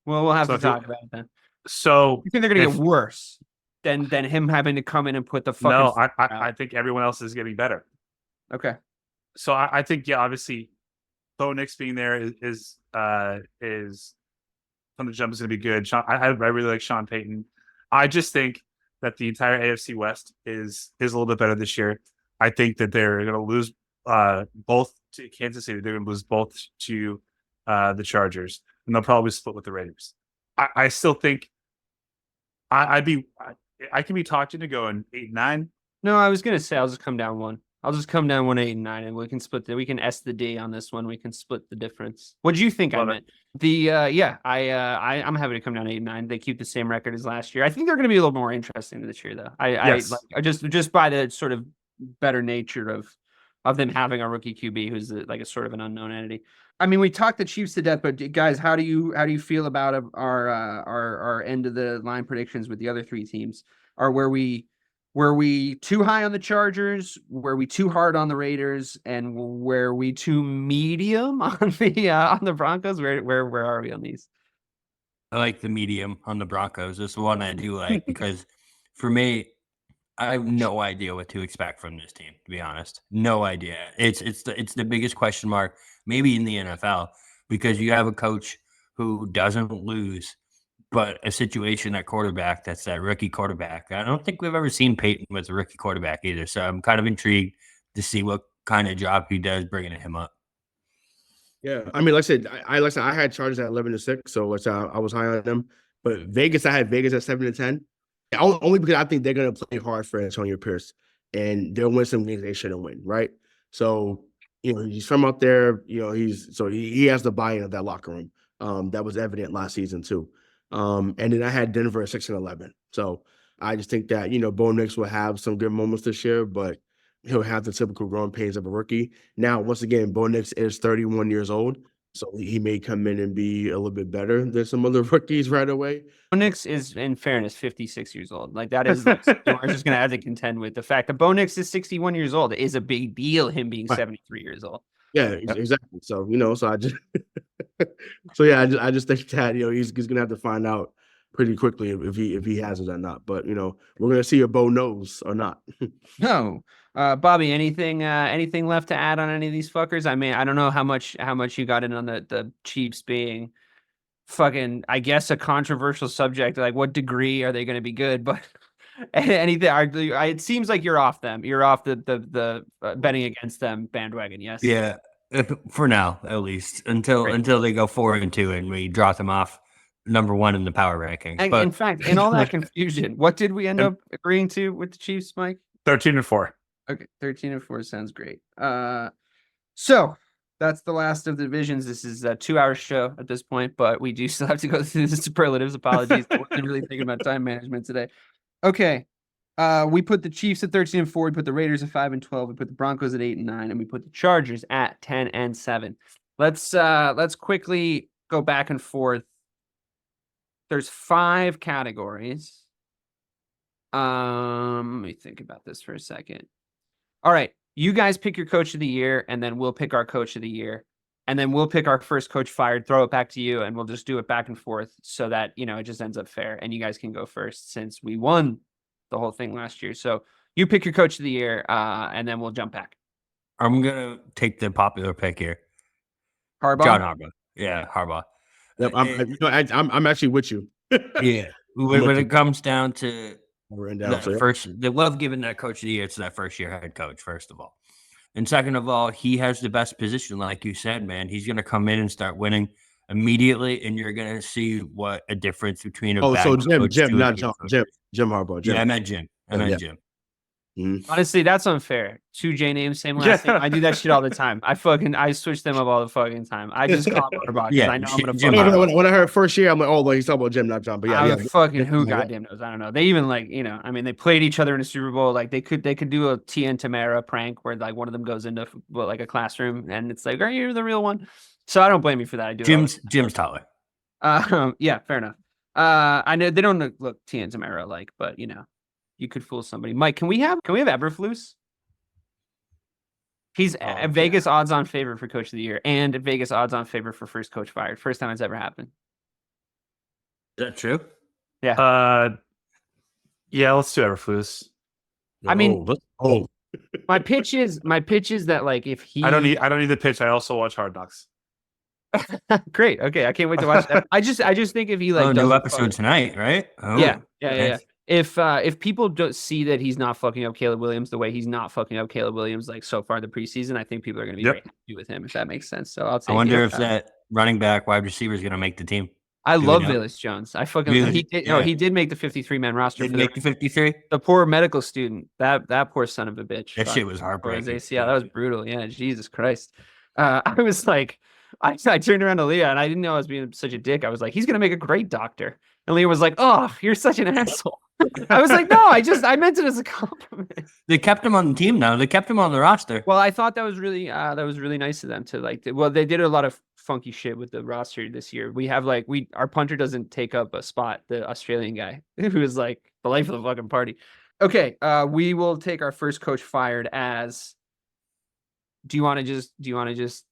Well, we'll have to talk about it then. So you think they're going to get worse than him having to come in and put the fucking... No, I think everyone else is getting better. Okay. So I think, obviously, Bo Nix being there is from the jump is going to be good. I really like Sean Payton. I just think that the entire AFC West is a little bit better this year. I think that they're going to lose both to Kansas City. They're going to lose both to the Chargers, and they'll probably split with the Raiders. I still think I can be talked into going 8-9. No, I was going to say I'll just come down one. I'll just come down 8-9, and we can split we can S the D on this one. We can split the difference. What do you think I meant? I'm happy to come down 8-9. They keep the same record as last year. I think they're going to be a little more interesting this year, though. I just by the sort of better nature of them having a rookie QB who's like a sort of an unknown entity. I mean, we talked the Chiefs to death, but guys, how do you feel about our end of the line predictions with the other three teams? Were we too high on the Chargers? Were we too hard on the Raiders? And were we too medium on the Broncos? Where are we on these? I like the medium on the Broncos. This one I do like because for me, I have no idea what to expect from this team, to be honest. No idea. It's the biggest question mark maybe in the NFL because you have a coach who doesn't lose. But a situation at quarterback that's that rookie quarterback. I don't think we've ever seen Peyton with a rookie quarterback either. So I'm kind of intrigued to see what kind of job he does bringing him up. Yeah, I mean, like I said, I had Chargers at 11-6, so I was high on them. But Vegas, I had Vegas at 7-10. Only because I think they're gonna play hard for Antonio Pierce, and they'll win some games they shouldn't win, right? So he's from out there. He has the buy-in of that locker room. That was evident last season too. And then I had Denver at 6-11. So I just think that, Bo Nix will have some good moments this year, but he'll have the typical growing pains of a rookie. Now, once again, Bo Nix is 31 years old, so he may come in and be a little bit better than some other rookies right away. Bo Nix is, in fairness, 56 years old. Like that is, we're just going to have to contend with the fact that Bo Nix is 61 years old is a big deal, him being 73 years old. Yeah, exactly. So, so I just, I just think that, he's going to have to find out pretty quickly if he has it or not. But, we're going to see if Bo knows or not. No. Bobby, anything left to add on any of these fuckers? I mean, I don't know how much you got in on the Chiefs being fucking, I guess, a controversial subject. Like, what degree are they going to be good? But anything, it seems like you're off them. You're off the betting against them bandwagon. Yes. Yeah, for now at least until they go 4-2 and we drop them off number 1 in the power rankings. But in fact, in all that confusion, what did we end up agreeing to with the Chiefs, Mike? 13-4. Okay, 13-4 sounds great. So that's the last of the divisions. This is a 2-hour show at this point, but we do still have to go through the superlatives. Apologies, I wasn't really thinking about time management today. Okay, we put the Chiefs at 13-4. We put the Raiders at 5-12. We put the Broncos at 8-9, and we put the Chargers at 10-7. Let's quickly go back and forth. There's 5 categories. Let me think about this for a second. All right, you guys pick your coach of the year, and then we'll pick our coach of the year. and then we'll pick our first coach fired, throw it back to you, and we'll just do it back and forth so that, it just ends up fair. And you guys can go first since we won the whole thing last year. So you pick your coach of the year, and then we'll jump back. I'm going to take the popular pick here. Harbaugh? John Harbaugh. Yeah, Harbaugh. Yep, I'm actually with you. Yeah. When it comes down to they love giving that coach of the year to that first year head coach, first of all. And second of all, he has the best position, like you said, man. He's going to come in and start winning immediately, and you're going to see what a difference between a Jim Harbaugh. Yeah, I meant Jim. Jim. Mm-hmm. Honestly, that's unfair. 2 J names, same last name. I do that shit all the time. I switch them up all the fucking time. I just call him Harbaugh because I know I'm gonna fuck. When I heard first year, I'm like, oh, he's talking about Jim, not John. But yeah, fucking who goddamn knows? I don't know. They even they played each other in a Super Bowl. Like they could do a Tia and Tamara prank where like one of them goes into like a classroom and it's like, are you the real one? So I don't blame you for that. I do. Jim's taller. Yeah, fair enough. I know they don't look Tia and Tamara alike, but you could fool somebody. Mike, can we have Eberflus? He's Vegas odds-on favorite for coach of the year and Vegas odds-on favorite for first coach fired. First time it's ever happened. Is that true? Yeah. Yeah, let's do Eberflus. I mean, my pitch is that like if he, I don't need the pitch. I also watch Hard Knocks. Great. Okay, I can't wait to watch that. I just think if he like new episode tonight, right? Oh, yeah. If people don't see that he's not fucking up Caleb Williams the way he's not fucking up Caleb Williams like so far the preseason, I think people are going to be very happy with him if that makes sense. So I'll take. I wonder if that running back wide receiver is going to make the team. I love Velus Jones. I fucking he did make the 53-man roster. Did he make the 53? The poor medical student. That poor son of a bitch. That shit was heartbreaking. Yeah, that was brutal. Yeah, Jesus Christ. I was like, I turned around to Leah and I didn't know I was being such a dick. I was like, he's gonna make a great doctor. And Leah was like, oh, you're such an asshole. I was like, no, I meant it as a compliment. They kept him on the team now. They kept him on the roster. Well, I thought that was really nice of them to like. They did a lot of funky shit with the roster this year. We have our punter doesn't take up a spot. The Australian guy who is like the life of the fucking party. Okay, we will take our first coach fired as. Do you want to just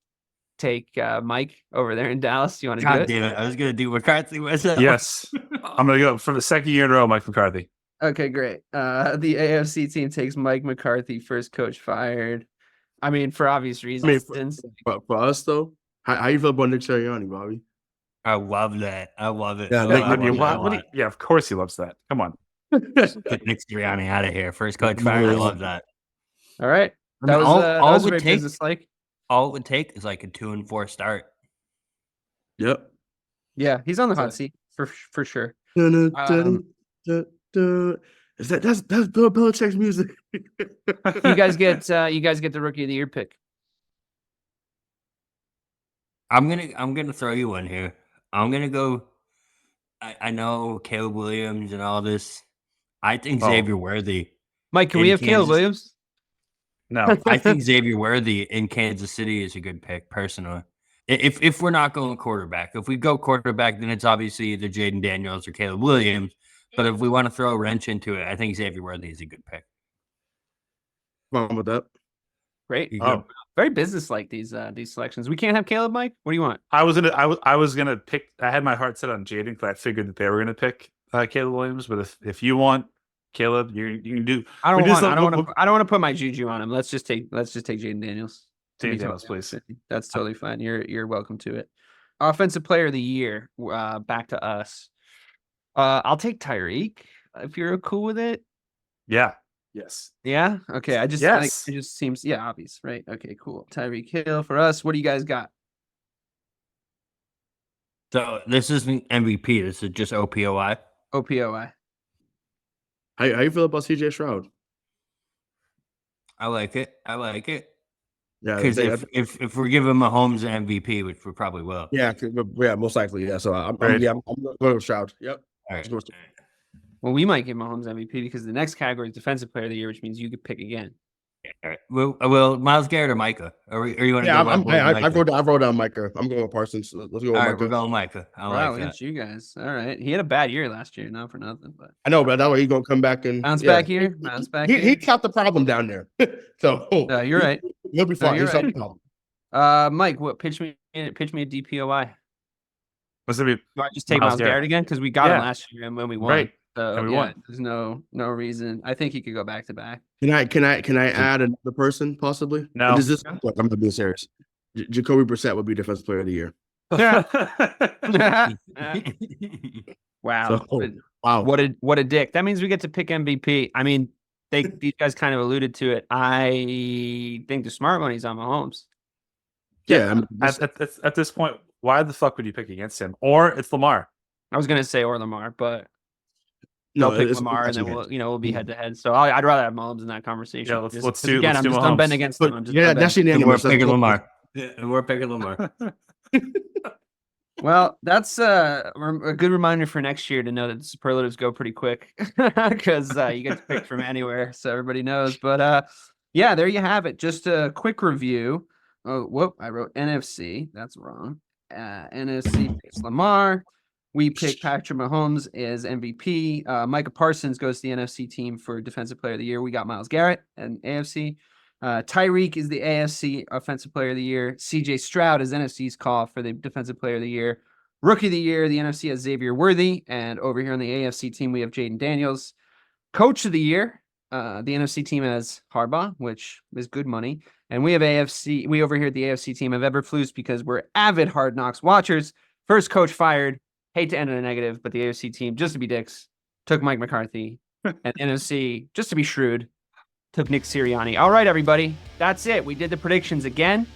take Mike over there in Dallas? Do you want to do it? God damn it! I was gonna do McCarthy myself. Yes, I'm gonna go for the second year in a row. Mike McCarthy. Okay, great. The AFC team takes Mike McCarthy, first coach fired. I mean, for obvious reasons. For us though, how you feel about Nick Sirianni, Bobby? I love that. I love it. Yeah, of course he loves that. Come on, get Nick Sirianni out of here. First coach fired. I love that. All right. That was very business-like. All it would take is like a 2-4 start. Yep. Yeah, he's on the hot seat for sure. Is that's Bill Belichick's music? You guys get the rookie of the year pick. I'm gonna throw you one here. I'm gonna go. I know Caleb Williams and all this. I think Xavier Worthy. Mike, can we have Caleb Williams? No, I think Xavier Worthy in Kansas City is a good pick, personally. If we're not going quarterback, if we go quarterback, then it's obviously either Jaden Daniels or Caleb Williams. But if we want to throw a wrench into it, I think Xavier Worthy is a good pick. Wrong with that. Great. Very business-like these selections. We can't have Caleb, Mike. What do you want? I was gonna pick. I had my heart set on Jaden because I figured that they were gonna pick Caleb Williams. But if you want Caleb, you can do. I don't want to put my juju on him. Let's just take Jaden Daniels. Jaden Daniels, please. That's totally fine. You're welcome to it. Offensive player of the year. Back to us. I'll take Tyreek if you're cool with it. Yeah. Yes. Yeah. Okay. It just seems obvious, right? Okay. Cool. Tyreek Hill for us. What do you guys got? So this isn't MVP. This is just OPOI. OPOI. How you feel about CJ Stroud? I like it. Yeah, because if we're giving Mahomes an MVP, which we probably will. Yeah, most likely. Yeah, so I'm going with Stroud. Yep. All right. Well, we might give Mahomes MVP because the next category is Defensive Player of the Year, which means you could pick again. All right. Well, Myles Garrett or Micah? Are you want to? Yeah, I wrote down Micah. I'm going with Parsons. Let's go with Micah. All right, we're going Micah. Look at you guys. All right. He had a bad year last year, not for nothing, but I know, but that way he's gonna come back and bounce back here. He kept the problem down there. So you're right. He'll be fine. You're right. Mike, pitch me a DPOY. Was it Do I just take Myles Myles Garrett? Garrett again? Because we got him Yeah. last year and when we won. Right. So And we won. there's no reason. I think he could go back to back. Can I add another person possibly? No. Look, I'm not being serious. Jacoby Brissett would be Defensive Player of the Year. Wow. So, wow. What a dick. That means we get to pick MVP. I mean, these guys kind of alluded to it. I think the smart money's on Mahomes. Yeah. I mean, at this point, why the fuck would you pick against him? Or it's Lamar. I was gonna say or Lamar, but no, they'll pick it's Lamar, and then we'll be head to head. So I'd rather have Mahomes in that conversation. Yeah, let's do again. I'm just done Mahomes. betting against them. I'm just Yeah, done that's betting. And we're unanimous. picking Lamar. Yeah, and we're picking Lamar. Well, that's a good reminder for next year to know that the superlatives go pretty quick because you get to pick from anywhere, so everybody knows. But yeah, there you have it. Just a quick review. Oh, whoop! I wrote NFC. That's wrong. NFC picks Lamar. We pick Patrick Mahomes as MVP. Micah Parsons goes to the NFC team for Defensive Player of the Year. We got Myles Garrett and AFC. Tyreek is the AFC Offensive Player of the Year. CJ Stroud is NFC's call for the Defensive Player of the Year. Rookie of the Year, the NFC has Xavier Worthy. And over here on the AFC team, we have Jaden Daniels. Coach of the Year, the NFC team has Harbaugh, which is good money. And we have AFC. We over here at the AFC team have Eberflus because we're avid Hard Knocks watchers. First coach fired. Hate to end on a negative, but the AFC team, just to be dicks, took Mike McCarthy. And NFC, just to be shrewd, took Nick Sirianni. All right, everybody. That's it. We did the predictions again.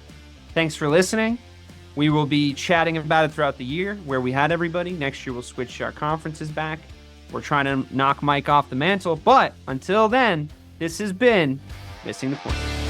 Thanks for listening. We will be chatting about it throughout the year where we had everybody. Next year, we'll switch our conferences back. We're trying to knock Mike off the mantle. But until then, this has been Missing the Point.